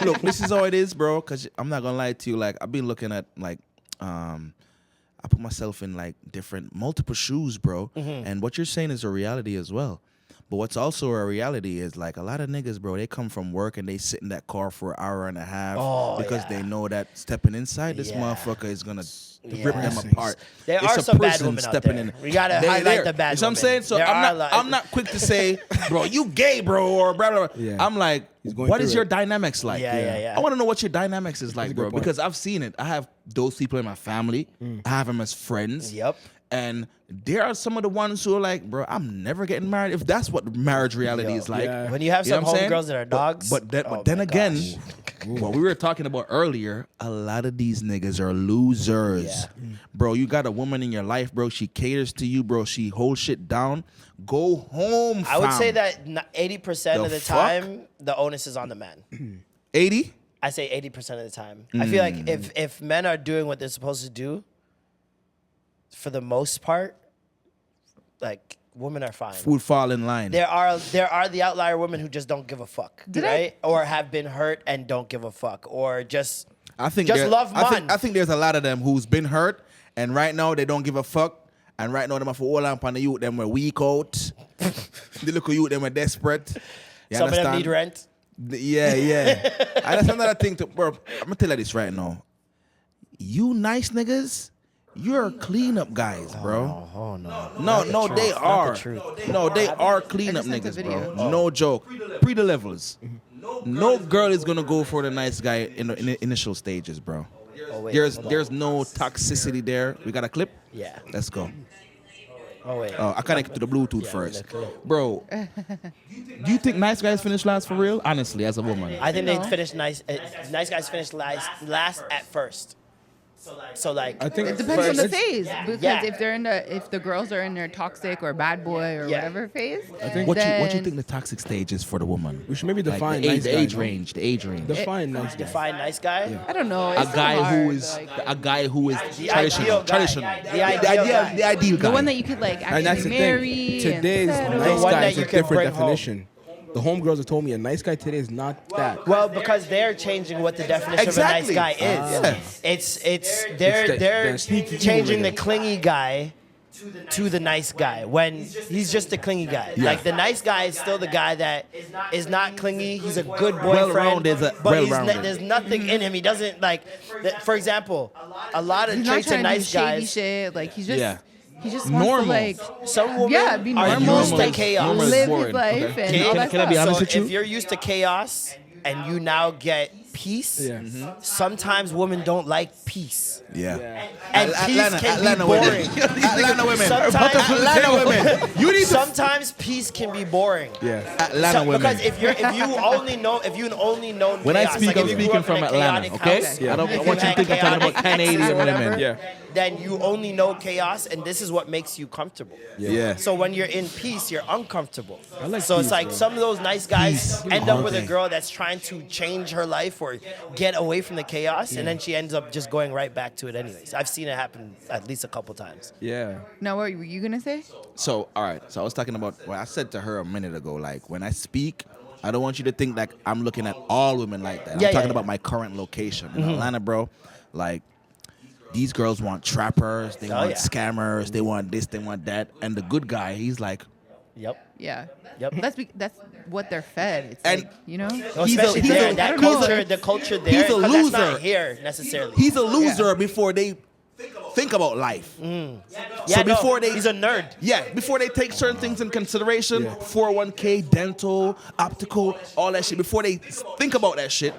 look, this is how it is, bro. Because I'm not gonna lie to you. Like, I've been looking at like, I put myself in like multiple shoes, bro. And what you're saying is a reality as well. But what's also a reality is like a lot of niggas, bro, they come from work and they sit in that car for an hour and a half because they know that stepping inside this motherfucker is gonna rip them apart. There It's are a some bad person women out stepping there. in. We gotta They're highlight there. the bad You know what I'm women. saying? So There are I'm not quick to say, bro, you gay, bro, or blah blah blah. Yeah. I'm like, going what through is your it. dynamics like? Yeah. I want to know what your dynamics is like, a good bro, point. because I've seen it. I have those people in my family. I have them as friends. Yep. And there are some of the ones who are like, bro, I'm never getting married. If that's what marriage reality is like. Yeah. When you have You know some what I'm saying? homegirls that are dogs. But oh then my again, gosh. what we were talking about earlier, a lot of these niggas are losers. Yeah. Bro, you got a woman in your life, bro. She caters to you, bro. She holds shit down. Go home, I would fam. say that 80% of The the fuck? time, the onus is on the man. 80? I say 80% of the time. I feel like if men are doing what they're supposed to do, for the most part, like women are fine. Would fall in line. There are the outlier women who just don't give a fuck, right? Or have been hurt and don't give a fuck, or just I think just there- love man. I think there's a lot of them who's been hurt, and right now they don't give a fuck. And right now them have to hold on the youth. Them were weak out. They look at youth. Them were desperate. You Some of them understand? need rent. Yeah. And that's another thing to, bro. I'm gonna tell you this right now. You nice niggas, you're cleanup guys, bro. Oh no. No, they are. truth. No, they are cleanup I just sent a niggas, video. bro. No joke. Pre the levels. No girl is gonna go for the nice guy in the initial stages, bro. Oh, wait, There's hold on. no toxicity there. We got a clip? Yeah. Let's go. Oh wait. Oh, I connected to the Bluetooth Yeah, first. the clip. Bro, do you think nice guys finish last for real? Honestly, as a woman. I think they finished nice. Nice guys finished last at first. So like, I think It depends on the phase, because Yeah. if the girls are in their toxic or bad boy or Yeah. whatever phase, I think What you then think the toxic stage is for the woman? we should maybe Like define the age, nice the guy, age no? range, the age range. Define nice guy. define nice guy. I don't know. A It's so guy hard, who is like, a guy who is The traditional, ideal guy. traditional. The ideal guy. The ideal guy. the one that you could like And that's actually the marry. thing. and Today's settle. nice one guy that is you a can different bring home. definition. The homegirls have told me a nice guy today is not that. Well, because they're changing what the definition Exactly. of a nice guy is. Yeah. It's they're the sneaky evil changing the nigga. clingy guy to the nice guy when he's just a clingy guy. Like the nice guy is still the guy that is not clingy. He's a good boyfriend, Well-rounded, but well-rounded. there's nothing in him. He doesn't like. For example, a lot of He's not traits of trying to do nice shady guys. shit. Like he just Yeah. he just Normal. wants to like Some women be are normal, used to like, chaos. Normal is live boring. his life Okay. and all that can I be stuff. honest So with you? if you're used to chaos and you now get peace, Yeah. sometimes women don't like peace. Yeah. And peace can be boring. Atlanta women. Sometimes- Atlanta women. You need to. Sometimes peace can be boring. Yeah. Atlanta women. Because if you only know When I chaos, speak, like I'm if you grew speaking up in from a Atlanta, chaotic okay? house, Yeah. I don't if I want you to had think I'm talking about chaotic exes Canadian or whatever, women. Yeah. then you only know chaos, and this is what makes you comfortable. Yeah. So when you're in peace, you're uncomfortable. like So it's peace, like bro. some of those nice guys Peace. end up with a Okay. girl that's trying to change her life or get away from the chaos, and then she ends up just going right back to it anyways. I've seen it happen at least a couple times. Yeah. Now, what were you gonna say? So, all right. So I was talking about what I said to her a minute ago. Like, when I speak, I don't want you to think like I'm looking at all women like that. Yeah, I'm talking yeah. about my current location in Atlanta, bro. Like, these girls want trappers, they want yeah. scammers, they want this, they want that. And the good guy, he's like, Yep. Yeah. Yep. That's what they're fed. It's And- like, you know. No, He's especially he's there, a- that he's a- culture, the culture there, he's a 'cause that's loser. not here necessarily. he's a loser before they think about life. So before they, he's a nerd. Yeah, before they take certain things in consideration, 401k, dental, optical, all that shit, before they think about that shit,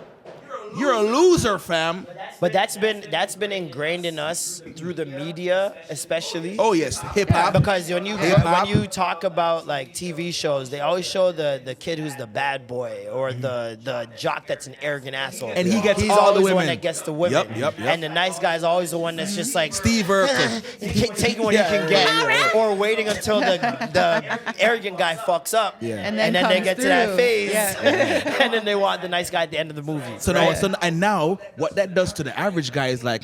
you're a loser, fam. But that's been ingrained in us through the media, especially. Oh yes, hip hop. Because when Hip-hop. you talk about like TV shows, they always show the kid who's the bad boy or the jock that's an arrogant asshole. And he gets He's all the always the one women. that gets the women. Yep. And the nice guy's always the one that's just like Steve Urkel. taking what he can get, or waiting until the arrogant guy fucks up, Yeah. And then they comes get to that through. phase, Yeah. and then they want the nice guy at the end of the movie. So now right? And now what that does to the average guy is like,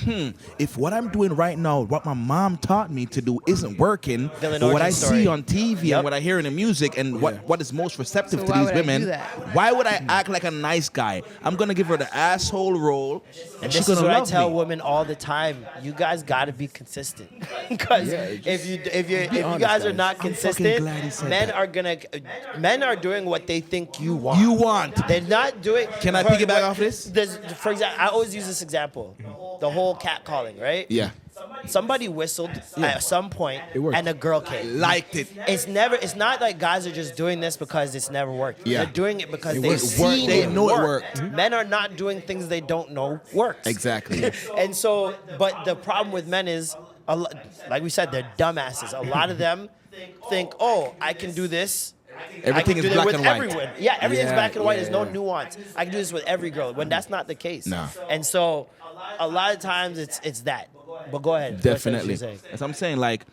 if what I'm doing right now, what my mom taught me to do isn't working, Villain but what I origin story. see on TV and what I hear in the music and what is most receptive So to why these would I do women, that? why would I act like a nice guy? I'm gonna give her the asshole role, and she's This is gonna what I love tell me. women all the time. You guys got to be consistent, because if you honest, guys are guys. not fucking consistent, glad he said men are doing what they think you want. You want. They're not doing. Can I piggyback off this? For example, I always use this example: the whole catcalling, right? Yeah. Somebody whistled at some point, worked. and a girl came. Liked it. It's not like guys are just doing this because it's never worked. Yeah. They're doing it because It they've worked. seen They it know it work. worked. Men are not doing things they don't know works. Exactly. And so, but the problem with men is, like we said, they're dumbasses. A lot of them think, oh, I can do this. Everything I is can do black that with and white. everyone. Yeah, everything's Yeah, black and white. yeah, There's no yeah. nuance. I can do this with every girl, when that's not the case. Nah. And so, a lot of times it's that. But go ahead. Definitely. What you're saying. As I'm saying, like,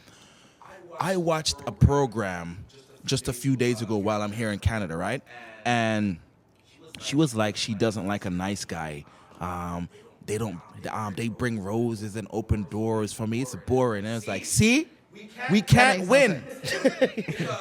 I watched a program just a few days ago while I'm here in Canada, right? And she was like, she doesn't like a nice guy. They don't. They bring roses and open doors. For me, it's boring. And it's like, see, we can't win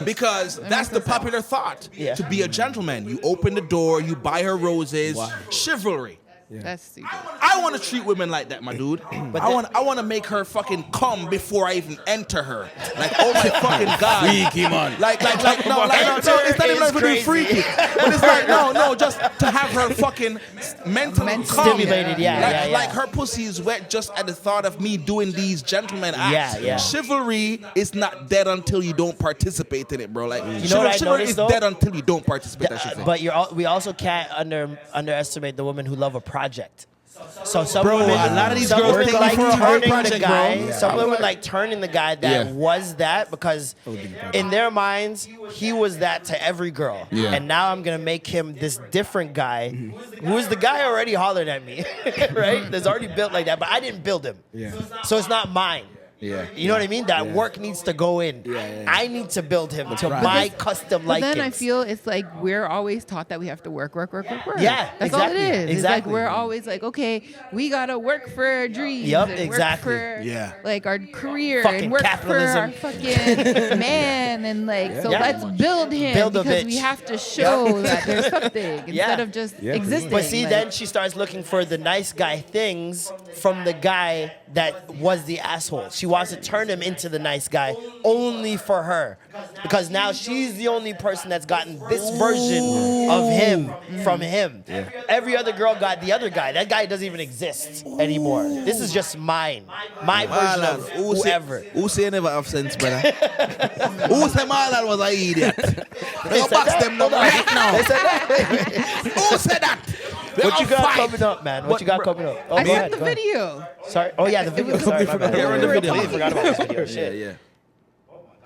because that's the popular thought. Yeah. To be a gentleman, you open the door, you buy her roses, chivalry. That's stupid. I want to treat women like that, my dude. I want to make her fucking come before I even enter her. Like, oh my fucking god. Freaky, man. Like, no, it's not even like being freaky. But it's like, no, just to have her fucking mentally calm. Stimulated, yeah. Like her pussy is wet just at the thought of me doing these gentleman acts. Yeah. Chivalry is not dead until you don't participate in it, bro. Like, You know what I chivalry noticed, is though? dead until you don't participate. I should say. But we also can't underestimate the women who love a project. So some women, a lot of these some girls women take like you for a hard turning project, the guy. bro. Some women like turning the guy that Yeah. was that, because in their minds he was that to every girl. Yeah. And now I'm gonna make him this different guy, who is the guy already hollered at me, right? That's already built like that, but I didn't build him. Yeah. So it's not mine. Yeah. You know what I mean? That work needs to go in. I need to build him to my custom But likings. then I feel it's like we're always taught that we have to work. Yeah, That's all it exactly, is. It's exactly. like we're always like, okay, we gotta work for our dreams. Yep, and exactly. Work for, Yeah. like our career Fucking and work capitalism. for our fucking man, and like so Yeah. let's build him Build a because bitch. we have to show that there's something instead of just existing. But see, like, then she starts looking for the nice guy things from the guy that was the asshole. She wants to turn him into the nice guy only for her, because now she's the only person that's gotten this version of him from him. Every other girl got the other guy. That guy doesn't even exist anymore. This is just mine. My version of whoever. Who say never have sense, brother? Who say Marlon was an idiot? They said box that? them now Hold on. right now. They said that? Who said that? What you got Fight. coming up, man? What you got coming up? Oh, I go sent ahead, the go ahead. video. Sorry. Oh yeah, the video. Sorry, my bad. Yeah, we're in the I video. completely forgot about this video. Shit. Yeah.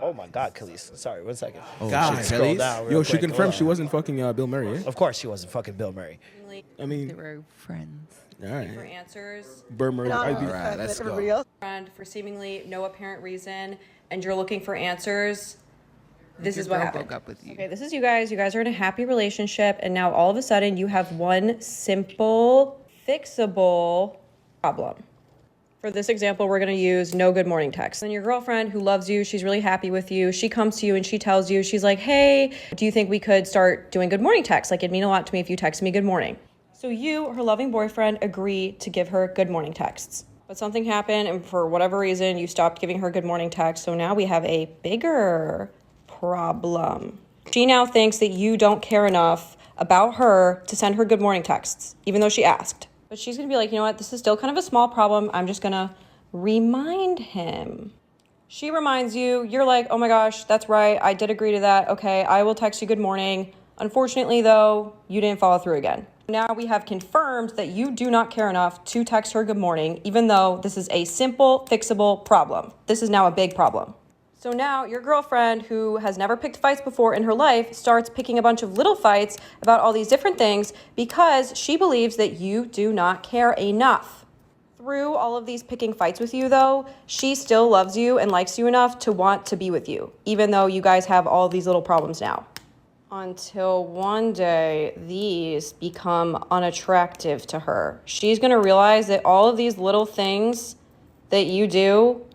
Oh my God, Khalees. Sorry, 1 second. God, Scroll Khalees? down real Yo, she quick. confirmed Hold she on. wasn't fucking Bill Murray, eh? Of course, she wasn't fucking Bill Murray. I They mean, were friends. all for right. answers, Bill Murray. I'd be, Alright, let's go. friend for seemingly no apparent reason, and you're looking for answers. This Your is what girl happened. broke up with you. Okay, this is you guys. You guys are in a happy relationship, and now all of a sudden you have one simple, fixable problem. For this example, we're going to use no good morning text. And your girlfriend who loves you, she's really happy with you. She comes to you and she tells you, she's like, hey, do you think we could start doing good morning texts? Like, it'd mean a lot to me if you text me good morning. So you, her loving boyfriend, agree to give her good morning texts. But something happened, and for whatever reason, you stopped giving her good morning texts. So now we have a bigger problem. She now thinks that you don't care enough about her to send her good morning texts, even though she asked. But she's gonna be like, you know what, this is still kind of a small problem. I'm just gonna remind him. She reminds you, you're like, oh my gosh, that's right, I did agree to that. Okay, I will text you good morning. Unfortunately though, you didn't follow through again. Now we have confirmed that you do not care enough to text her good morning, even though this is a simple, fixable problem. This is now a big problem. So now your girlfriend, who has never picked fights before in her life, starts picking a bunch of little fights about all these different things because she believes that you do not care enough. Through all of these picking fights with you, though, she still loves you and likes you enough to want to be with you, even though you guys have all these little problems now. Until one day, these become unattractive to her. She's going to realize that all of these little things that you do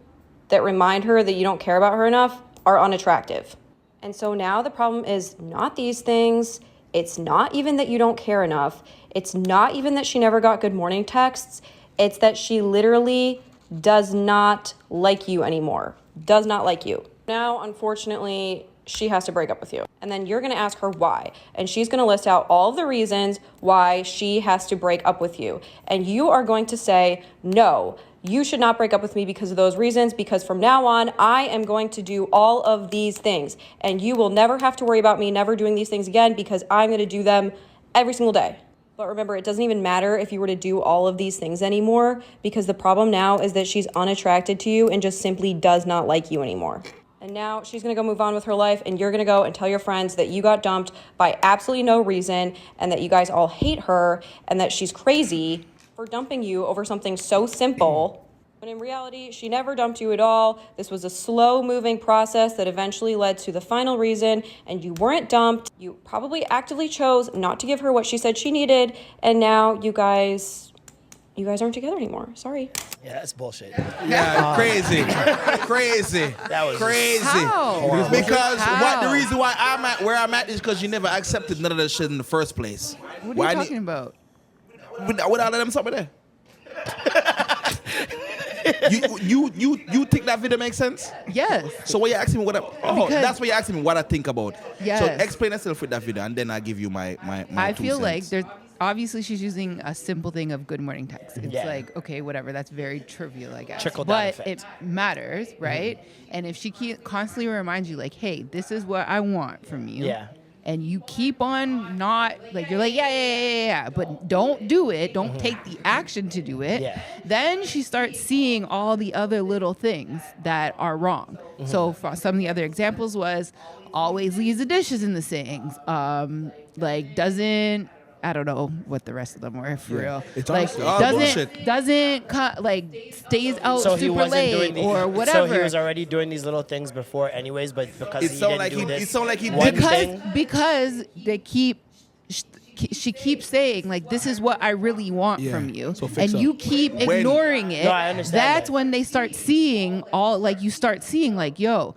that remind her that you don't care about her enough are unattractive. And so now the problem is not these things. It's not even that you don't care enough. It's not even that she never got good morning texts. It's that she literally does not like you anymore. Does not like you. Now, unfortunately, she has to break up with you. And then you're going to ask her why. And she's going to list out all of the reasons why she has to break up with you. And you are going to say, no, you should not break up with me because of those reasons, because from now on, I am going to do all of these things. And you will never have to worry about me never doing these things again because I'm going to do them every single day. But remember, it doesn't even matter if you were to do all of these things anymore, because the problem now is that she's unattracted to you and just simply does not like you anymore. And now she's going to go move on with her life, and you're going to go and tell your friends that you got dumped by absolutely no reason and that you guys all hate her and that she's crazy for dumping you over something so simple. When in reality, she never dumped you at all. This was a slow-moving process that eventually led to the final reason, and you weren't dumped. You probably actively chose not to give her what she said she needed, and now you guys aren't together anymore. Sorry. Yeah, that's bullshit. Yeah, crazy. Crazy. That was crazy. How? Because How? the reason why I'm at where I'm at is because you never accepted none of that shit in the first place. What are you talking about? With all of them something there. You think that video makes sense? Yes. So what you asking me Because- that's what you asking me what I think about. Yes. So explain yourself with that video and then I give you my I 2 feel cents. like there's obviously she's using a simple thing of good morning text. It's Yeah. like, okay, whatever, that's very trivial, I guess. Trickle down but effect. it matters, right? And if she constantly reminds you, like, hey, this is what I want from you. Yeah. And you keep on not, like, you're like, yeah, but don't do it. Don't take the action to do it. Yeah. Then she starts seeing all the other little things that are wrong. So for some of the other examples was always leaves the dishes in the sinks. Like doesn't, I don't know what the rest of them were for real. It's like honestly all bullshit. doesn't stays out So he super wasn't late doing or whatever. So he was already doing these little things before, anyways. But because It he sound didn't like do he- this, it sound like he one didn't- thing, because they keep she keeps saying like this is what I really want Yeah. from you, So fix and up. you keep ignoring it. No, I understand That's that. when they start seeing all like you start seeing like yo.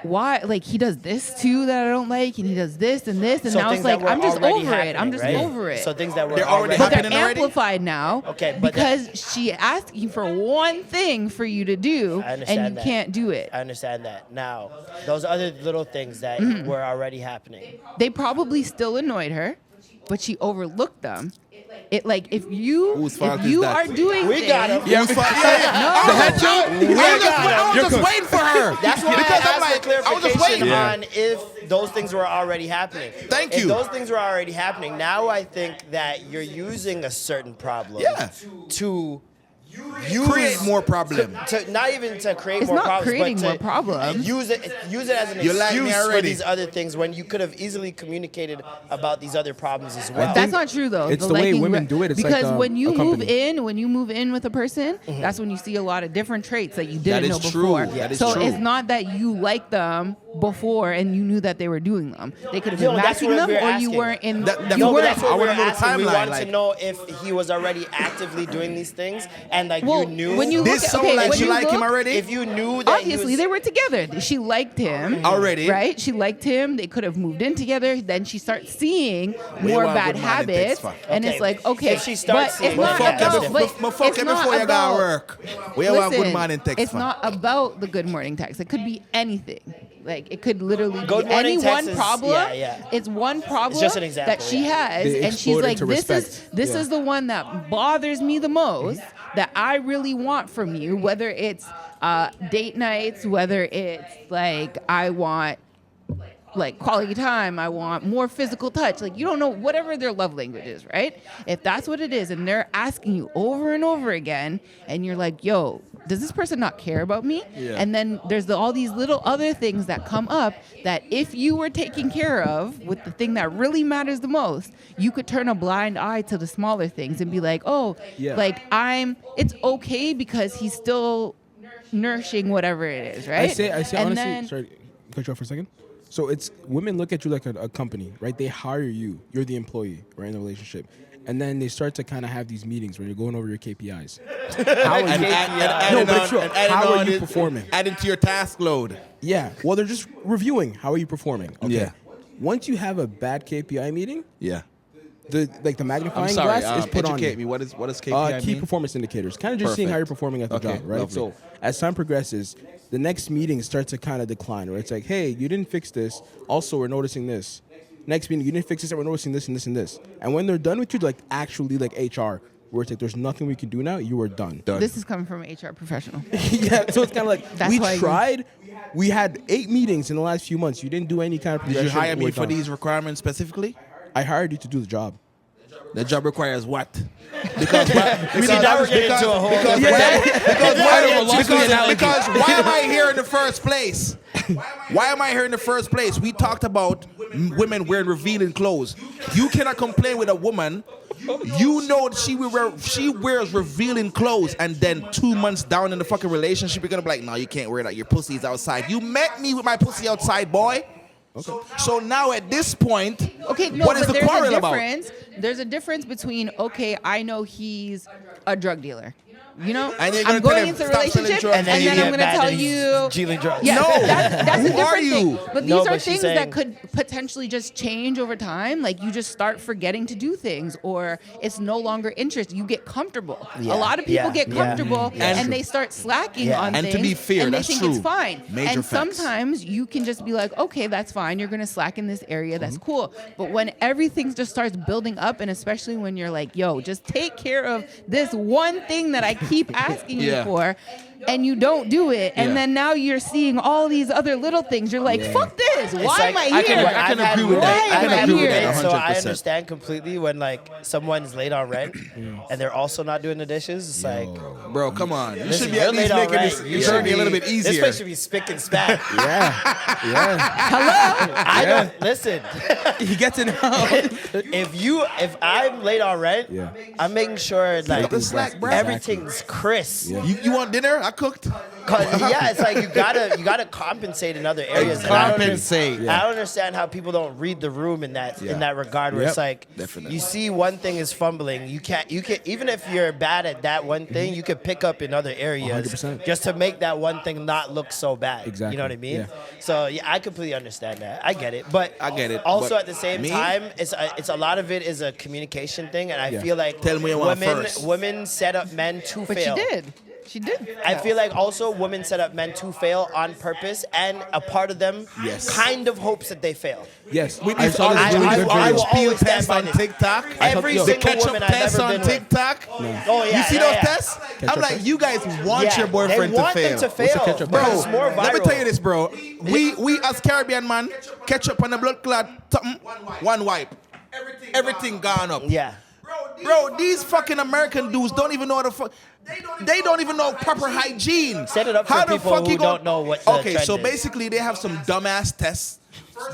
Why? Like he does this too that I don't like, and he does this and this, and So now things it's like that were I'm just already over it. I'm happening, just right? over it. So things that were They're already But they're happening already? amplified now Okay, but because she asking for one thing for you to do, I and understand you that. can't do it. I understand that. Now, those other little things that were already happening. They probably still annoyed her, but she overlooked them. It like if you Whose fault if is you that? are doing We got things- him. Yeah, the head job. I was just waiting for her. That's why because I I'm asked like, for I was just clarification waiting. on if those things were already happening. Thank If you. those things were already happening, now I think that you're using a certain problem Yeah. to use Create more problem. to not even to create It's more not problems, creating but more to problems. use it as an You like me excuse for already. these other things when you could have easily communicated about these other problems as well. That's not true though. it's the way liking women do it. It's like, because when you a company. move in with a person, that's when you see a lot of different traits that you didn't is know true. before. That is so true. it's not that you liked them before and you knew that they were doing them. They could have No, been that's matching what them, we're or you asking. weren't in. That- you No, but weren't. that's what I we're wanna know the asking. We timeline, wanted like- to know if he was already actively doing these things and like Well, you knew. when you This look, sound okay, like when she you like him look- already. if you knew that Obviously, he was, they were together. She liked him Already. right? She liked him. They could have moved in together. Then she starts seeing We more want bad good man in habits, text for. and Okay, it's like okay, if she starts but it's seeing not that, that's about. different. But fuck it's you not before you about- gotta work. We want good Listen, man in text it's for. not about the good morning text. It could be anything. Like it could literally Good be morning any text one is- problem. yeah. It's one problem just an example, that she yeah. has, They and she's explode like, into "This respect. is Yeah. the one that bothers me the most. That I really want from you. Whether it's date nights, whether it's like I want." Like quality time, I want more physical touch. Like you don't know whatever their love language is, right? If that's what it is, and they're asking you over and over again, and you're like, "Yo, does this person not care about me?" Yeah. And then there's all these little other things that come up that if you were taken care of with the thing that really matters the most, you could turn a blind eye to the smaller things and be like, "Oh, Yeah. like it's okay because he's still nourishing whatever it is, right?" I say And honestly. then- Sorry, cut you off for a second. So it's women look at you like a company, right? They hire you. You're the employee, right, in the relationship. And then they start to kind of have these meetings where you're going over your KPIs. How are you? No, but it's true. How are you performing? Adding to your task load. Yeah. Well, they're just reviewing. How are you performing? Okay. Yeah. Once you have a bad KPI meeting, Yeah. the magnifying I'm sorry. glass is put on. Educate me. What does KPI Key mean? performance indicators. Kind of just seeing how you're performing at the job, right? Lovely. So as time progresses, the next meeting starts to kind of decline, where it's like, hey, you didn't fix this. Also, we're noticing this. Next meeting, you didn't fix this, and we're noticing this and this and this. And when they're done with you, like actually like HR, where it's like, there's nothing we can do now, you are done. This is coming from an HR professional. Yeah, so it's kind of like, That's we why tried. We had 8 meetings in the last few months. You didn't do any kind of Did you progression. hire me We're for done. these requirements specifically? I hired you to do the job. The job requires what? Because now we're getting into a whole because why am I here in the first place? Why am I here in the first place? We talked about women wearing revealing clothes. You cannot complain with a woman. You know she wears revealing clothes, and then 2 months down in the fucking relationship, you're gonna be like, no, you can't wear that. Your pussy's outside. You met me with my pussy outside, boy. Okay. So now at this point, Okay, no, what is but the there's quarrel a about? difference. There's a difference between, okay, I know he's a drug dealer. You know, And you're gonna I'm tell going him, into a "Stop selling relationship, drugs," and and then you I'm get going to mad tell that he's you, dealing drugs. yeah, No. that's a Who are different thing. you? But No, these are but she's things saying- that could potentially just change over time. Like you just start forgetting to do things, or it's no longer interest. You get comfortable. Yeah, A lot of people yeah, get yeah. comfortable, and they start slacking Yeah. on And to things. be fair, and they that's think true. it's fine. Major and facts. sometimes you can just be like, okay, that's fine. You're going to slack in this area. That's Mm-hmm. cool. But when everything just starts building up, and especially when you're like, yo, just take care of this one thing that I keep asking you Yeah. for, and you don't do it, and Yeah. then now you're seeing all these other little things. You're like, fuck this. Why It's am like- I here? I can agree with that. Why I can am I agree with here? that. So I 100%. understand completely when like someone's late on rent and they're also not doing the dishes. It's like, Bro, come on. You listen, should be you're at least late on making rent. this You should journey a little bit This easier. place should be spick and span. Hello? I don't listen. He gets it out. If I'm late on rent, Yeah. I'm making sure like the slack, bro. everything's crisp. You want dinner? I cooked. 'Cause, yeah, it's like you gotta compensate in other areas. And Compensate. I don't understand how people don't read the room in that regard. Where it's like Definitely. you see one thing is fumbling, you can even if you're bad at that one thing, you can pick up in other areas 100%. just to make that one thing not look so bad. Exactly. You know what I mean? Yeah. So yeah, I completely understand that. I get it, but I get it, Also but at the same me? time, it's a lot of it is a communication thing, and I Yeah. feel like Tell me you want women first. women set up men to But fail. she did. She did. I feel like also women set up men to fail on purpose, and a part of them kind of hopes that they fail. Yes. With I these saw this I- really I- good I video. will always stand tests by on this. TikTok. Every The single ketchup woman I've tests ever on been with. TikTok. Oh yeah, You see yeah, those yeah. tests? I'm like, you guys want Yeah, your boyfriend they to want fail. them to fail, ketchup bro. test? It's more viral. Let me tell you this, bro. We as Caribbean man, ketchup on the blood clot, something, one wipe. Everything gone up. Yeah. Bro, these fucking American dudes don't even know how to fuck. They don't even know proper hygiene. Set it up for How the people fuck who you gon- don't know what the Okay, trend so is. basically they have some dumbass tests.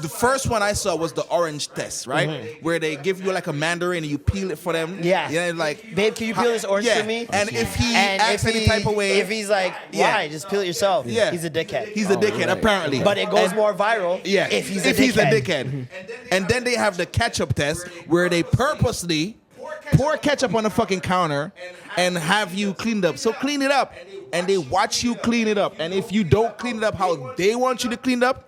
The first one I saw was the orange test, right? Where they give you like a mandarin and you peel it for them. Yeah. Yeah, like, Babe, can you peel this orange yeah. for me? And if he And acts if any type of way, if he's like, Yeah. why? Just peel it yourself. yeah, He's a dickhead. He's a dickhead, apparently. But it goes And- more viral. Yeah, If he's a dickhead. And then they have the ketchup test where they purposely pour ketchup on the fucking counter and have you cleaned up. So clean it up. And they watch you clean it up. And if you don't clean it up how they want you to clean it up,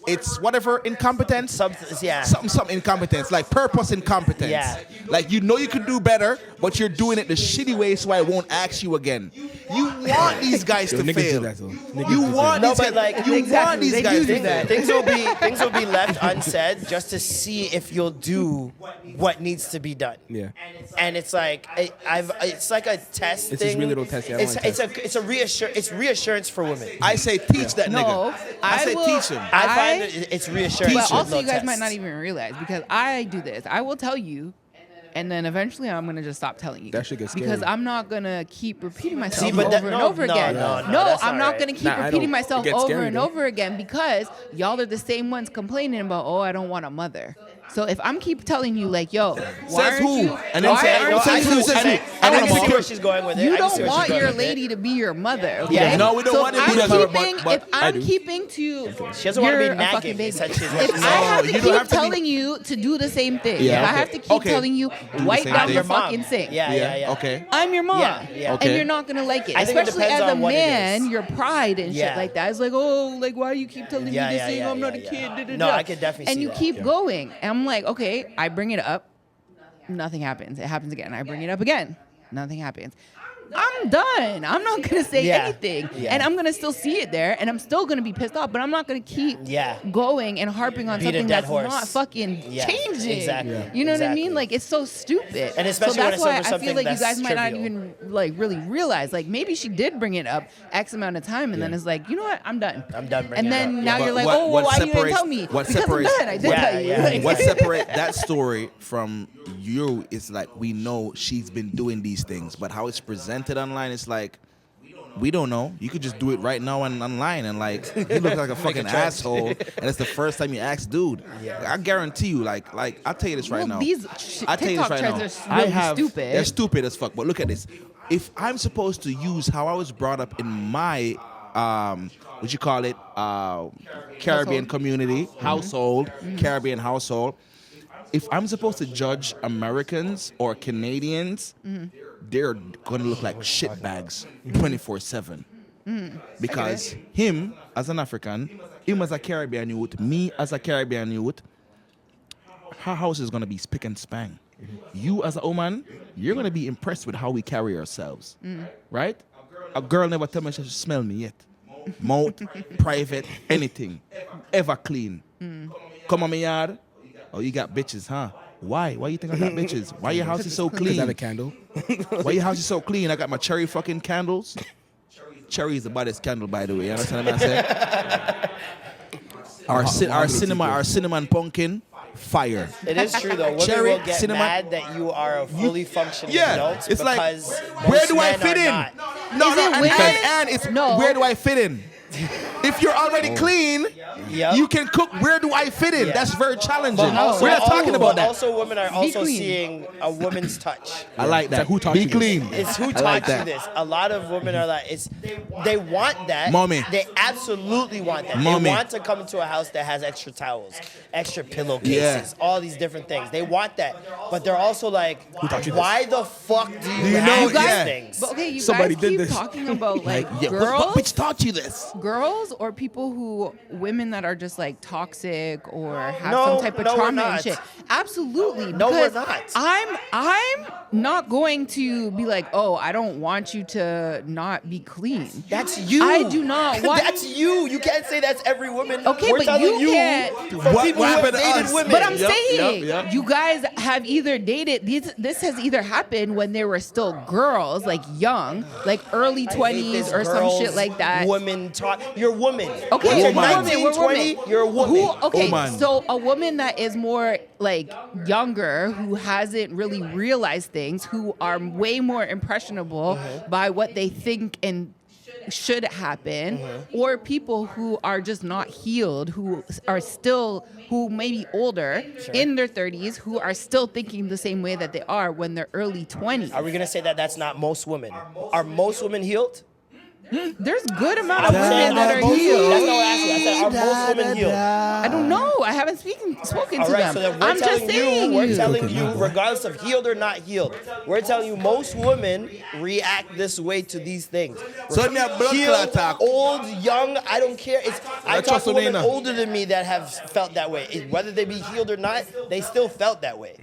it's whatever incompetence. Yeah. Something incompetence. Like purpose incompetence. Yeah. Like you know you could do better, but you're doing it the shitty way so I won't ask you again. You want these guys Yo, to niggas do fail. that, though. Niggas You do want No, these but guys, like you want exactly, these they guys do to that. fail. Things will be left unsaid just to see if you'll do what needs to be done. Yeah. And it's like it's like a test It's this thing. really little test, yeah, I want to It's reassurance for women. I say teach that No, nigga. I say will- teach him. I find it's reassurance. But with also, no you guys test. might not even realize, because I do this. I will tell you, and then eventually I'm gonna just stop telling you. That shit gets scary. Because I'm not gonna keep repeating myself See, but over that- and no, over no, again. no, that's I'm not not right. gonna keep Nah, I repeating don't. It myself gets over scary, and though. over again, because y'all are the same ones complaining about, oh, I don't want a mother. So if I'm keep telling you like, yo, why Says aren't who? you? And then why say, aren't no, you- says who? Says who? I don't can know. see where she's going with it. You I can don't see where she's want going your with it. lady to be your mother. Okay? Yeah. No, we don't so want it to if be I'm your mother, keeping, but if I'm do. keeping to, She doesn't want to be you're a nagging. fucking baby. Essentially, is what If she's I saying. have to you don't keep have to be- telling you to do the same thing, Yeah, if I okay. have to keep Okay. telling you the wipe same down thing. your Your mom. fucking sink. Yeah. Okay. I'm your mom, Yeah. Okay. and you're not gonna like it, I think it especially depends as a on what it man. is. Your pride and Yeah. shit like that. It's like, oh, like why you keep telling me Yeah, this yeah, thing? yeah, I'm not a yeah, kid. yeah. Da, da, No, da. I could definitely And see you that. keep going, and I'm like, okay, I bring it up, nothing happens. It happens again. I bring it up again, nothing happens. I'm done. I'm not gonna say Yeah. anything, Yeah. and I'm gonna still see it there, and I'm still gonna be pissed off. But I'm not gonna keep going and harping on Beat a something dead that's horse. not fucking Yeah, changing. exactly. Yeah. You know what I Exactly. mean? Like it's so stupid. And especially so when that's it's why over I feel something like you that's guys might not trivial. even like really realize. Like maybe she did bring it up X amount of time, and then it's like, you know what? I'm done. I'm done bringing And it then up. now But you're like, what- oh, well, what why you didn't separates- tell me? what Because separates- I'm done. I did Yeah, tell you. yeah. Like, What separates that story from you is like we know she's been doing these things, but how it's presented online is like we don't know. You could just do it right now and online, and like you look like a fucking asshole, and it's the first time you ask, dude. I guarantee you, like I'll tell you this right Well, now. these I'll tell you TikTok this right now. trends are really stupid. They're stupid as fuck. But look at this. If I'm supposed to use how I was brought up in my what you call it, Caribbean Household. community, household, Caribbean household. If I'm supposed to judge Americans or Canadians, they're gonna look like shitbags 24/7. Because him as an African, him as a Caribbean youth, me as a Caribbean youth, her house is gonna be spick and span. You as a woman, you're gonna be impressed with how we carry ourselves, right? A girl never tell me she should smell me yet. Mouth, private, anything, ever clean. Come on, my yard. Oh, you got bitches, huh? Why? Why you think I got bitches? Why your house is so Is clean? that a candle? Why your house is so clean? I got my cherry fucking candles. Cherry is the baddest candle, by the way. You understand what I said? Our cinnamon pumpkin, fire. It is true though. Women Cherry, will get cinnamon. mad that you are a fully functioning Yeah, adult it's like, because where most do I men fit are in? not. No, Is no, it and, women? and it's No. where do I fit in? If you're already clean, Yep. you can cook. Where do I fit in? Yeah. That's very challenging. But also, We're not talking about that. Also, women are also clean. seeing a woman's touch. I like that. like, who taught Be you this? clean. It's who I taught like you that. this. A lot of women are like, they want that. Mommy. They absolutely want that. Mommy. They want to come into a house that has extra towels, extra pillowcases, Yeah. all these different things. They want that. But they're also like, why the fuck do you you have know- these yeah. things? But okay, you Somebody guys did keep this. talking about like Yeah, girls. what bitch taught you this? Girls or people who women that are just like toxic or have No, some type of no, we're trauma not. and shit. Absolutely. No, we're because not. I'm not going to be like, oh, I don't want you to not be clean. That's you. I do not want. That's you. You can't say that's every woman. Okay, We're but telling you can't- from What people who have happened to dated us? women. But I'm Yep, saying yep. you guys have either dated this has either happened when they were still girls, like young, like early I hate 20s this or some girls, shit like that. Woman talk. You're a woman. Okay, Once we're you're woman. 19, We're 20, women. you're a woman. Okay, Woman. so a woman that is more like younger, who hasn't really realized things, who are way more impressionable by what they think and should happen, or people who are just not healed, who are still, who may be older in their 30s, who are still thinking the same way that they are when they're early 20s. Are we gonna say that that's not most women? Are most women healed? There's good amount of I'm saying women that are most women. healed. That's not what I asked you. I said, are most women healed? I don't know. I haven't spoken All to right, them. so then we're I'm just telling saying. you, we're telling you, regardless of healed or not healed, we're telling you most women react this way to these things. So let me have blood Healed, clot talk. old, young, I don't care. I talk trust to women Onena. older than me that have felt that way. Whether they be healed or not, they still felt that way.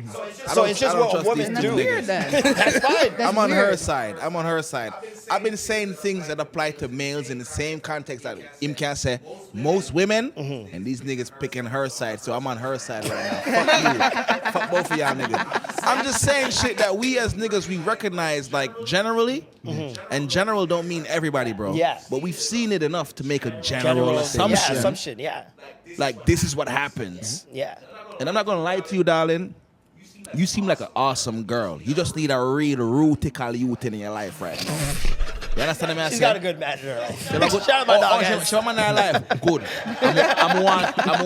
So don't- it's just I don't what trust women these do. That's weird then. That's fine. That's I'm on her weird. side. I'm on her side. I've been saying things that apply to males in the same context that him can say most women, and these niggas picking her side. So I'm on her side right now. Fuck you. Fuck both of y'all niggas. I'm just saying shit that we as niggas, we recognize like generally, and general don't mean everybody, bro. Yeah. But we've seen it enough to make a general assumption. Yeah, assumption, yeah. Like this is what happens. Yeah. And I'm not gonna lie to you, darling. You seem like an awesome girl. You just need a real rutical youth in your life right now. You understand me? I She's say? got a good man in her life. She have a good- Shout out my dog. she have a man in her life. Good. I'm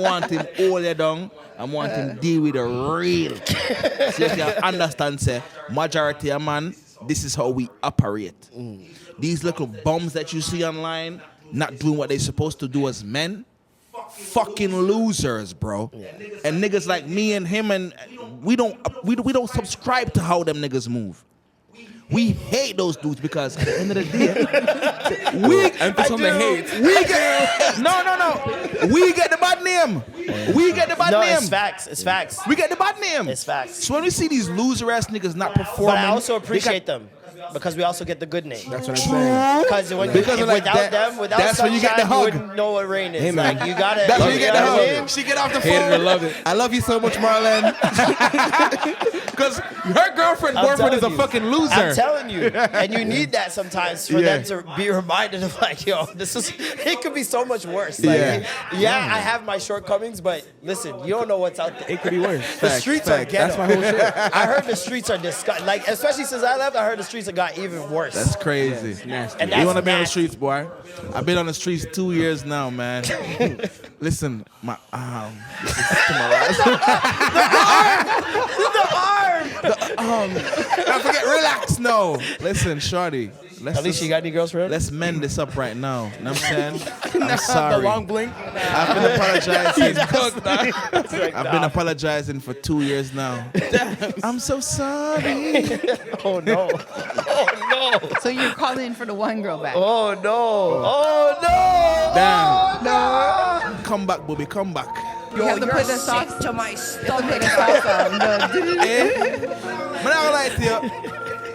want him hold you down. I want him deal with the real. So if you understand, say, majority of man, this is how we operate. These little bums that you see online, not doing what they're supposed to do as men, fucking losers, bro. And niggas like me and him, and we don't subscribe to how them niggas move. We hate those dudes because at the end of the day, Emphasis on the hate. we get no. We get the bad name. We get the bad No, name. it's facts. It's facts. We get the bad name. It's facts. So when we see these loser ass niggas not performing, But I also appreciate them because we also get the good name. That's what I'm saying. Because Because of like without that- them, without that's when you get the sunshine, hug. you wouldn't know what rain is. Hey, man. Like, you gotta. that's when you get the know what I hug. mean? She get off the Hate it phone. or love it. I love you so much, Marlon. Because her girlfriend, I'm boyfriend is a telling you. fucking loser. I'm telling you, and you need that sometimes for Yeah. them to be reminded of like, yo, this is. It could be so much worse. Like, Yeah. I have my shortcomings, but listen, you don't know what's out there. It could be worse. The streets are facts. ghetto. That's my whole shit. I heard the streets are disgusting. Like, especially since I left, I heard the streets have got even worse. That's crazy. Nasty. And You that's want to be on the nasty. streets, boy? I've been on the streets 2 years now, man. Listen, my this is to my Don't forget, relax. No, listen, shorty. Alicia, you got any girls for him? Let's mend this up right now. You know what I'm saying? I'm sorry. The long blink. I've been apologizing. Like, I've been apologizing for 2 years now. I'm so sorry. oh no. Oh no. So you're calling for the one girl back. Oh no. Oh no. Damn. No. Come back, booby. Come back. You have to put the socks to my stomach. Put the socks on. I'm not gonna lie to you.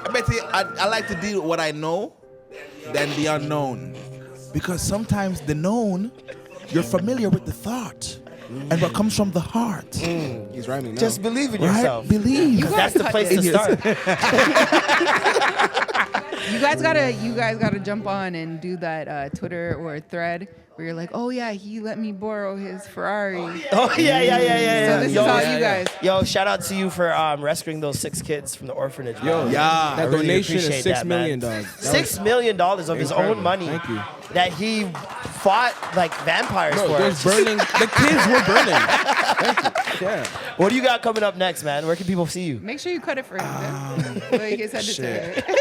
I bet you I like to deal with what I know than the unknown. Because sometimes the known, you're familiar with the thought. And what comes from the heart. He's rhyming now. Just believe in Right? yourself. Believe. You That's the gotta place cut to this. start. You guys gotta jump on and do that Twitter or thread where you're like, oh yeah, he let me borrow his Ferrari. Oh yeah. So this is all you guys. Yo, shout out to you for rescuing those 6 kids from the orphanage. Yo, man. Yeah. I that really donation appreciate is $6 that, million, man. dog. $6 million of his own incredible. money. Thank you. That he fought like vampires No, for. there's burning. The kids were burning. Thank you. Yeah. What do you got coming up next, man? Where can people see you? Make sure you cut it for him. So you can send it to shit. her.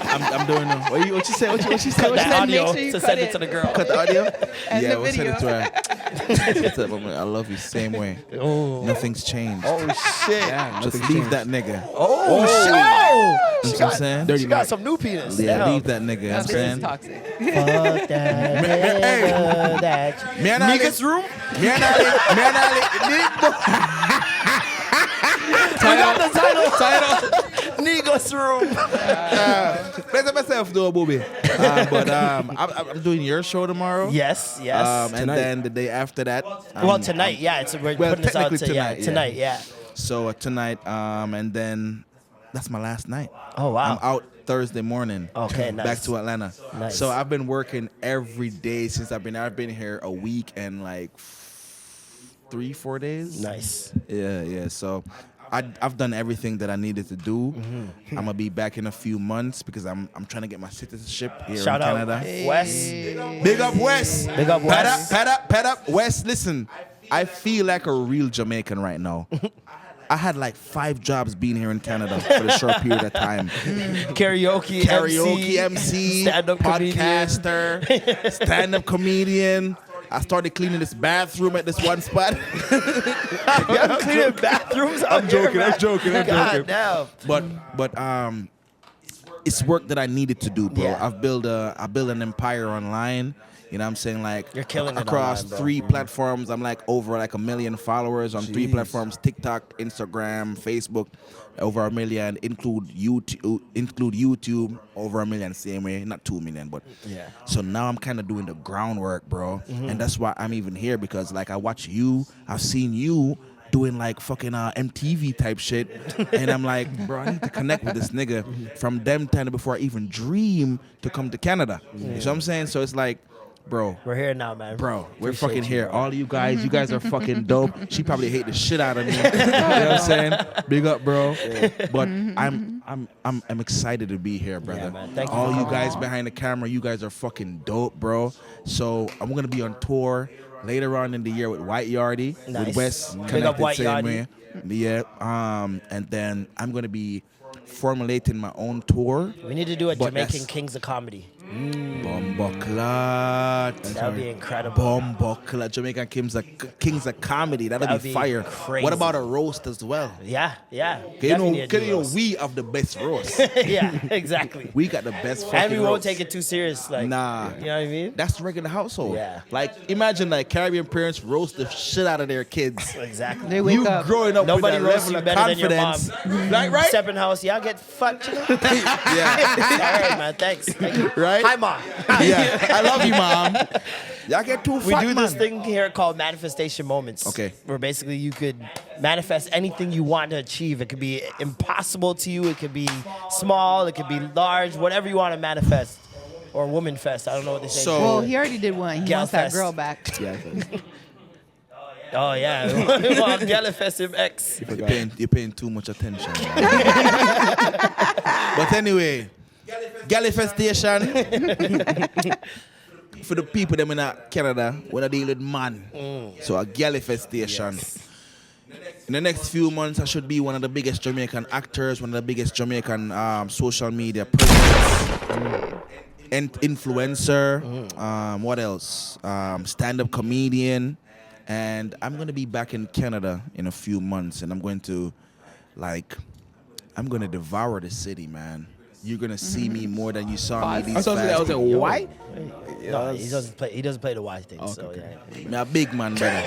I'm doing it. What you say? What you say? That said make audio sure you to cut send it it. to the girl. Cut the audio? And yeah, the we'll send it to video. her. I love you same way. Oh. Nothing's changed. Oh shit. Yeah. Just nothing's leave changed. that nigga. Oh, shit. You know what I'm saying? Dirty She got Mac. some new penis. Yeah, Damn. leave that nigga. You know what I'm This is saying? toxic. Fuck that nigga, that. Me and Ali- Negus room? Me and Ali. We got the title. Negus room. Bless myself though, booby. But I'm doing your show tomorrow. Yes. And Tonight. then the day after that. Well, tonight, yeah. We're well, putting this out technically tonight, tonight, yeah. So tonight, and then that's my last night. Oh, wow. I'm out Thursday morning. Okay, nice. Back to Atlanta. Nice. So I've been working every day since I've been here a week and like 3-4 days. Nice. Yeah. So I've done everything that I needed to do. I'm gonna be back in a few months because I'm trying to get my citizenship here Shout in out. Canada. Wes. Big up West. Big up Wes. Pat up. West, listen, I feel like a real Jamaican right now. I had like 5 jobs being here in Canada for a short period of time. Karaoke MC, stand-up podcaster, stand-up comedian. I started cleaning this bathroom at this one spot. I'm cleaning bathrooms. I'm joking. God damn. But it's work that I needed to do, bro. Yeah. I built an empire online. You know what I'm saying? Like You're killing it across online, bro. 3 platforms. I'm like over like 1 million followers on 3 platforms: TikTok, Instagram, Facebook, over 1 million. Include YouTube, over 1 million. Same way, not 2 million, but Yeah. So now I'm kind of doing the groundwork, bro, and that's why I'm even here because like I watch you, I've seen you doing like fucking MTV type shit, and I'm like, bro, I need to connect with this nigga from them time before I even dream to come to Canada. You know what I'm saying? So it's like, bro, We're here now, man. we're Appreciate fucking you, here. bro. All of you guys are fucking dope. She probably hate the shit out of me. You know what I'm saying? Big up, bro. But I'm excited to be here, brother. Yeah, man. Thank you All for you coming. guys behind the camera, you guys are fucking dope, bro. So I'm gonna be on tour later on in the year with White Yardie, Nice. with Wes Big up connected White same Yardie. way. Yeah. And then I'm gonna be formulating my own tour. We need to do a But Jamaican that's- Kings of Comedy. Bomboclat. That would be incredible. Bomboclat. Jamaican Kings of Comedy. That'll That'd be be fire. crazy. What about a roast as well? Yeah. You know, Definitely need to do those. we have the best roast. Yeah, exactly. We got the best fucking And we won't roast. take it too serious. Like, Nah. you know what I mean? That's the regular household. Yeah. Like, imagine like Caribbean parents roast the shit out of their kids. Exactly. They wake You up. growing up Nobody with that roasts level you of better than your confidence. Like, right? Step in the house, y'all get fucked. Yeah. All right, man. Thanks. Thank you. Right? Hi, Mom. Yeah. I love you, Mom. Y'all get too We fat, do this man. thing here called manifestation moments. Okay. Where basically you could manifest anything you want to achieve. It could be impossible to you. It could be small. It could be large. Whatever you want to manifest. Or woman fest. I don't know what they say. So- Well, he already did one. He Gal wants that fest. girl back. Yeah. Oh, yeah. Gallifest him X. You're paying too much attention. But anyway, Gallifestation. For the people them in Canada, when I deal with man. So a Gallifestation. In the next few months, I should be one of the biggest Jamaican actors, one of the biggest Jamaican social media presence. And influencer. What else? Stand-up comedian. And I'm going to be back in Canada in a few months, and I'm going to devour the city, man. You're going to see me more than you saw me these I was past like, why? No, he doesn't play the wise thing. So, yeah. Me a big man, brother.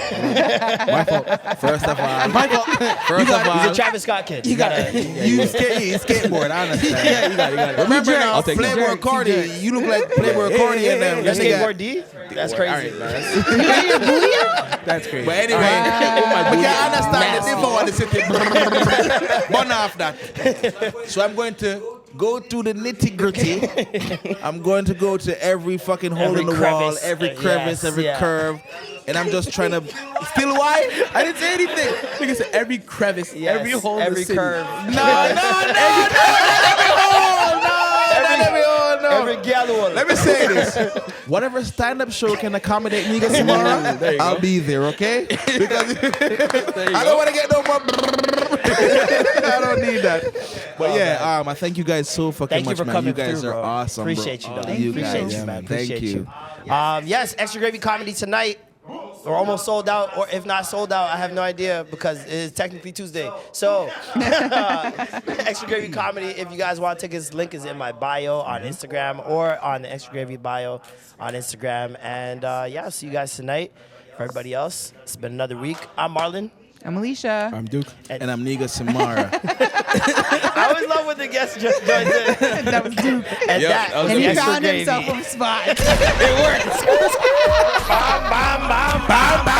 My fault. First of all, He's a Travis Scott kid. You gotta. you skateboard, I understand. Yeah, you got it. Remember now, I'll take that. Playboy Cardi, you look like Playboy Cardi and them. Your That nigga- skateboard D? That's crazy. That's crazy. But anyway, we can understand the difference of the city. Burn off that. So I'm going to go to the nitty gritty. I'm going to go to every fucking hole Every in the wall, crevice. every crevice, Yes, every yeah. curve. And I'm just trying to. Still why? I didn't say anything. Nigga said every crevice, Yes, every hole in every the city. curve. No. Every gallery. Let me say this. Whatever stand-up show can accommodate Negus tomorrow, There you I'll go. be there, okay? Because I don't want to get no more. I don't need that. But yeah, I thank you guys so fucking Thank you much, for man. coming You guys through, are bro. awesome, Appreciate bro. you, dog. You Appreciate guys, you, man. Thank Appreciate you. Yes, Extra Gravy Comedy tonight. We're almost sold out, or if not sold out, I have no idea because it is technically Tuesday. So, Extra Gravy Comedy, if you guys want tickets, link is in my bio on Instagram or on the Extra Gravy bio on Instagram. And yeah, see you guys tonight. For everybody else, it's been another week. I'm Marlon. I'm Alicia. I'm Duke. And I'm Negus Samara. I always love when the guest just joins in. That was Duke. And that was And the he Extra found Gravy. himself on the spot. It works. Bam, bam, bam, bam, bam.